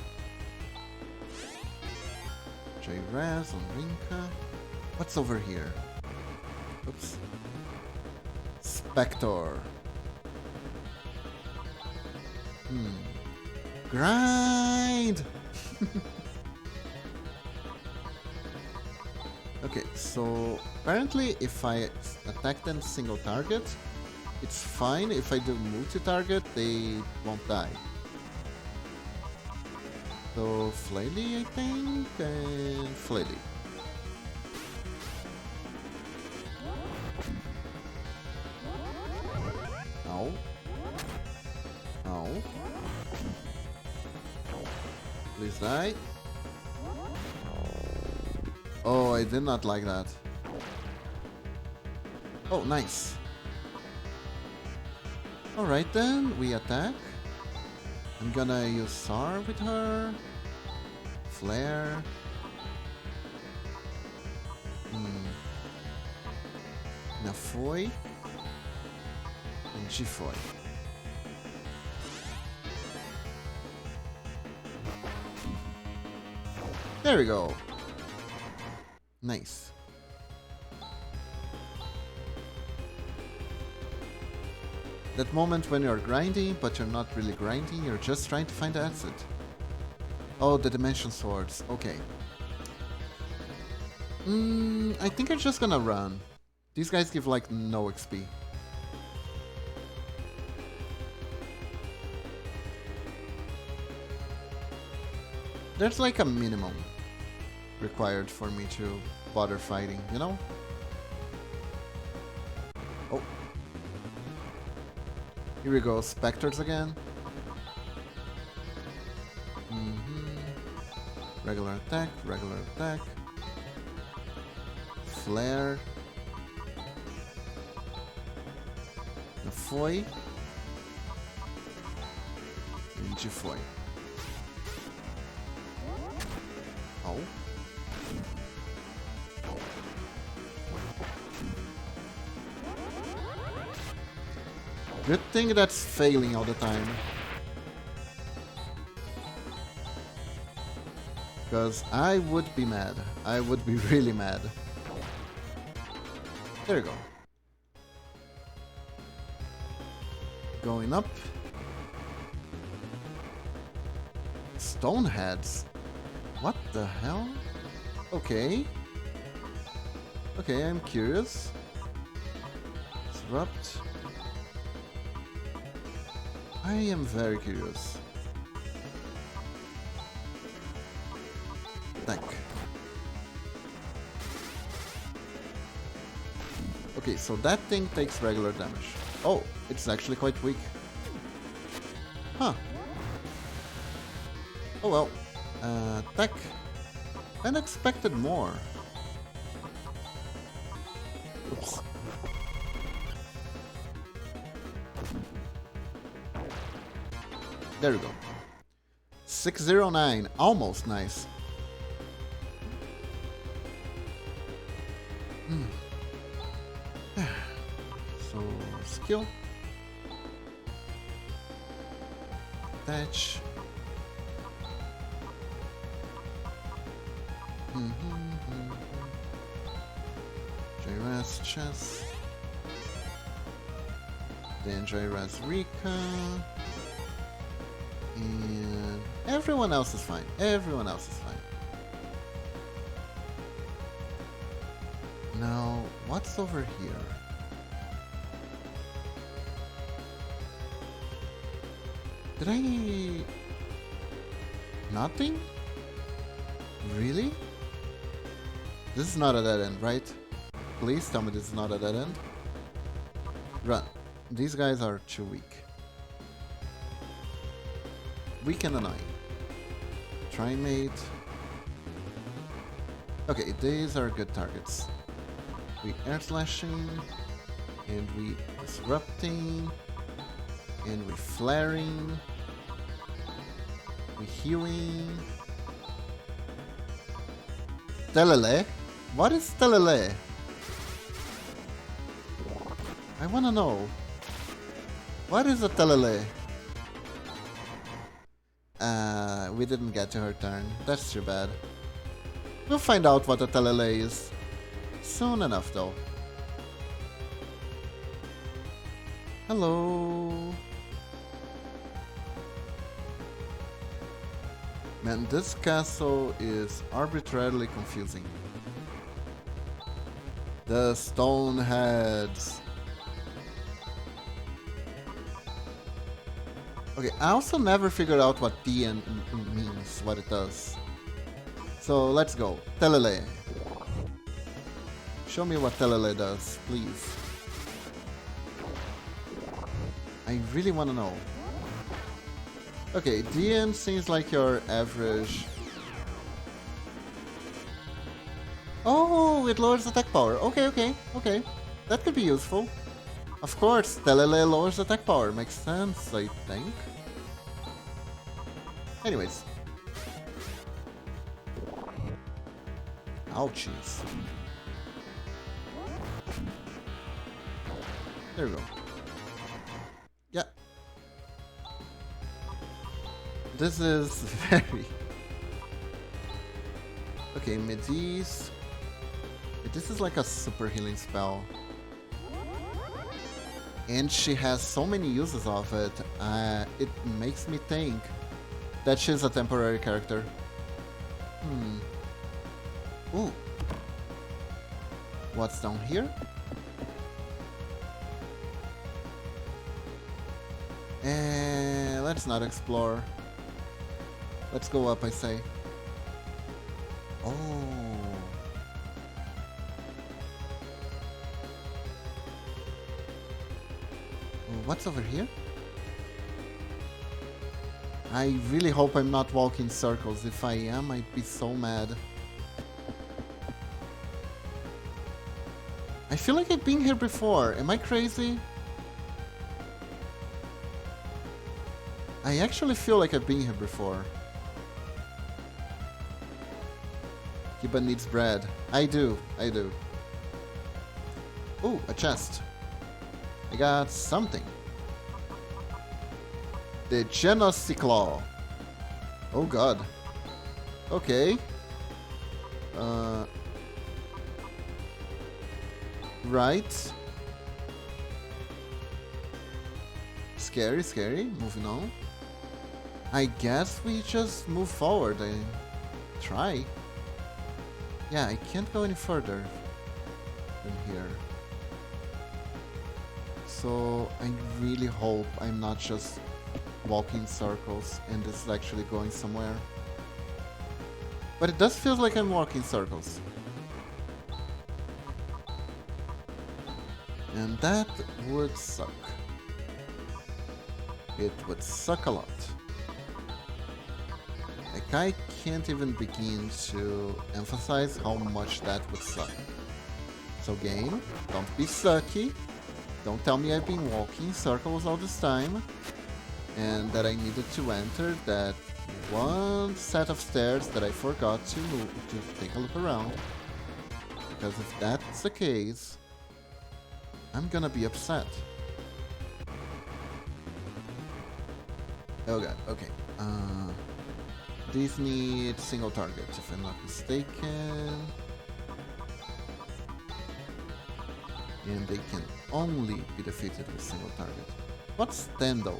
J-Raz on Rinka. What's over here? Oops. Spector. Grind! Okay, so apparently if I attack them single target, it's fine. If I do multi-target, they won't die. So Flaily, I think, and Flaily. Ow. Ow. Please die. Oh, I did not like that. Oh, nice. Alright then, we attack. I'm gonna use SAR with her. Flare. Nafoy. And Gifoy. There we go. Nice. That moment when you're grinding, but you're not really grinding, you're just trying to find the exit. Oh, the dimension swords. Okay. I think I'm just gonna run. These guys give like no XP. There's like a minimum required for me to bother fighting, you know? Oh. Here we go, Spectres again. Regular attack, regular attack. Flare. Nafoy. And Gifoy. Oh. Good thing that's failing all the time. Because I would be mad. I would be really mad. There you go. Going up. Stoneheads. What the hell? Okay. Okay, I'm curious. Disrupt. I am very curious. Attack. Okay, so that thing takes regular damage. Oh, it's actually quite weak. Huh. Oh well. Attack. Unexpected more. Oops. There we go. 609. Almost nice. So, skill. Attach. JRAS chess. Then JRAS Rika. And everyone else is fine. Everyone else is fine. Now, what's over here? Did I... Nothing? Really? This is not a dead end, right? Please tell me this is not a dead end. Run. These guys are too weak. Weak and annoying. Trimate. Okay, these are good targets. We air slashing, and we disrupting, and we flaring, we healing. Telele? What is Telele? I wanna know. What is a Telele? We didn't get to her turn. That's too bad. We'll find out what a Telele is. Soon enough, though. Hello. Man, this castle is arbitrarily confusing. The Stoneheads. Okay, I also never figured out what DN means, what it does. So let's go. Telele. Show me what Telele does, please. I really want to know. Okay, DN seems like your average. Oh, it lowers attack power. Okay. That could be useful. Of course, Telele lowers attack power. Makes sense, I think. Anyways. Ouchies. There we go. Yeah. This is very... Okay, Medis. This is like a super healing spell. And she has so many uses of it, it makes me think that she's a temporary character. Ooh. What's down here? Let's not explore. Let's go up, I say. Oh. What's over here? I really hope I'm not walking circles. If I am, I'd be so mad. I feel like I've been here before. Am I crazy? I actually feel like I've been here before. Kiba needs bread. I do. Ooh, a chest. I got something. The Genociclaw. Oh god. Okay. Right. Scary. Moving on. I guess we just move forward and try. Yeah, I can't go any further than here. So I really hope I'm not just walking circles and this is actually going somewhere. But it does feel like I'm walking circles. And that would suck. It would suck a lot. Like, I can't even begin to emphasize how much that would suck. So game, don't be sucky. Don't tell me I've been walking circles all this time. And that I needed to enter that one set of stairs that I forgot to move, to take a look around. Because if that's the case, I'm gonna be upset. Oh god, okay. These need single target, if I'm not mistaken. And they can only be defeated with single target. What's Stendo?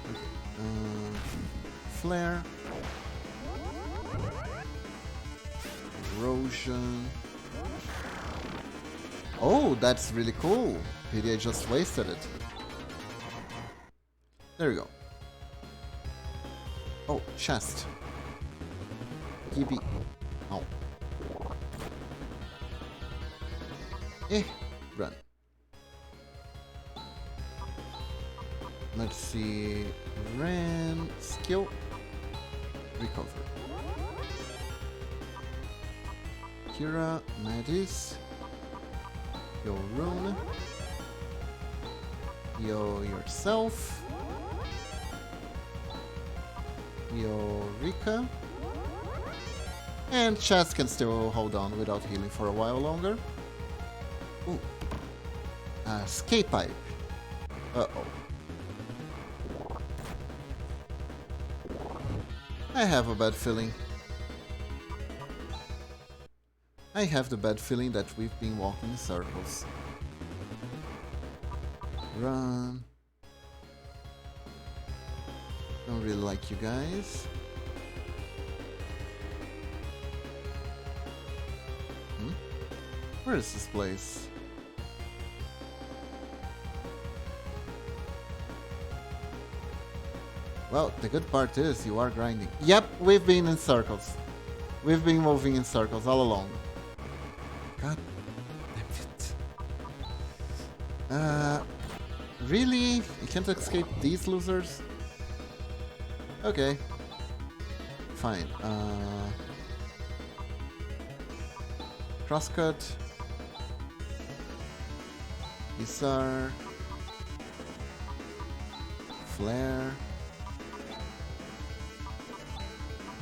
Okay. Flare. Erosion. Oh, that's really cool. Pity I just wasted it. There we go. Oh, chest. Gibi. Oh. Run. Let's see. Ran. Skill. Recover. Kira. Madis. Yo, Rune. Yo, yourself. Yo, Rika. And Chest can still hold on without healing for a while longer. Ooh. Escape pipe. Uh-oh. I have a bad feeling. I have the bad feeling that we've been walking in circles. Run. Don't really like you guys. Where is this place? Well, the good part is you are grinding. Yep, we've been in circles. We've been moving in circles all along. God damn it. Really? You can't escape these losers? Okay. Fine. Crosscut. Isar. Flare.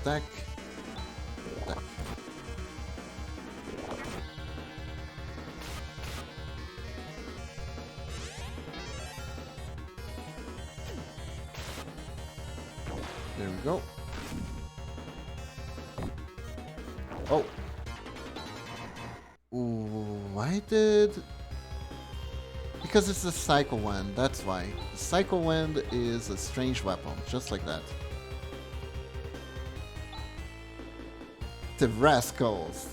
Attack. Attack. There we go. Oh. Ooh, why did... Because it's a Psycho Wind, that's why. The Psycho Wind is a strange weapon, just like that. The rascals.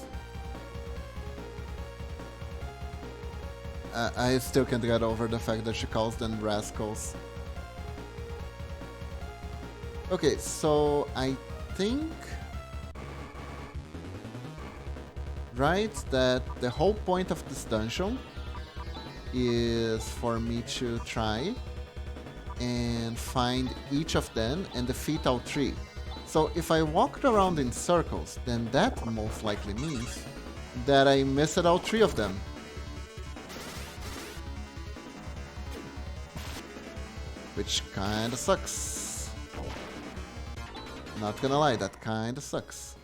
I still can't get over the fact that she calls them rascals. Okay, so I think... Right, that the whole point of this dungeon is for me to try and find each of them and defeat all three. So if I walk around in circles, then that most likely means that I missed all three of them. Which kinda sucks. Not gonna lie, that kinda sucks.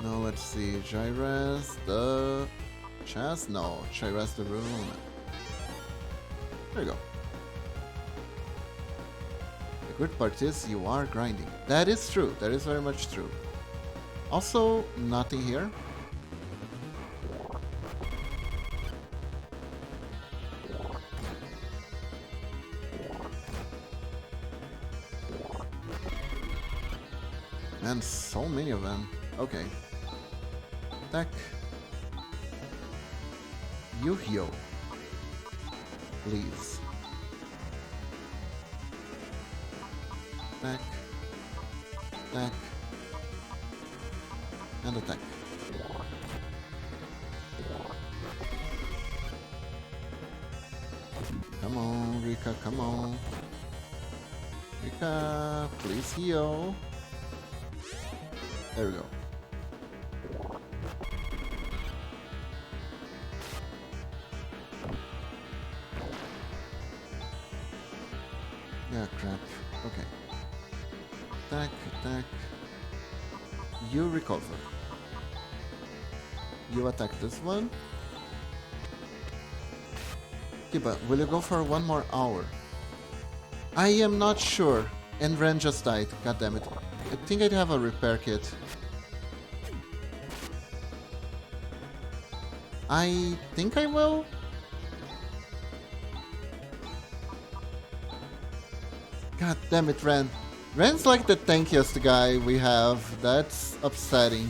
Now let's see, Gyres the chest? No, Gyres the rune. There you go. The good part is you are grinding. That is true, that is very much true. Also, nothing here. And so many of them. Okay. Attack. You heal. Please. Attack. Attack. And attack. Come on, Rika, come on. Rika, please heal. There we go. Yeah, crap. Okay. Attack, attack. You recover. You attack this one. Okay, but will you go for one more hour? I am not sure. And Ren just died. God damn it. I think I'd have a repair kit. I think I will. God damn it, Ren. Ren's like the tankiest guy we have. That's upsetting.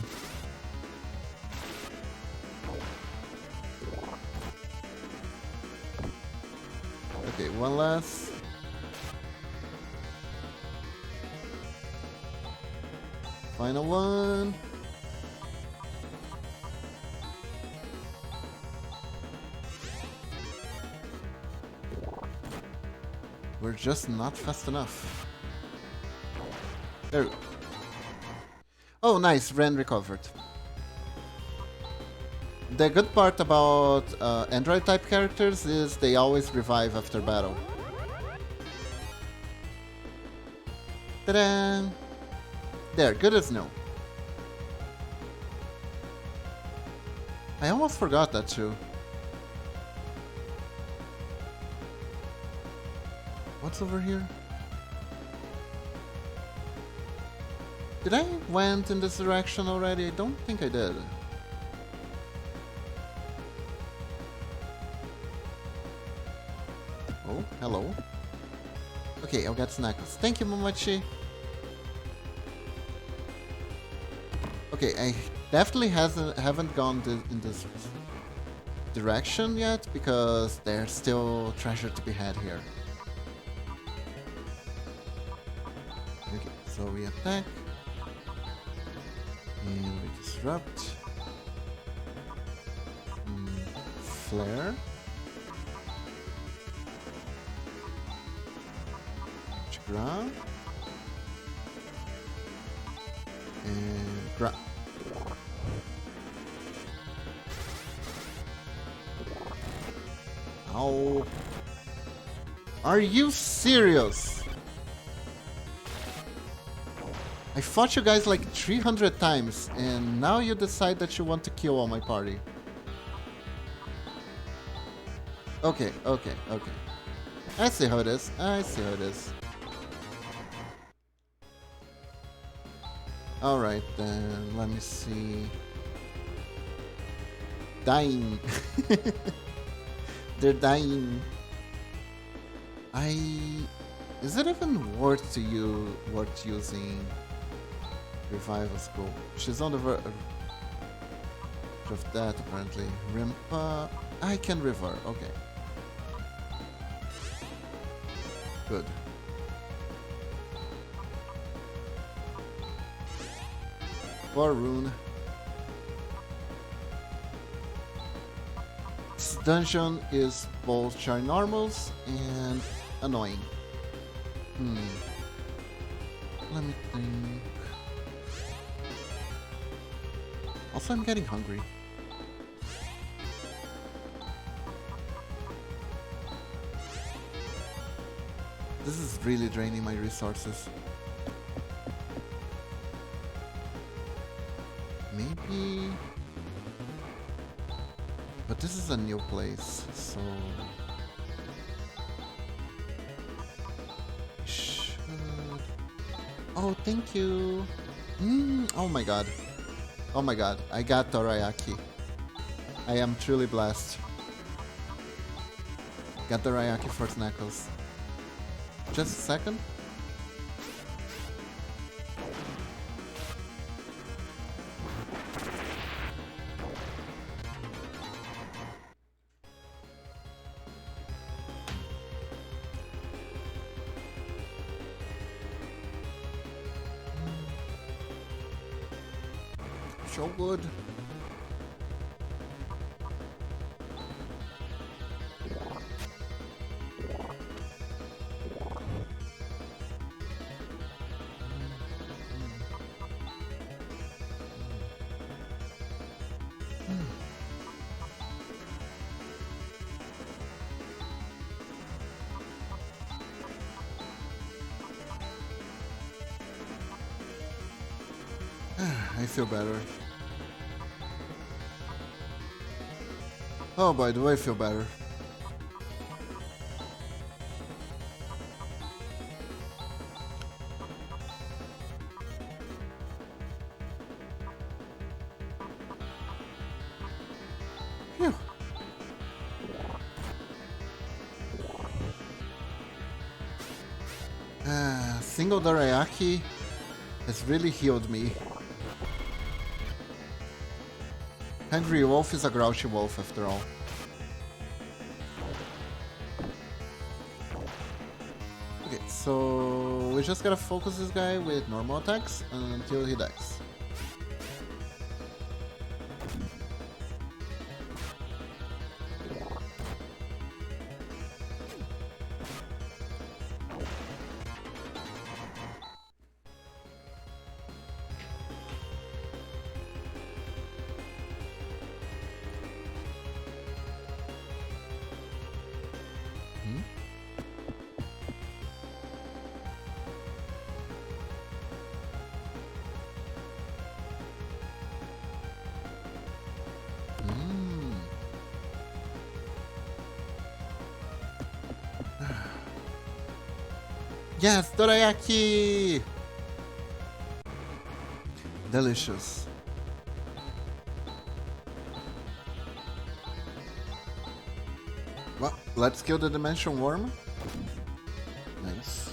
Okay, one last. Final one. We're just not fast enough. There we go. Oh, nice. Ren recovered. The good part about Android type characters is they always revive after battle. Ta-da! There, good as new. I almost forgot that too. What's over here? Did I went in this direction already? I don't think I did. Oh, hello. Okay, I'll get Snackles. Thank you, Momochi. Okay, I definitely haven't gone in this direction yet because there's still treasure to be had here. Okay, so we attack. And we disrupt. Flare. Grab. Crap. Ow. Are you serious? I fought you guys like 300 times, and now you decide that you want to kill all my party. Okay, okay, okay. I see how it is. I see how it is. Alright then, let me see. Dying. They're dying. Is it even worth using Revival School? She's on the verge of that apparently. Rimpa. I can river, okay. Good. For rune. This dungeon is both ginormous and annoying. Let me think. Also, I'm getting hungry. This is really draining my resources. Maybe... But this is a new place, so... Should... Oh, thank you! Oh my god. Oh my god, I got Dorayaki. I am truly blessed. Got Dorayaki for Knuckles. Just a second. So good. I feel better. Oh boy, do I feel better. Phew. Single Dorayaki has really healed me. Hungry wolf is a grouchy wolf after all. Okay, so we just gotta focus this guy with normal attacks until he dies. Yes, dorayaki! Delicious. Well, let's kill the dimension worm. Nice.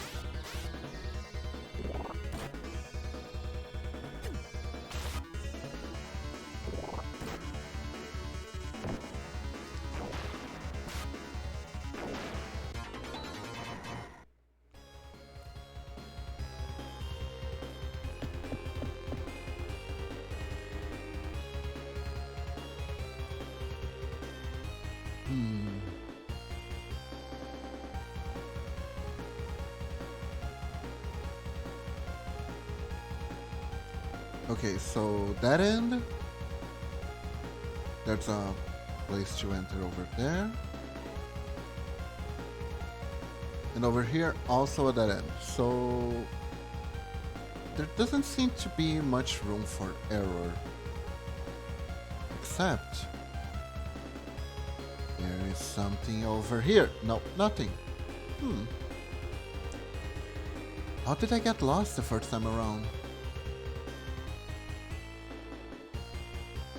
Okay, so that end. There's a place to enter over there. And over here, also a dead end. So there doesn't seem to be much room for error. Except there is something over here. No, nothing. How did I get lost the first time around?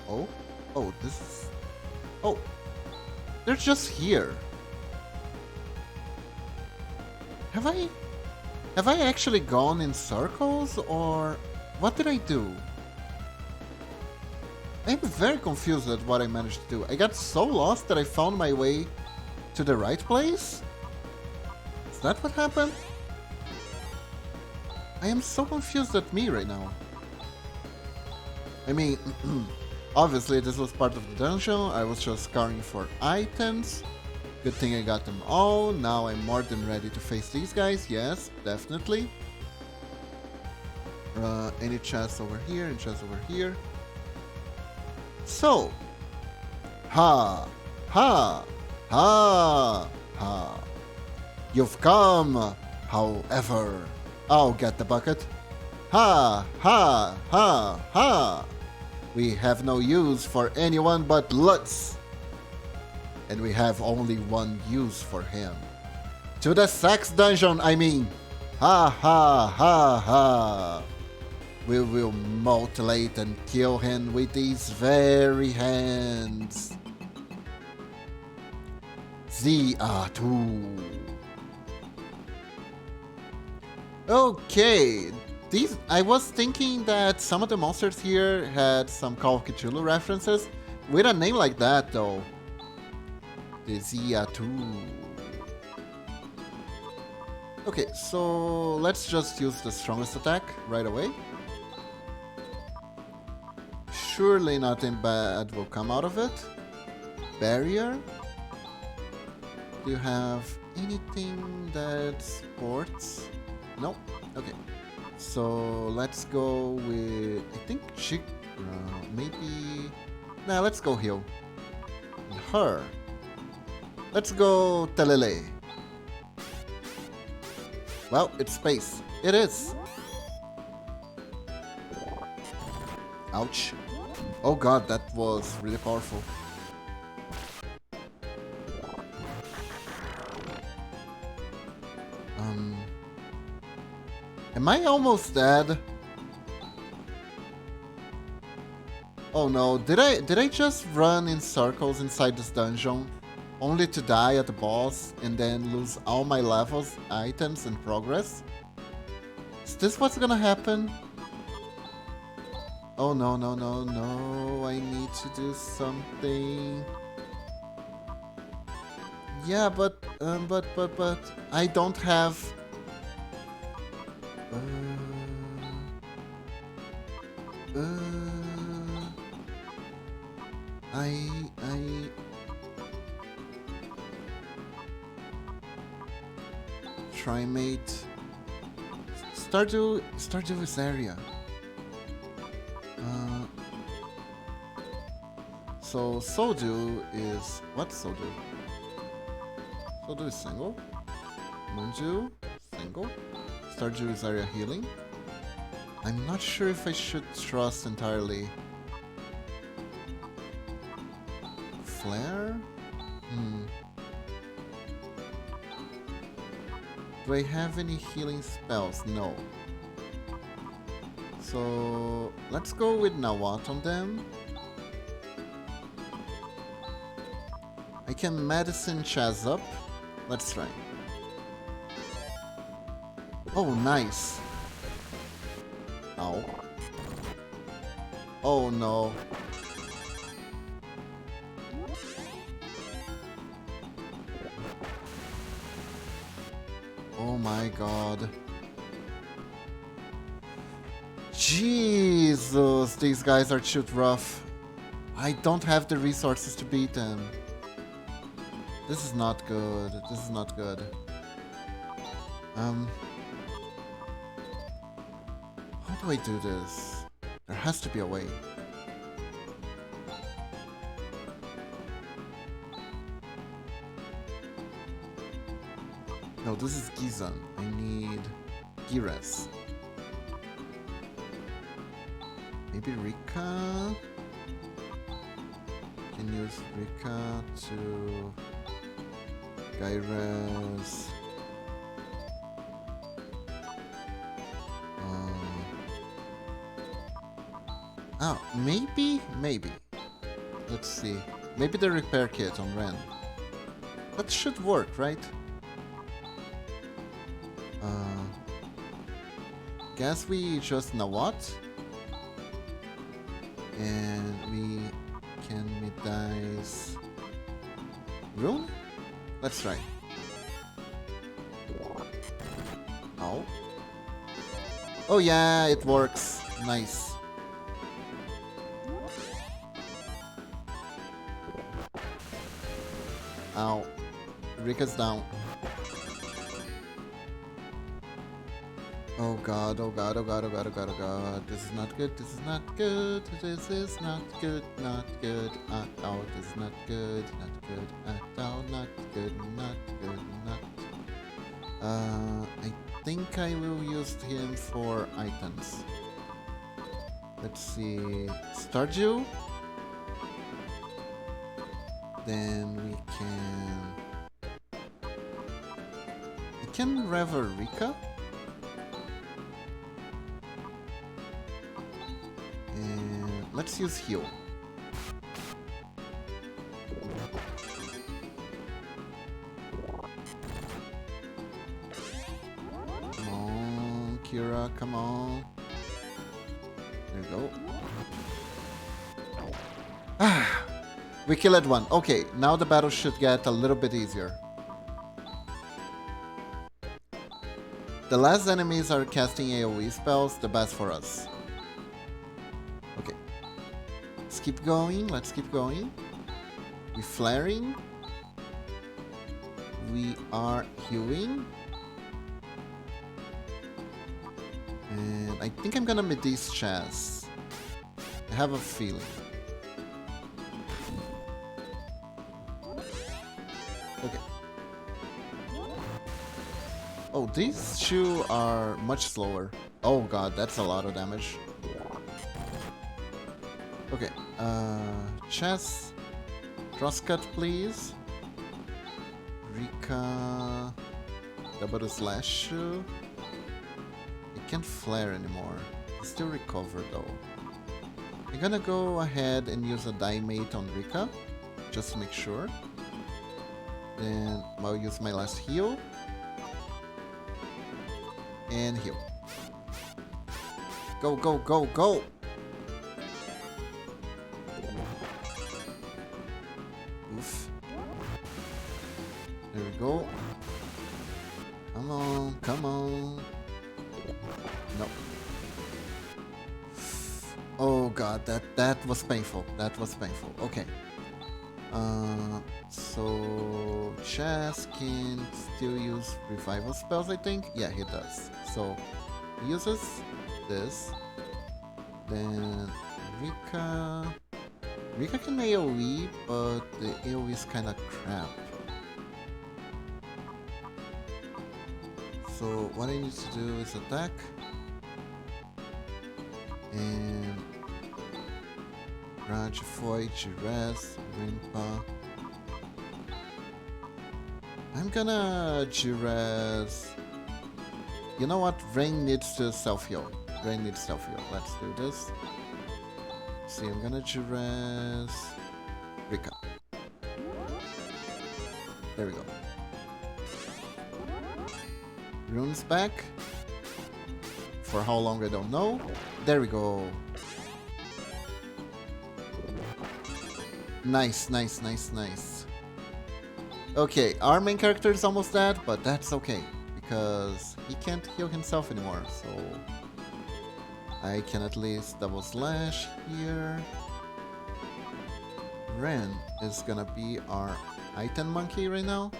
Oh? Oh, this is... Oh! They're just here. Have I actually gone in circles, or what did I do? I'm very confused at what I managed to do. I got so lost that I found my way to the right place? Is that what happened? I am so confused at me right now. I mean, obviously this was part of the dungeon. I was just scouring for items. Good thing I got them all. Now I'm more than ready to face these guys. Yes, definitely. Any chests over here, any chests over here. So, ha, ha, ha, ha. You've come, however. I'll get the bucket. Ha, ha, ha, ha. We have no use for anyone but Lutz. And we have only one use for him. To the sex dungeon, I mean. Ha, ha, ha, ha. We will mutilate and kill him with these very hands. Z2. Okay, I was thinking that some of the monsters here had some Call of Cthulhu references. With a name like that, though. The Z2. Okay, so let's just use the strongest attack right away. Surely nothing bad will come out of it. Barrier. Do you have anything that sports? No? Okay. So let's go with, I think maybe... Nah, let's go heal. And her. Let's go Telele. Well, it's space. It is. Ouch. Oh god, that was really powerful. Am I almost dead? Oh no, did I just run in circles inside this dungeon only to die at the boss and then lose all my levels, items and progress? Is this what's gonna happen? Oh no, no, no, no, I need to do something. Yeah, but I don't have... Trimate. Stardew this area. So Soldew is... What's Soldew? Soldew is single. Moondew, single. Stardew is area healing. I'm not sure if I should trust entirely. Flare? Do I have any healing spells? No. So let's go with Nawat on them. I can medicine Chaz up. Let's try. Oh, nice. Ow. Oh no. Oh my god. Jesus, these guys are too rough. I don't have the resources to beat them. This is not good. This is not good. How do I do this? There has to be a way. No, this is Gizan. I need Gires. Maybe Rika? Can use Rika to Gires. Oh, maybe. Let's see. Maybe the repair kit on Ren. That should work, right? Guess we just know what? And we can mid-dice Rune? Let's try. Oh. Oh yeah, it works. Nice. Ow. Rika's down. Oh god, oh god, oh god, oh god, oh god, oh god. This is not good, this is not good, this is not good, not good at all, this is not good at all, not good, not good, not. I think I will use him for items. Let's see, Stardew. Then we can Rever Rika. And let's use heal. Come on, Kira, come on. There you go. Ah, we killed one. Okay, now the battle should get a little bit easier. The less enemies are casting AoE spells, the best for us. Okay. Let's keep going, let's keep going. We're flaring. We are healing. And I think I'm gonna mid these chests. I have a feeling. Okay. Oh, these two are much slower. Oh god, that's a lot of damage. Okay, chess. Crosscut, please. Rika. Double slash. It can't flare anymore. It's still recovered though. I'm gonna go ahead and use a die mate on Rika, just to make sure. Then I'll use my last heal. And heal. Go, go, go, go! Oof. There we go. Come on, come on. No. Oh god, that was painful. That was painful. Okay. So Chess can still use revival spells, I think. Yeah, he does. So he uses this. Then Rika can AoE, but the AoE is kind of crap. So what I need to do is attack and Raj, Foy, Jires, Rimpa. I'm gonna Jires. You know what? Rain needs to self-heal. Rain needs self-heal. Let's do this. See, I'm gonna Jires Rika. There we go. Rune's back. For how long I don't know. There we go. Nice, nice, nice, nice. Okay, our main character is almost dead, but that's okay. Because he can't heal himself anymore, so... I can at least double slash here. Ren is gonna be our item monkey right now.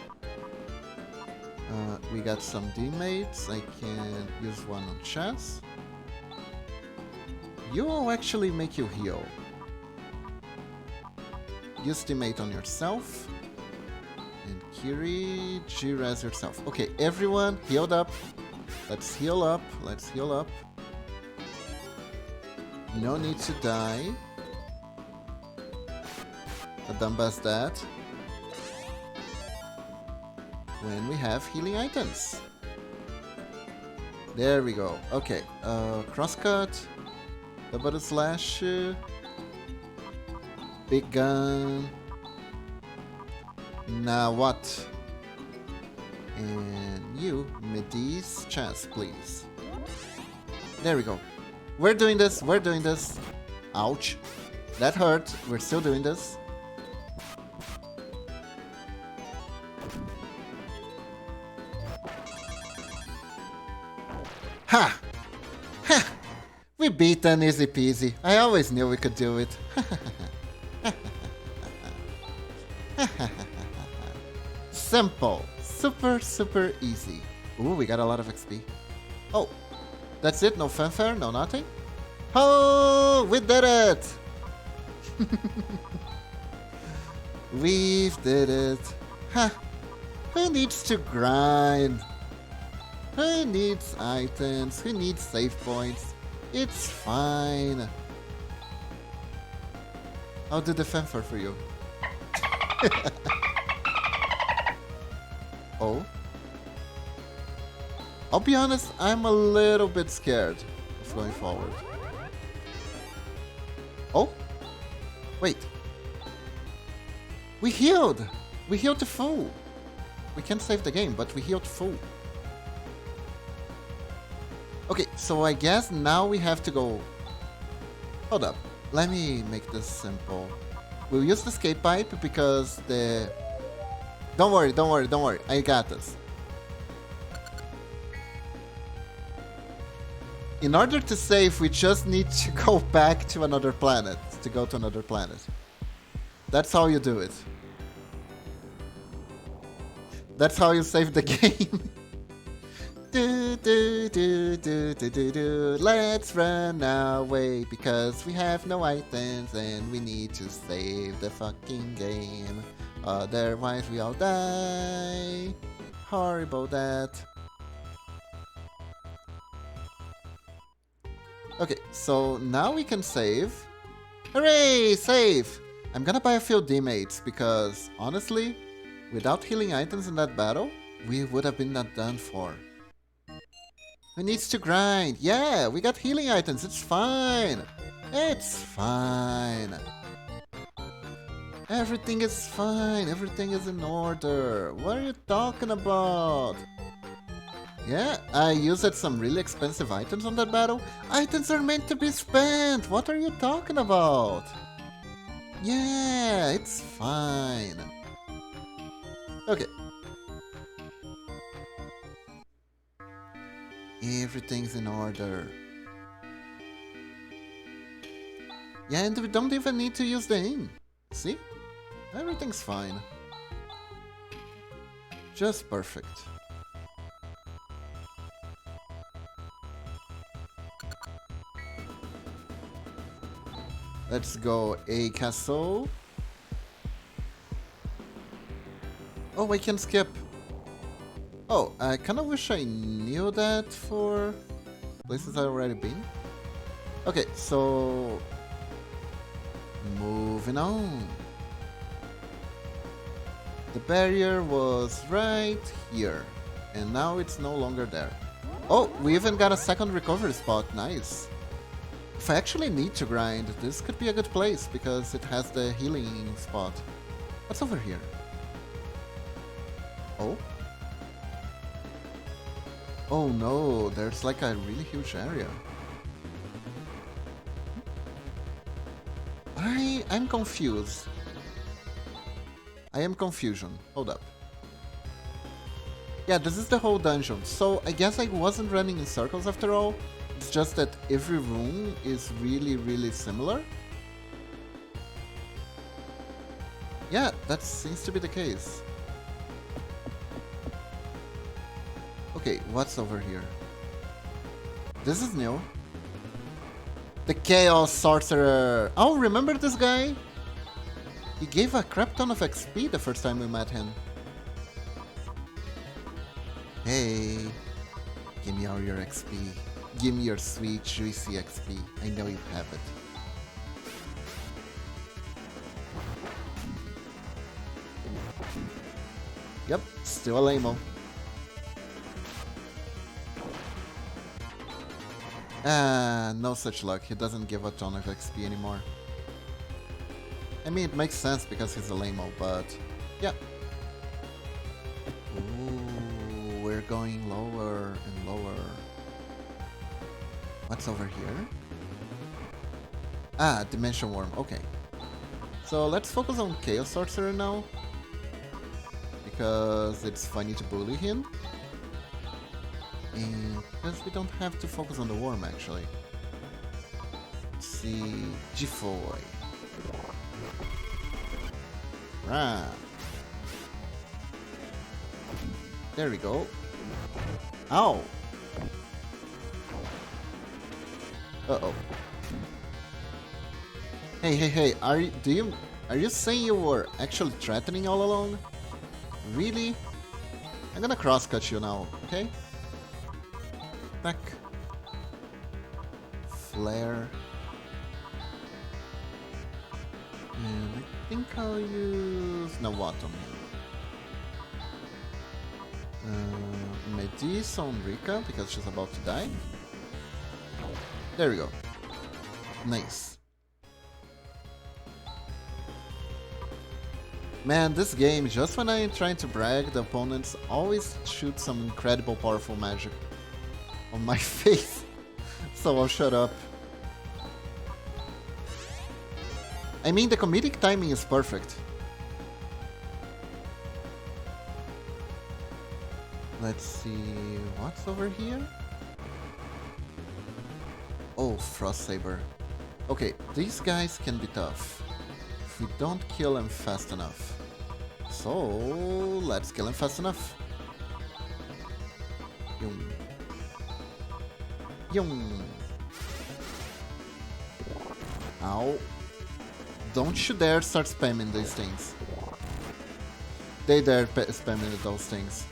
We got some teammates. I can use one on chess. You will actually make you heal. Use teammate on yourself. And Kiri, G-res yourself. Okay, everyone healed up. Let's heal up. Let's heal up. No need to die. How dumb as that? When we have healing items. There we go. Okay, crosscut. Double slash. Big gun. Now what? And you, Medee's chance, please. There we go. We're doing this. We're doing this. Ouch. That hurt. We're still doing this. Ha! Ha! We beat them easy peasy. I always knew we could do it. Simple. Super easy. Ooh, we got a lot of XP. Oh, that's it? No fanfare? No nothing? Oh, we did it! We did it. Huh. Who needs to grind? Who needs items? Who needs save points? It's fine. I'll do the fanfare for you. Oh. I'll be honest, I'm a little bit scared of going forward. Oh? Wait. We healed! We healed to full. We can't save the game, but we healed full. Okay, so I guess now we have to go... Hold up. Let me make this simple. We'll use the escape pipe because the... Don't worry. I got this. In order to save, we just need to go back to another planet. To go to another planet. That's how you do it. That's how you save the game. Let's run away because we have no items and we need to save the fucking game. Otherwise we all die. Horrible that. Okay, so now we can save. Hooray! Save! I'm gonna buy a few teammates because, honestly, without healing items in that battle, we would have been not done for. Who needs to grind? Yeah, we got healing items. It's fine. It's fine. Everything is fine. Everything is in order. What are you talking about? Yeah, I used some really expensive items on that battle. Items are meant to be spent. What are you talking about? Yeah, it's fine. Okay. Everything's in order. Yeah, and we don't even need to use the aim. See? Everything's fine. Just perfect. Let's go a castle. Oh, I can skip. Oh, I kinda wish I knew that for places I've already been. Okay, so... moving on. The barrier was right here. And now it's no longer there. Oh, we even got a second recovery spot. Nice. If I actually need to grind, this could be a good place because it has the healing spot. What's over here? Oh? Oh no, there's like a really huge area. I'm confused. I am confusion. Hold up. Yeah, this is the whole dungeon. So I guess I wasn't running in circles after all. It's just that every room is really, really similar. Yeah, that seems to be the case. Okay, what's over here? This is new. The Chaos Sorcerer. Oh, remember this guy? He gave a crap ton of XP the first time we met him. Hey, give me all your XP. Give me your sweet, juicy XP. I know you have it. Yep, still a lame-o. No such luck. He doesn't give a ton of XP anymore. I mean, it makes sense because he's a lame-o, but yeah. Ooh, we're going lower and lower. What's over here? Ah, Dimension Worm. Okay. So let's focus on Chaos Sorcerer now, because it's funny to bully him. And because we don't have to focus on the worm, actually. Let's see... Pt4. Right. There we go. Ow! Uh-oh. Hey, are you saying you were actually threatening all along? Really? I'm gonna cross-cut you now, okay? Back. Flare. And I think I'll use Nawatom. Medis on Rika because she's about to die. There we go. Nice. Man, this game, just when I'm trying to brag, the opponents always shoot some incredible powerful magic on my face. So I'll shut up. I mean, the comedic timing is perfect. Let's see, what's over here? Oh, Frost Saber. Okay, these guys can be tough if we don't kill them fast enough. So, let's kill them fast enough. Yum. Yum. Ow. Don't you dare start spamming these things. They dare spamming those things.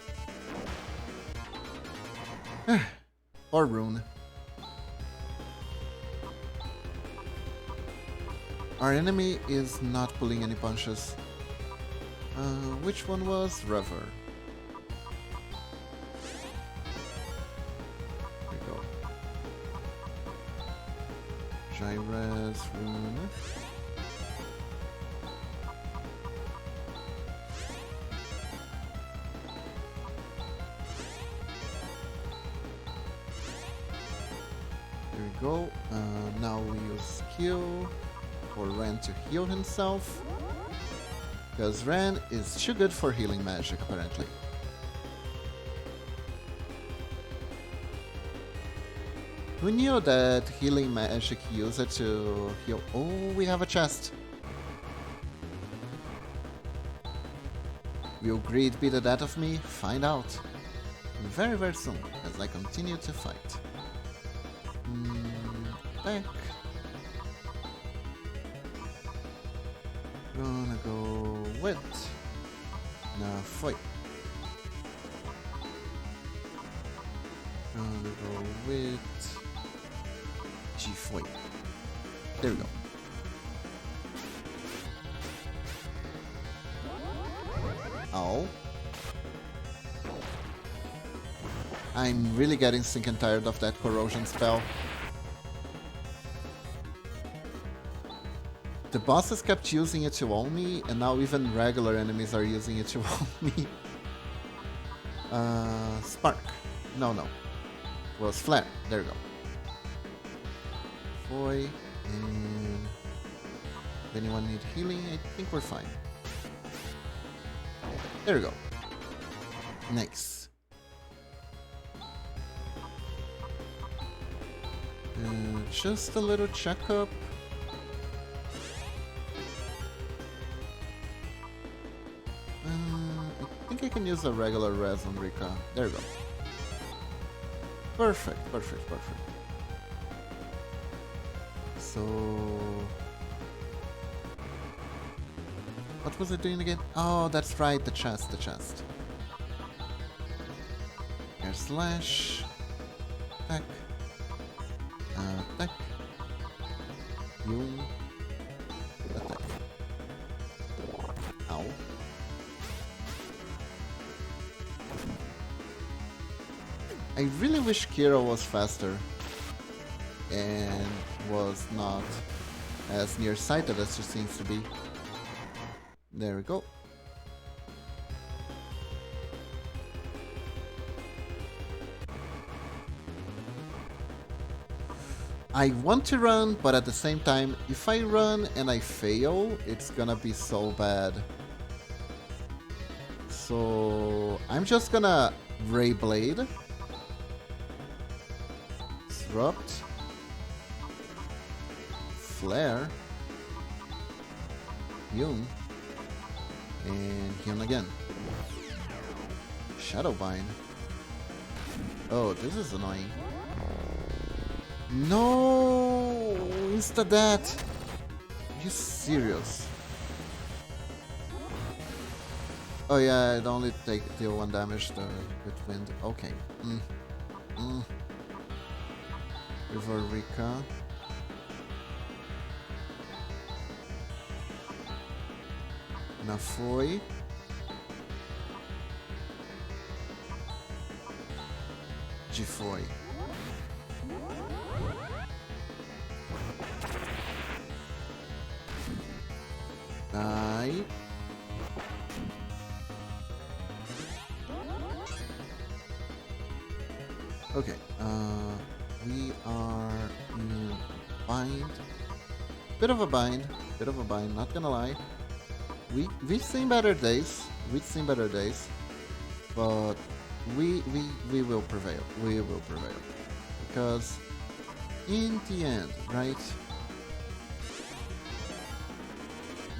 Or Rune. Our enemy is not pulling any punches. Which one was Rever? There we go. Gyres, Rune. There we go. Now we use skill for Ren to heal himself. Because Ren is too good for healing magic, apparently. Who knew that healing magic used it to heal? Oh, we have a chest. Will greed be the death of me? Find out. Very, very soon, as I continue to fight. Back. Gonna go with... Nah, fight. Gonna go with... G-Foy. There we go. Ow. I'm really getting sick and tired of that corrosion spell. The bosses kept using it to own me, and now even regular enemies are using it to own me. Spark. No. It was Flare. There we go. Foy. And... anyone need healing? I think we're fine. There we go. Nice. Just a little checkup. I think I can use a regular res on Rika. There we go. Perfect. So... What was it doing again? Oh, that's right, the chest, the chest. Air slash. Attack. Attack. Yung. Attack. Ow. I really wish Kira was faster and was not as nearsighted as she seems to be. There we go. I want to run, but at the same time, if I run and I fail, it's gonna be so bad. So I'm just gonna Ray Blade. Disrupt. Flare. Hyun. And Hyun again. Shadowbind. Oh, this is annoying. No! Insta-that! Are you serious? Oh yeah, it only deal 1 damage with wind. Okay. River Rika. Nafoi. Gifoi. Die. Okay, we are in bind. Bit of a bind, not gonna lie. We've seen better days. But we will prevail. We will prevail. Because in the end, right?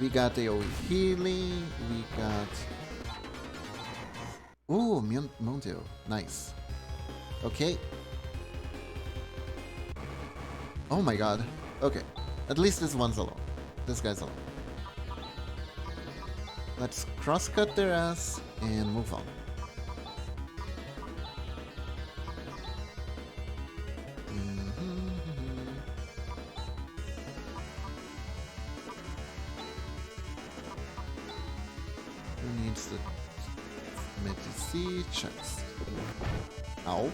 We got AoE healing, we got... Ooh, Monteo. Nice. Okay. Oh my god. Okay. At least this one's alone. This guy's alone. Let's cross-cut their ass and move on. Who needs the Medici chest? Ow.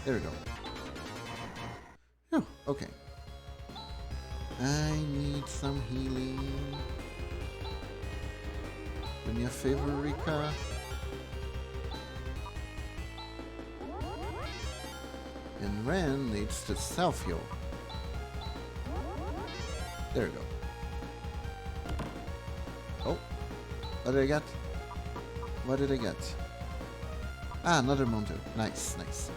There we go. Oh, okay. I need some healing. Do me a favor, Rika. And Ren needs to self-heal. There we go. Oh, what did I get? What did I get? Ah, another Montu. Nice, nice.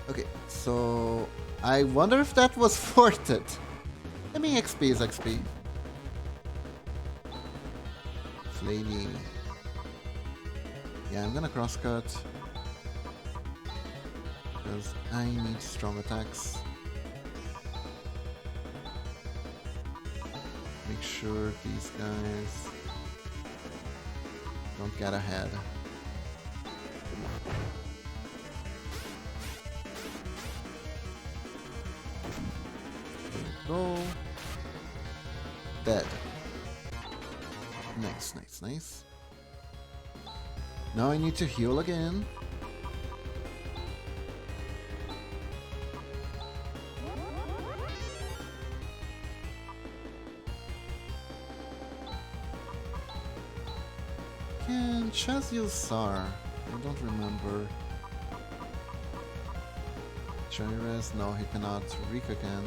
Okay, so I wonder if that was worth it. I mean, XP is XP. Flamey. Yeah, I'm gonna crosscut. Because I need strong attacks. Make sure these guys don't get ahead. Go. Dead. Nice, nice, nice. Now I need to heal again. Can Chaz use Sar? I don't remember. Chires? No, he cannot. Rika can.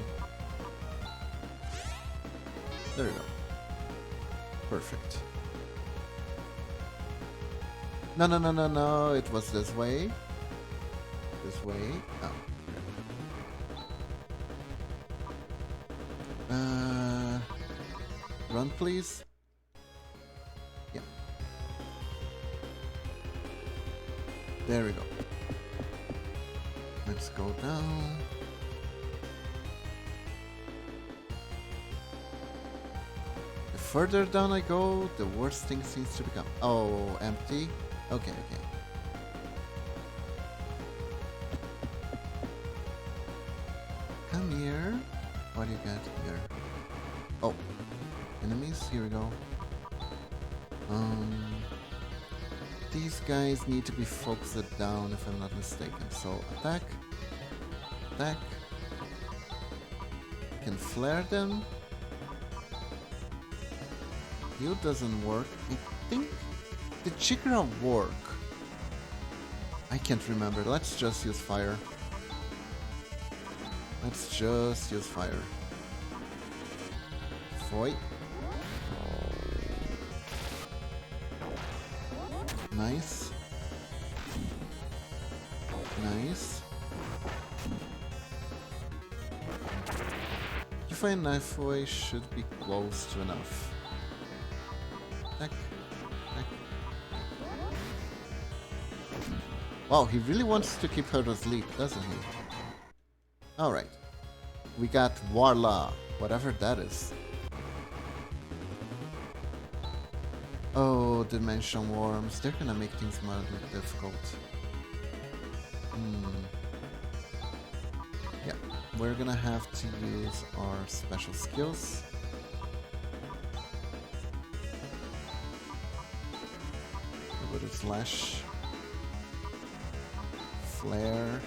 There we go. Perfect. No, no, no, no, no. It was this way. This way. Oh. Run, please. Yeah. There we go. Let's go down. The further down I go, the worse things seems to become. Oh, empty? Okay, okay. Come here. What do you got here? Oh, enemies? Here we go. These guys need to be focused down if I'm not mistaken. So attack, attack. Can flare them. Heal doesn't work. I think the Chikra work. I can't remember. Let's just use fire. Let's just use fire. Foy. Nice. Nice. If I knife away should be close to enough. Attack. Attack. Wow, he really wants to keep her asleep, doesn't he? Alright. We got Warla, whatever that is. Oh, dimension worms. They're gonna make things mildly difficult. Yeah, we're gonna have to use our special skills. A bit of slash. Flare.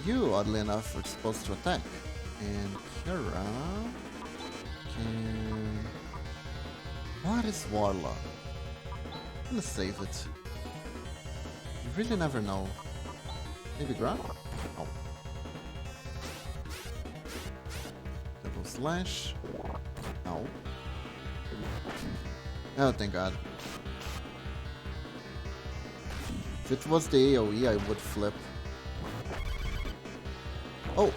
You, oddly enough, are supposed to attack. And Kira can... What is Warla? I'm gonna save it. You really never know. Maybe Grab? Oh. Double slash. Ow. Oh, thank God. If it was the AoE, I would flip. Oh!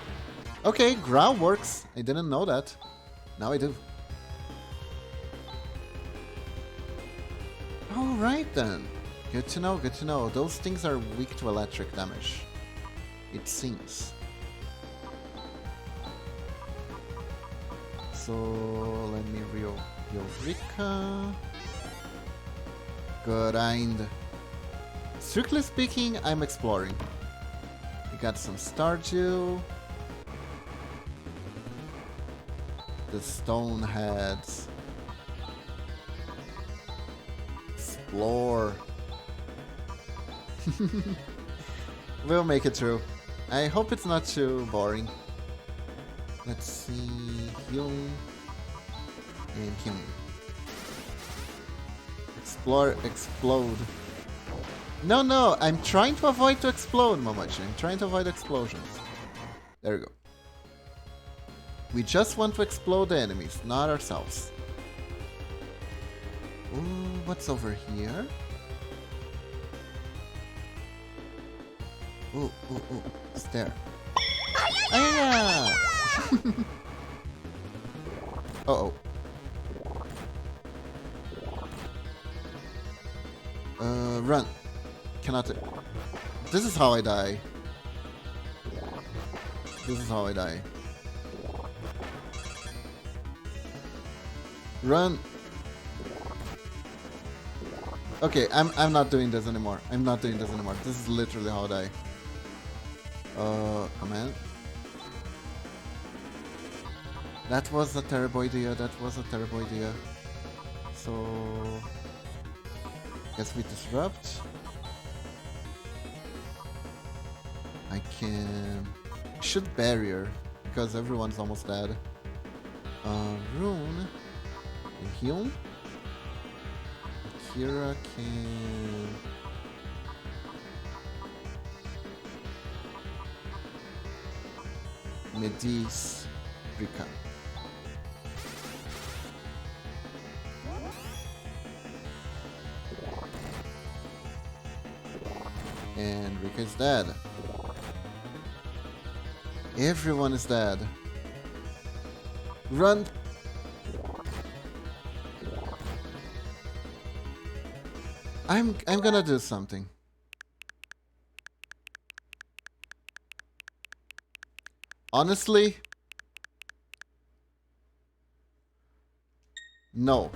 Okay, Growl works. I didn't know that. Now I do. Alright then. Good to know, good to know. Those things are weak to electric damage. It seems. So let me reel Eureka. Grind. Strictly speaking, I'm exploring. We got some Stardew. The stone heads. Explore. We'll make it through. I hope it's not too boring. Let's see. Hyun and Hyun. Explore, explode. No, no, I'm trying to avoid to explode, Momochi. I'm trying to avoid explosions. There we go. We just want to explode the enemies, not ourselves. Ooh, what's over here? Ooh, ooh, ooh, it's there. Ah, yeah! Uh-oh. Run. Cannot. This is how I die. This is how I die. Run. Okay, I'm not doing this anymore. I'm not doing this anymore. This is literally how I die. Command. That was a terrible idea. That was a terrible idea. So guess we disrupt. I can shoot barrier because everyone's almost dead. Rune and heal. Kira can Medis Rika. And Rika is dead. Everyone is dead. Run! I'm gonna do something. Honestly? No.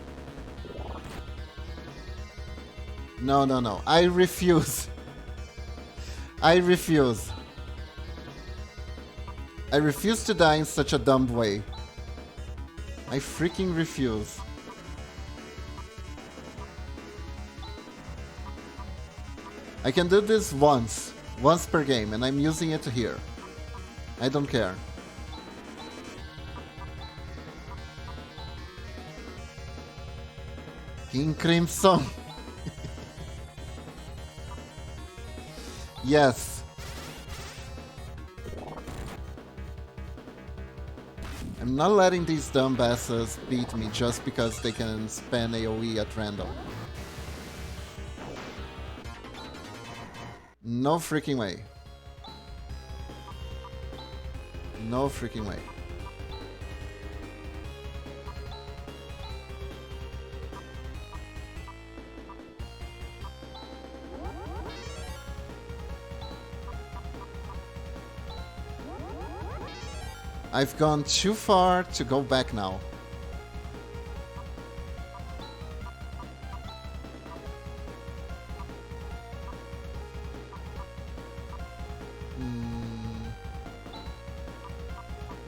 No, no, no. I refuse. I refuse. I refuse to die in such a dumb way. I freaking refuse. I can do this once per game, and I'm using it here. I don't care. King Crimson. Yes. I'm not letting these dumbasses beat me just because they can spam AoE at random. No freaking way. No freaking way. I've gone too far to go back now.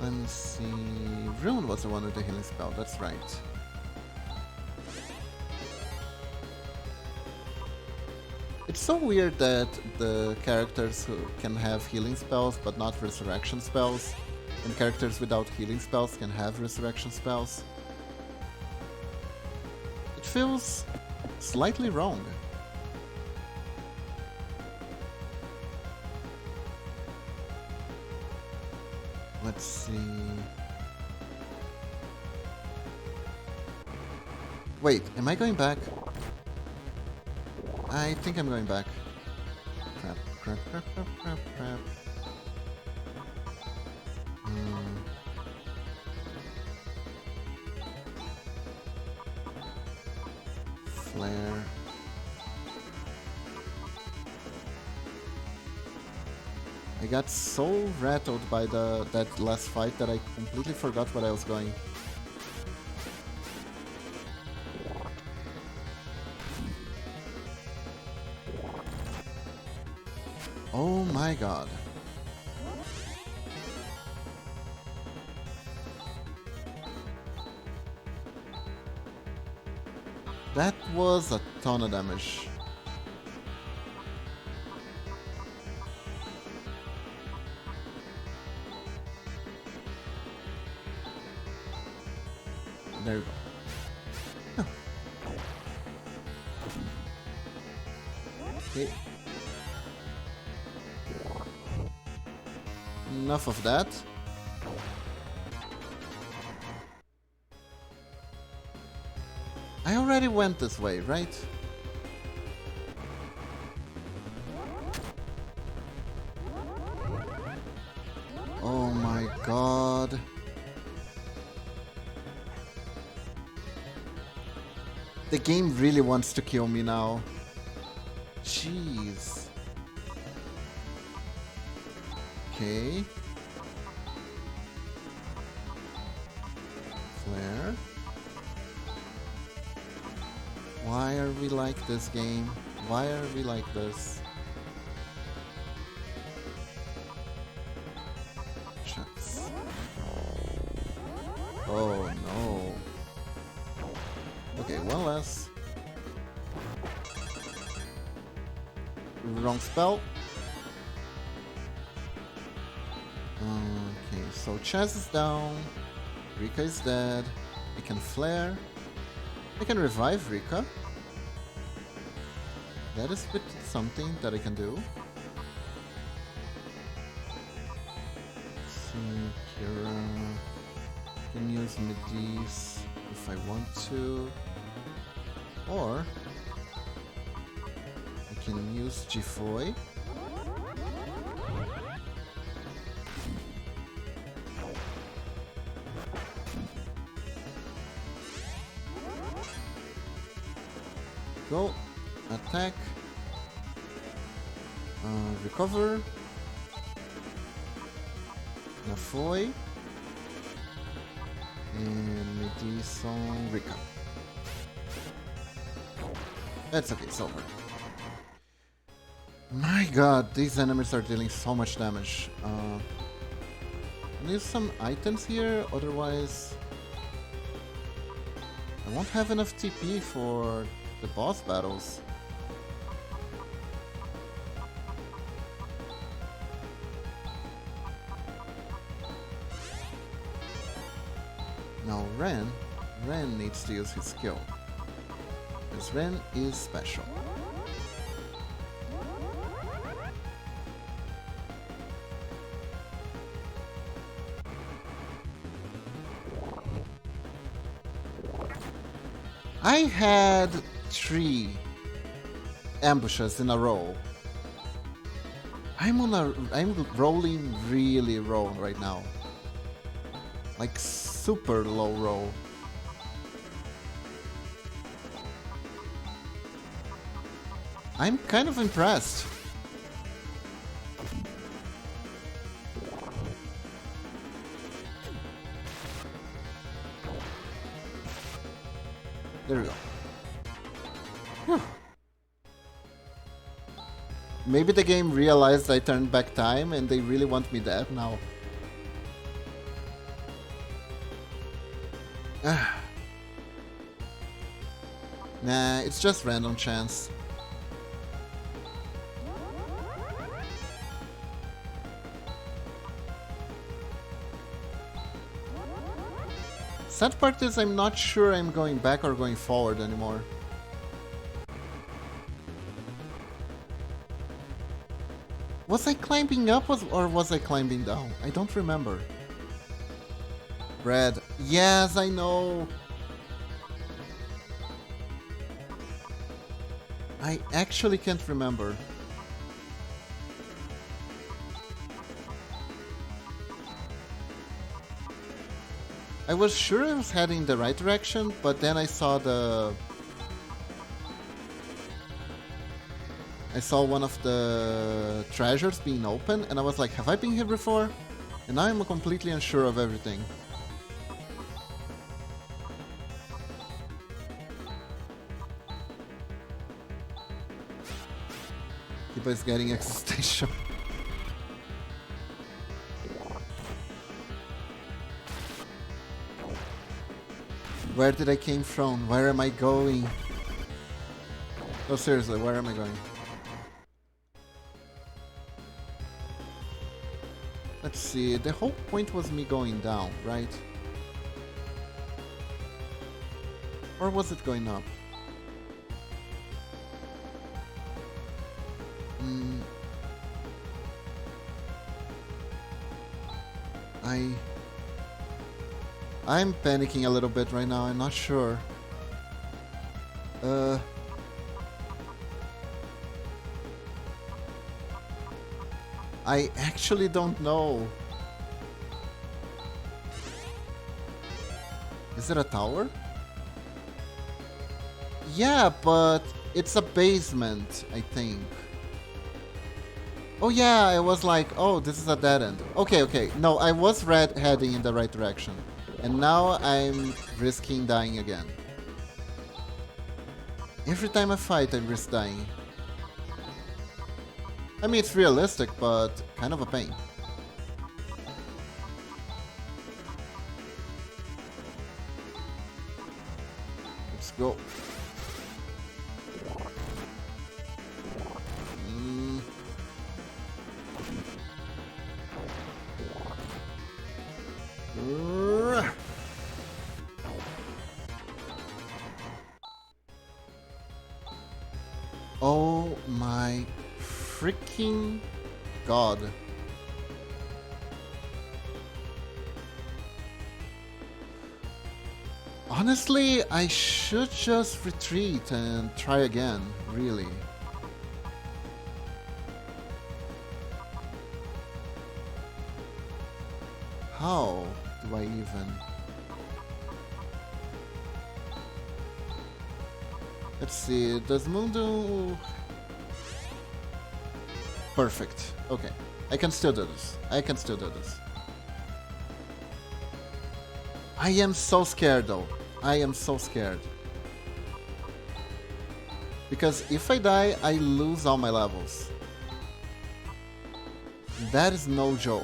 Let me see. Rune was the one with the healing spell, that's right. It's so weird that the characters who can have healing spells but not resurrection spells, and characters without healing spells can have resurrection spells. It feels slightly wrong. Let's see. Wait, am I going back? I think I'm going back. Crap, crap, crap, crap, crap, crap. Flare. I got so rattled by that last fight that I completely forgot where I was going. Oh my god. That was a ton of damage. There you go. Okay. Enough of that. I already went this way, right? Oh my god. The game really wants to kill me now. Jeez. Okay. Flare. Why are we like this game? Why are we like this? Shucks. Oh no. Okay, one less. Wrong spell. Okay, so Chaz is down. Rika is dead. I can flare. I can revive Rika. That is something that I can do. Kira. I can use Medivh if I want to. Or I can use Jifoy. Go, attack, recover, Nafoy. And Medison Rika. That's okay, it's over. My god, these enemies are dealing so much damage. I need some items here, otherwise I won't have enough TP for the boss battles. Now Ren needs to use his skill, because Ren is special. I had 3 ambushes in a row. I'm rolling really low right now. Like super low roll. I'm kind of impressed. There we go. Whew. Maybe the game realized I turned back time and they really want me dead now. Nah, it's just random chance. Sad part is I'm not sure I'm going back or going forward anymore. Was I climbing up or was I climbing down? I don't remember. Bread. Yes, I know. I actually can't remember. I was sure I was heading in the right direction, but then I saw one of the treasures being open, and I was like, have I been here before? And now I'm completely unsure of everything. Kiba is getting existential. Where did I came from? Where am I going? Oh, seriously, where am I going? Let's see, the whole point was me going down, right? Or was it going up? I'm panicking a little bit right now, I'm not sure. I actually don't know. Is it a tower? Yeah, but it's a basement, I think. Oh yeah, I was like, oh, this is a dead end. Okay. No, I was heading in the right direction. And now I'm risking dying again. Every time I fight, I risk dying. I mean, it's realistic, but kind of a pain. Let's go. Oh my freaking god. Honestly, I should just retreat and try again, really. How do I even? Let's see, does Mundo... Perfect. Okay. I can still do this. I am so scared though. I am so scared. Because if I die, I lose all my levels. That is no joke.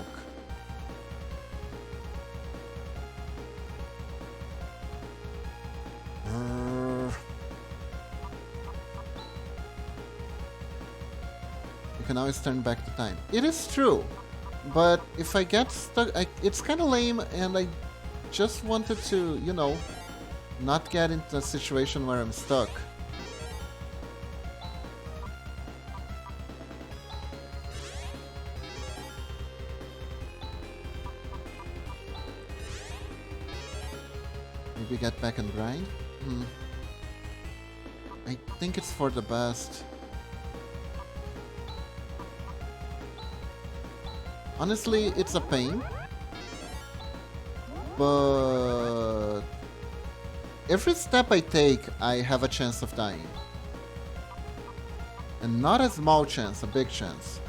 You can always turn back the time. It is true. But if I get stuck, it's kind of lame, and I just wanted to, you know, not get into a situation where I'm stuck. Maybe get back and grind? I think it's for the best. Honestly, it's a pain. But every step I take, I have a chance of dying. And not a small chance, a big chance.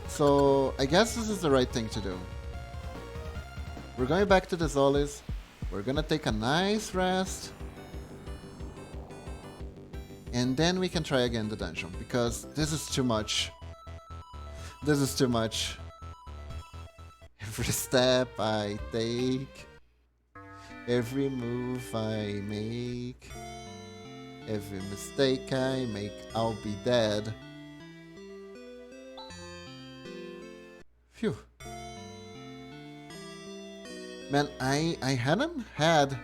So I guess this is the right thing to do. We're going back to the Zolis. We're gonna take a nice rest. And then we can try again the dungeon, because this is too much. This is too much. Every step I take, every move I make, every mistake I make, I'll be dead. Phew. Man, I hadn't had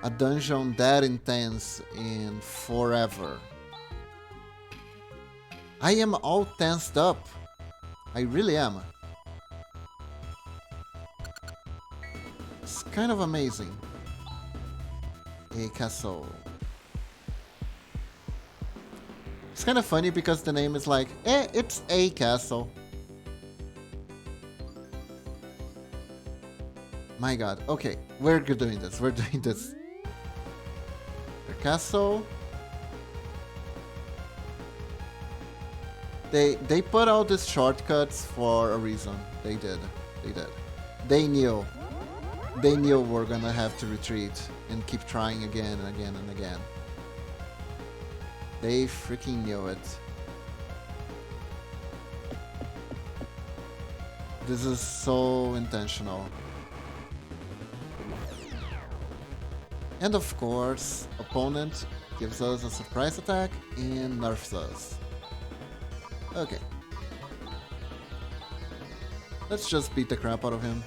a dungeon that intense in forever. I am all tensed up. I really am. It's kind of amazing. A castle. It's kind of funny because the name is like, it's a castle. My god, okay, we're doing this, we're doing this. The castle. They put out these shortcuts for a reason. They did. They knew we're gonna have to retreat and keep trying again and again and again. They freaking knew it. This is so intentional. And of course, opponent gives us a surprise attack and nerfs us. Okay. Let's just beat the crap out of him.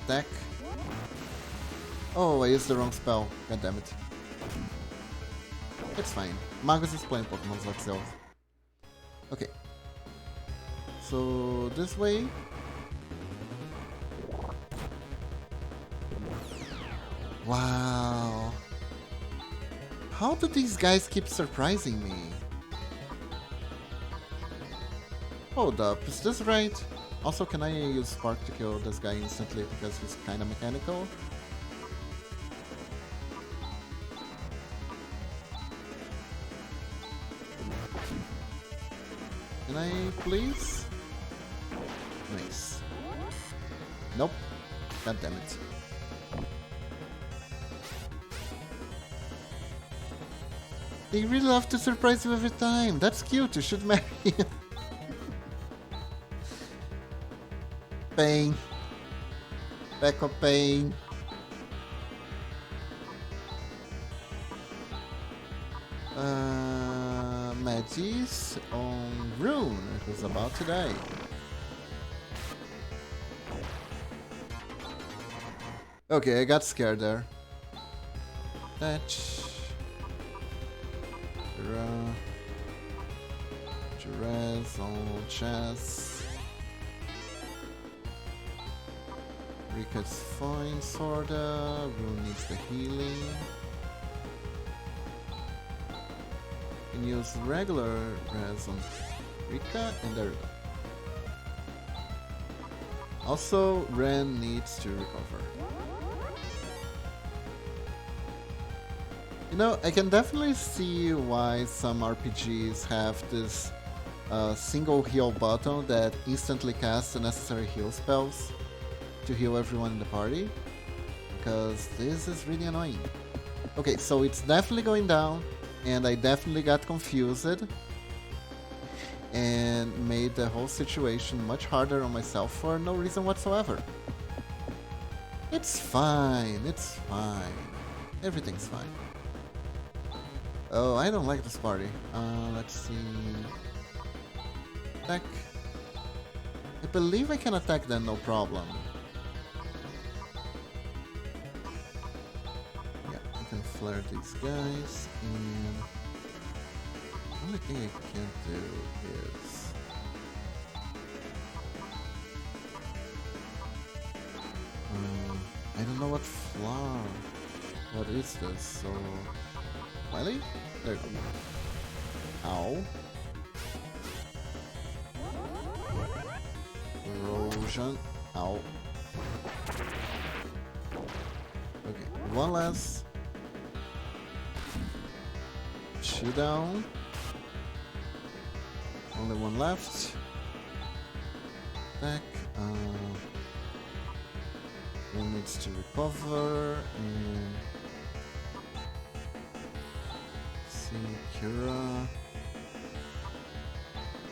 Attack. Oh, I used the wrong spell. God damn it. It's fine. Magus is playing Pokemon like Zelda. Okay. So this way. Wow. How do these guys keep surprising me? Hold up, is this right? Also, can I use Spark to kill this guy instantly because he's kinda mechanical? Can I please? Nice. Nope. God damn it. They really love to surprise you every time. That's cute. You should marry him. Pain. Back of pain. Magis on Rune, who's about to die. Okay, I got scared there. Touch. Jerez on chess. Rika's fine, sorta. Rune needs the healing. Can use regular res on Rika, and there we go. Also, Ren needs to recover. You know, I can definitely see why some RPGs have this single heal button that instantly casts the necessary heal spells to heal everyone in the party, because this is really annoying. Okay, so it's definitely going down, and I definitely got confused and made the whole situation much harder on myself for no reason whatsoever. It's fine, it's fine. Everything's fine. Oh, I don't like this party. Let's see. Attack. I believe I can attack them, no problem. Yeah, I can flare these guys, and the only thing I can't do is... I don't know what flower. What is this? So... Wiley? There you go. Ow. Erosion. Ow. Okay, one less. Two down. Only one left. Back. One needs to recover, and... see, Kira...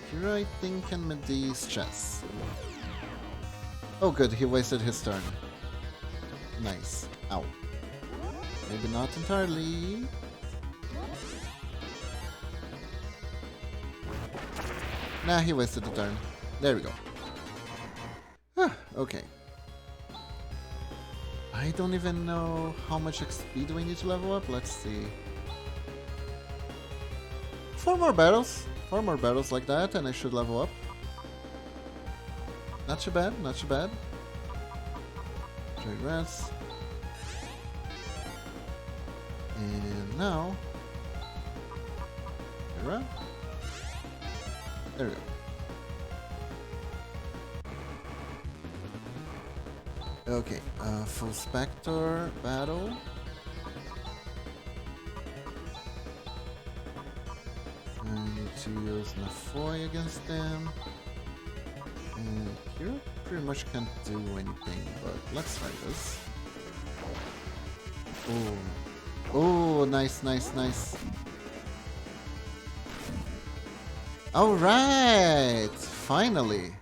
Kira, I think, can Medee's chess. Oh good, he wasted his turn. Nice. Ow. Maybe not entirely. Nah, he wasted the turn. There we go. Okay. I don't even know how much XP do we need to level up. Let's see. 4 more battles. 4 more battles like that, and I should level up. Not too bad, not too bad. Trade rest. And now... Kira. There we go. Okay, full Spectre battle. I need to use Nafoy against them. And Kira pretty much can't do anything, but let's try this. Oh, oh, nice, nice, nice. Alright! Finally!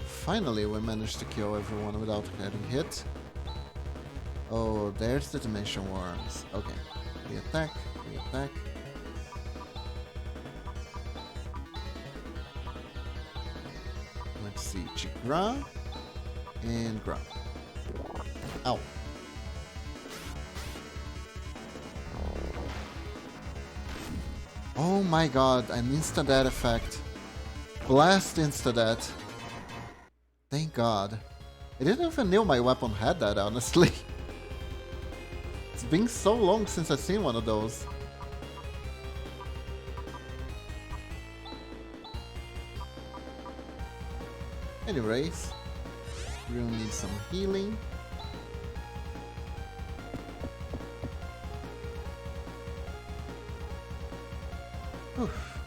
Finally we managed to kill everyone without getting hit. Oh, there's the Dimension Worms. Okay. We attack, we attack. Let's see. Chigra and Gra. Ow. Oh my god, an insta-death effect. Blast insta-death. Thank god. I didn't even know my weapon had that, honestly. It's been so long since I've seen one of those. Anyways, we'll need some healing.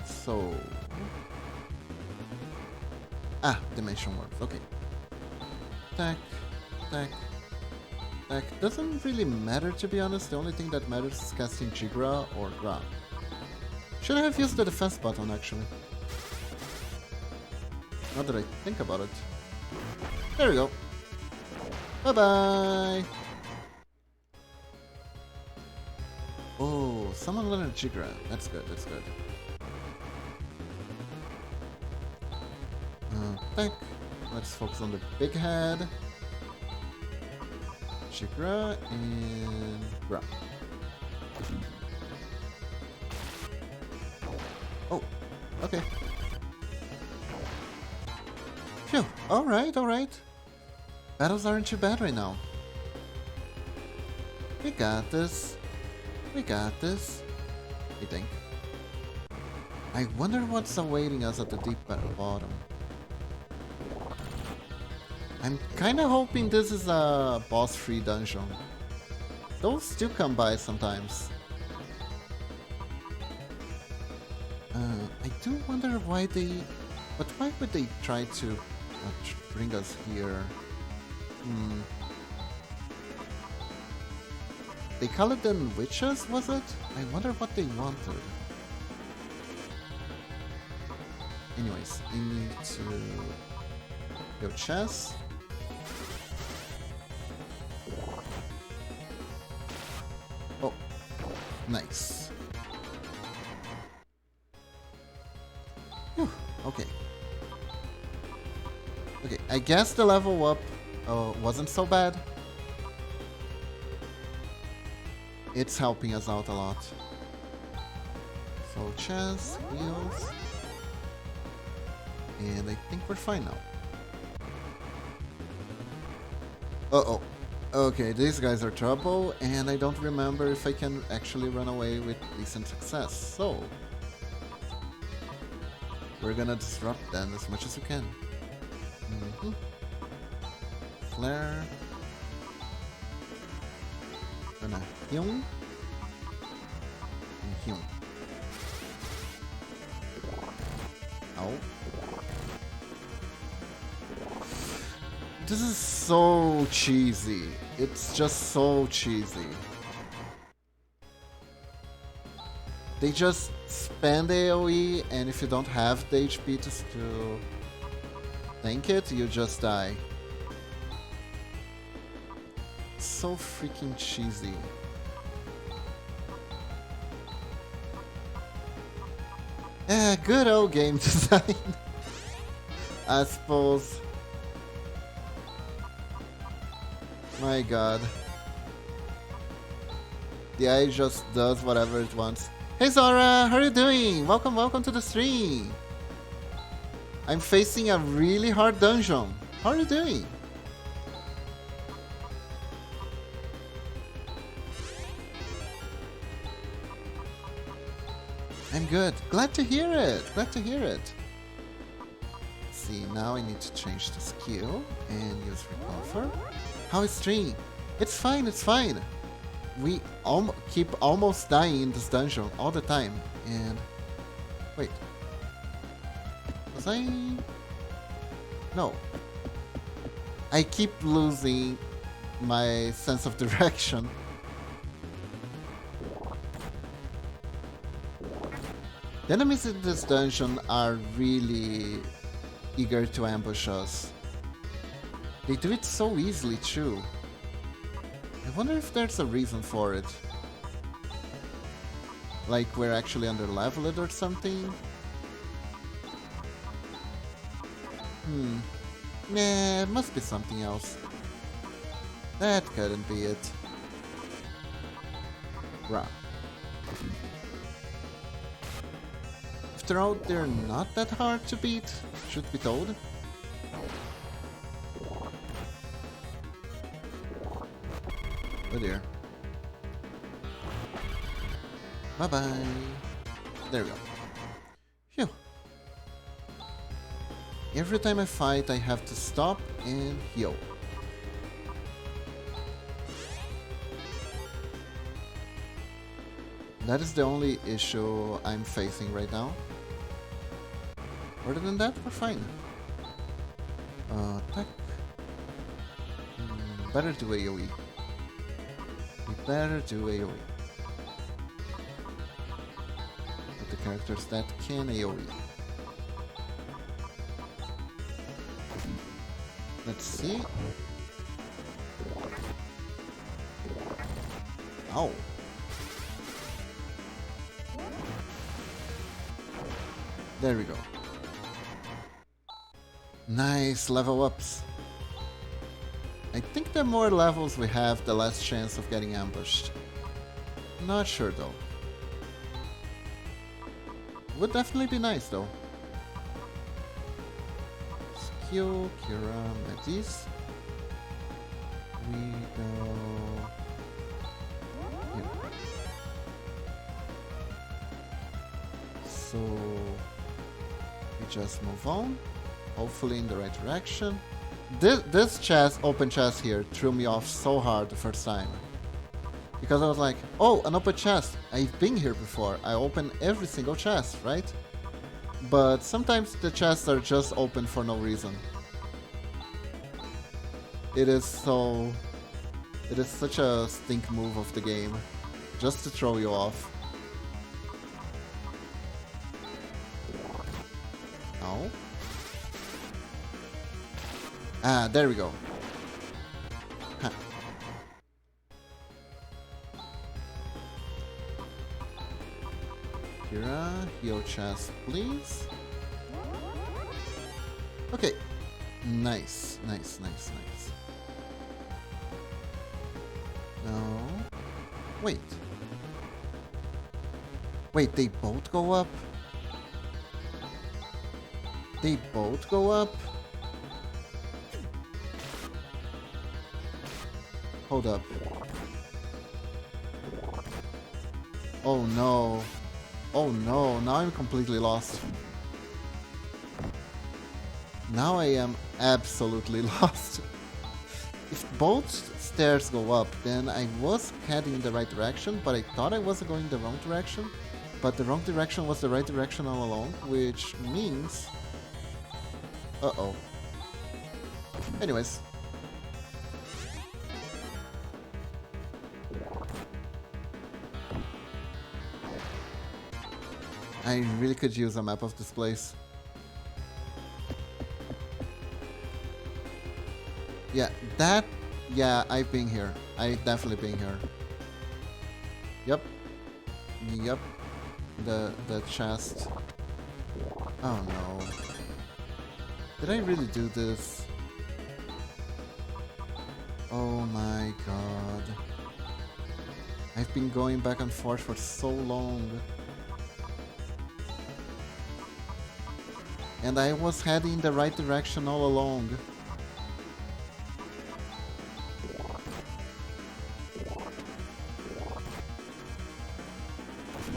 So... Ah, Dimension Worms, okay. Attack, attack, attack. Doesn't really matter, to be honest. The only thing that matters is casting Chigra or Gra. Should I have used the defense button, actually? Now that I think about it. There we go. Bye-bye! Oh, someone learned Chigra. That's good, that's good. Attack. Let's focus on the big head. Chigra and Gra. Oh, okay. Phew, alright, alright. Battles aren't too bad right now. We got this. We got this. I think. I wonder what's awaiting us at the deep bottom. I'm kinda hoping this is a boss-free dungeon. Those still come by sometimes. I do wonder why they... But why would they try to bring us here? They called them witches, was it? I wonder what they wanted. Anyways, we need to go chess. Oh, nice. Whew, okay. Okay, I guess the level up wasn't so bad. It's helping us out a lot. So chess, wheels. And I think we're fine now. Uh-oh. Okay, these guys are trouble, and I don't remember if I can actually run away with decent success. So, we're gonna disrupt them as much as we can. Flare. Gonna heal. And heal. Ow. This is so cheesy. It's just so cheesy. They just spam the AoE, and if you don't have the HP to tank it, you just die. So freaking cheesy. Good old game design. I suppose. My god. The AI just does whatever it wants. Hey Zora, how are you doing? Welcome to the stream. I'm facing a really hard dungeon. How are you doing? I'm good. Glad to hear it. Glad to hear it. Let's see, now I need to change the skill and use recover. How is stream? It's fine, it's fine. We keep almost dying in this dungeon all the time. And wait, was I? No. I keep losing my sense of direction. The enemies in this dungeon are really eager to ambush us. They do it so easily too. I wonder if there's a reason for it. Like we're actually under-leveled or something? Nah, it must be something else. That couldn't be it. Rah. After all, they're not that hard to beat, should be told. Oh dear. Bye-bye. There we go. Phew. Every time I fight, I have to stop and heal. That is the only issue I'm facing right now. Other than that, we're fine. Attack. Better do AoE. We better do AoE. With the characters that can AoE. Let's see. Ow. There we go. Nice level ups. I think the more levels we have, the less chance of getting ambushed. Not sure though. Would definitely be nice though. Skill, Kira, Metis. We go here. So we just move on. Hopefully in the right direction. This chest, open chest here, threw me off so hard the first time. Because I was like, oh, an open chest. I've been here before. I open every single chest, right? But sometimes the chests are just open for no reason. It is such a stink move of the game. Just to throw you off. No. Ah, there we go. Huh. Kira, heal chest, please. Okay. Nice, nice, nice, nice. No. Wait. Wait, they both go up? They both go up? Hold up. Oh no. Oh no, now I'm completely lost. Now I am absolutely lost. If both stairs go up, then I was heading in the right direction, but I thought I was going the wrong direction. But the wrong direction was the right direction all along, which means... Uh-oh. Anyways. I really could use a map of this place. Yeah, that... Yeah, I've been here. I've definitely been here. Yep. Yep. The chest. Oh no. Did I really do this? Oh my god. I've been going back and forth for so long. And I was heading in the right direction all along.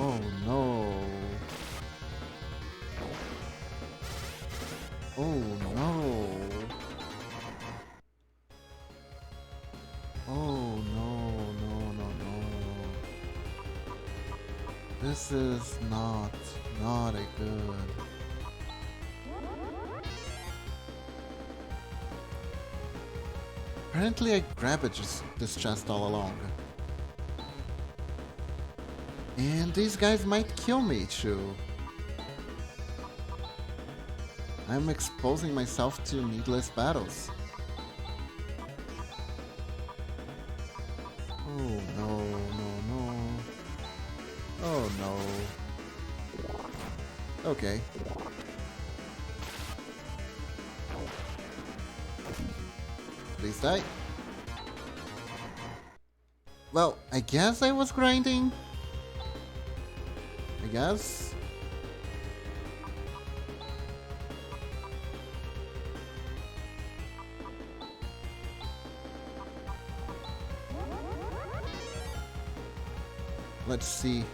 Oh no. Oh no. Oh no, no, no, no. This is not a good. Apparently I grabbed this chest all along. And these guys might kill me too. I'm exposing myself to needless battles. Oh no, no, no. Oh no. Okay. Please die. Well, I guess I was grinding. I guess. Let's see.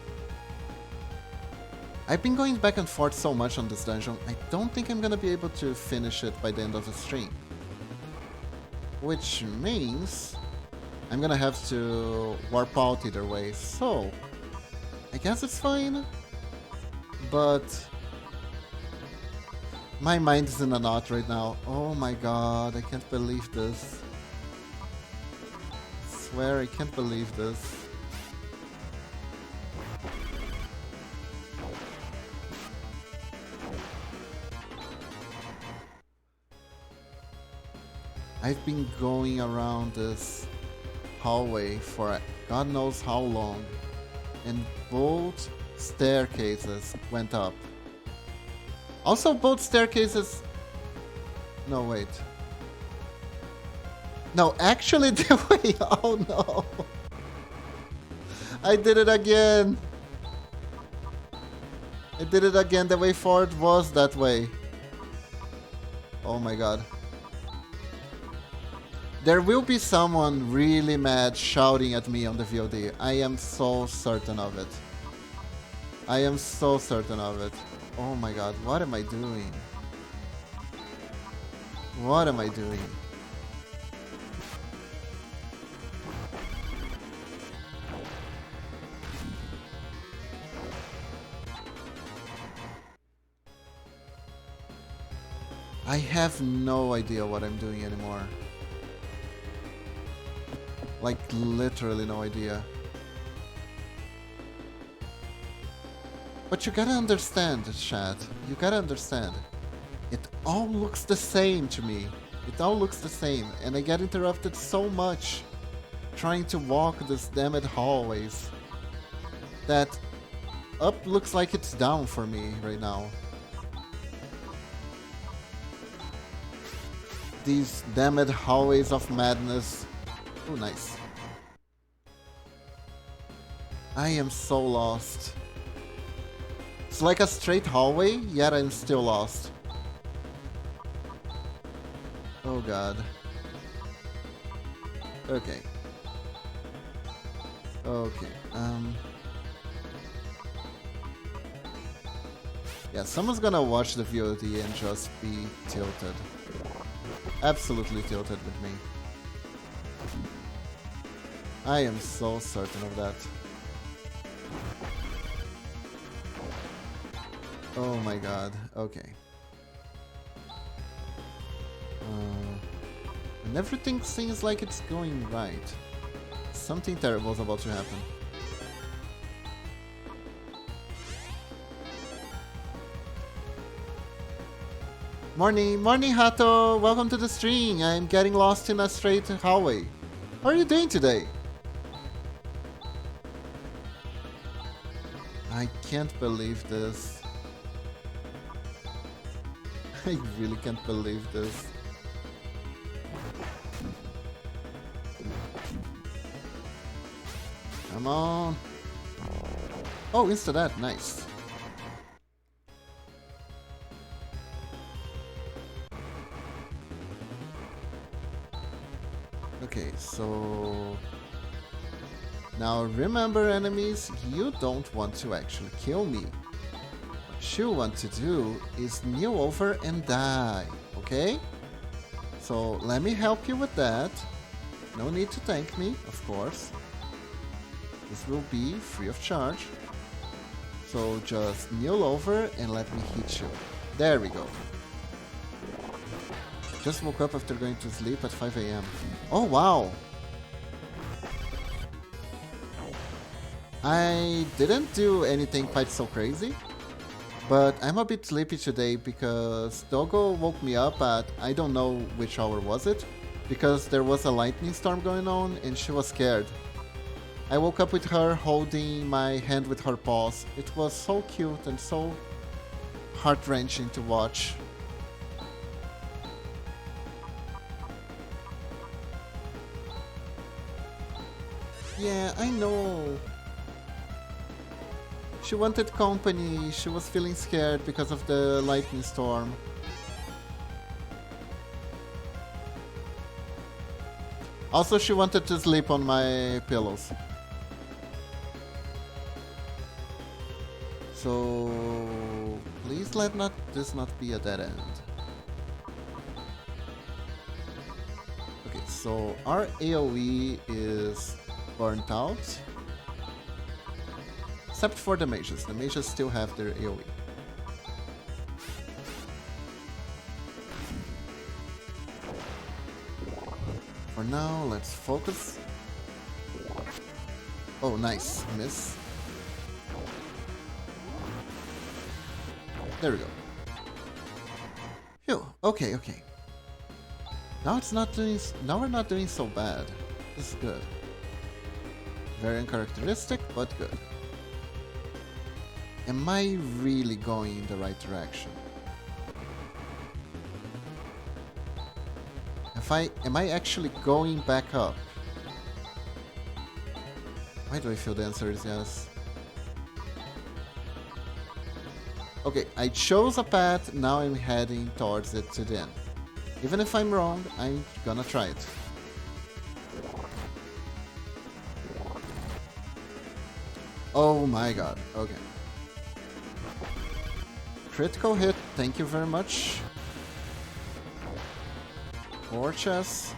I've been going back and forth so much on this dungeon, I don't think I'm gonna be able to finish it by the end of the stream. Which means I'm gonna have to warp out either way, so I guess it's fine. But my mind is in a knot right now. Oh my god, I can't believe this. I swear I can't believe this. I've been going around this hallway for God knows how long, and both staircases went up. Also, both staircases... No, wait. No, actually, the way... Oh no! I did it again! I did it again, the way forward was that way. Oh my god. There will be someone really mad shouting at me on the VOD. I am so certain of it. I am so certain of it. Oh my god, what am I doing? What am I doing? I have no idea what I'm doing anymore. Like, literally no idea. But you gotta understand, chat. You gotta understand. It all looks the same to me. It all looks the same. And I get interrupted so much trying to walk these damned hallways that up looks like it's down for me right now. These damned hallways of madness. Oh, nice. I am so lost. It's like a straight hallway, yet I'm still lost. Oh god. Okay. Okay, yeah, someone's gonna watch the VOD and just be tilted. Absolutely tilted with me. I am so certain of that. Oh my god, okay. And everything seems like it's going right. Something terrible is about to happen. Morning, morning Hato! Welcome to the stream. I'm getting lost in a straight hallway. How are you doing today? I can't believe this. I really can't believe this. Come on. Oh, insta that, nice. Okay, so now remember, enemies, you don't want to actually kill me. What you want to do is kneel over and die, okay? So let me help you with that. No need to thank me, of course. This will be free of charge. So just kneel over and let me hit you. There we go. Just woke up after going to sleep at 5 AM. Oh wow! I didn't do anything quite so crazy, but I'm a bit sleepy today because Dogo woke me up at, I don't know which hour was it, because there was a lightning storm going on and she was scared. I woke up with her holding my hand with her paws. It was so cute and so heart-wrenching to watch. Yeah, I know. She wanted company. She was feeling scared because of the lightning storm. Also, she wanted to sleep on my pillows. So please let this not be a dead end. Okay, so our AoE is burnt out. Except for the mages. The mages still have their AoE. For now, let's focus. Oh, nice. Miss. There we go. Phew. Okay, okay. Now we're not doing so bad. This is good. Very uncharacteristic, but good. Am I really going in the right direction? Am I actually going back up? Why do I feel the answer is yes? Okay, I chose a path, now I'm heading towards it to the end. Even if I'm wrong, I'm gonna try it. Oh my god, okay. Critical hit, thank you very much. Or chest.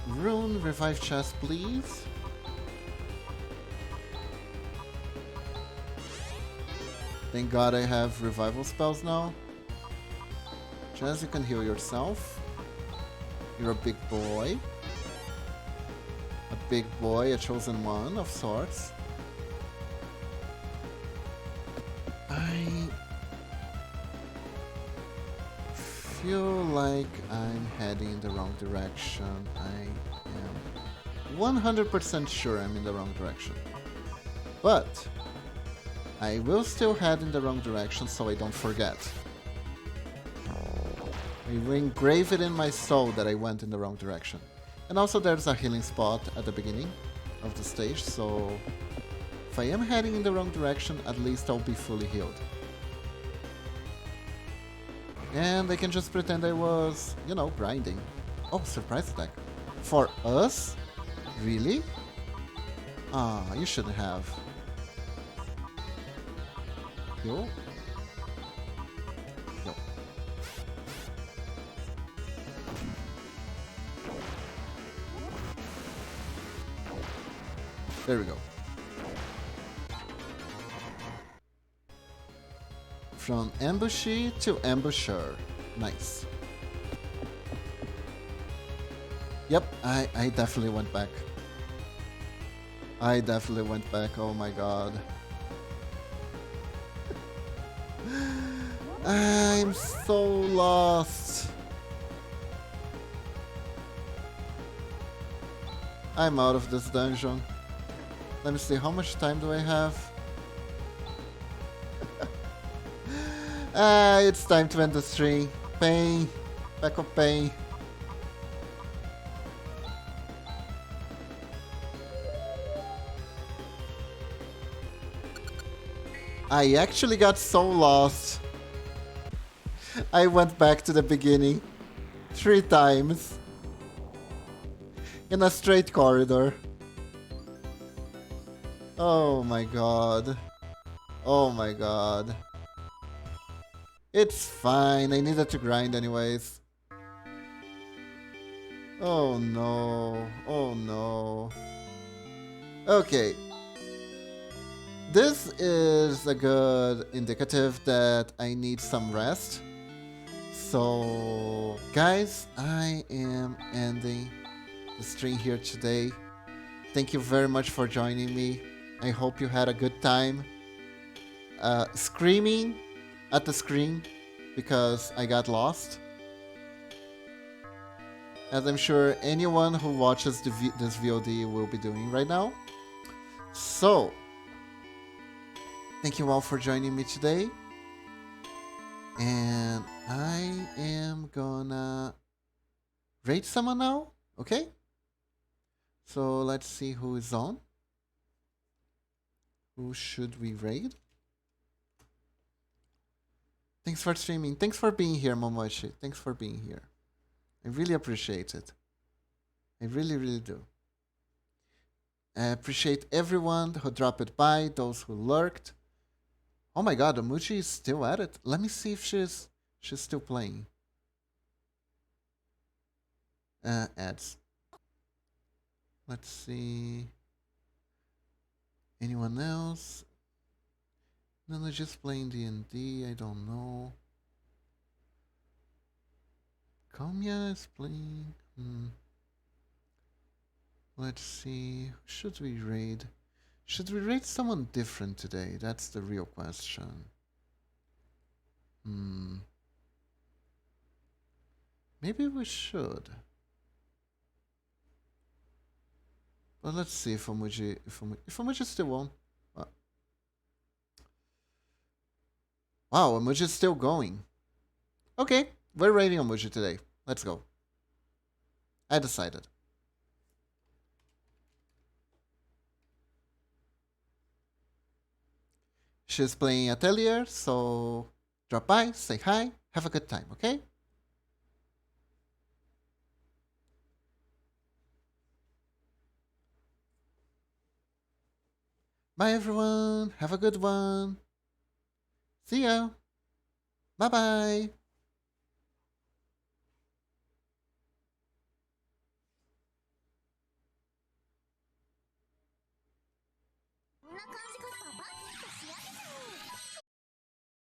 Rune, revive chest, please. Thank god I have revival spells now. Jazz, you can heal yourself. You're a big boy. A big boy, a chosen one of sorts. I feel like I'm heading in the wrong direction. I am 100% sure I'm in the wrong direction. But I will still head in the wrong direction so I don't forget. I will engrave it in my soul that I went in the wrong direction. And also there's a healing spot at the beginning of the stage, so if I am heading in the wrong direction, at least I'll be fully healed. And I can just pretend I was, you know, grinding. Oh, surprise attack. For us? Really? Ah, you shouldn't have. Heal? No. There we go. From ambushee to ambusher. Nice. Yep, I definitely went back. I definitely went back, oh my god. I'm so lost. I'm out of this dungeon. Let me see, how much time do I have? It's time to end the stream. Pain. Back of pain. I actually got so lost. I went back to the beginning 3 times in a straight corridor. Oh my god. Oh my god. It's fine, I needed to grind anyways. Oh no. Oh no. Okay. This is a good indicative that I need some rest. So, guys, I am ending the stream here today. Thank you very much for joining me. I hope you had a good time screaming at the screen because I got lost. As I'm sure anyone who watches this VOD will be doing right now. So, thank you all for joining me today. And I am gonna raid someone now, okay? So let's see who is on. Who should we raid? Thanks for streaming. Thanks for being here, Momoshi. Thanks for being here. I really appreciate it. I really, really do. I appreciate everyone who dropped by, those who lurked. Oh my god, Omuchi is still at it. Let me see if she's still playing. Ads. Let's see. Anyone else? No, they're just playing D&D. I don't know. Kamya is playing. Let's see. Who should we raid? Should we raid someone different today? That's the real question. Maybe we should. But let's see if Omuji still won. Wow, Omuji is still going. Okay, we're raiding Omuji today. Let's go. I decided. She's playing Atelier, so drop by, say hi, have a good time, okay? Bye everyone, have a good one. See ya. Bye bye.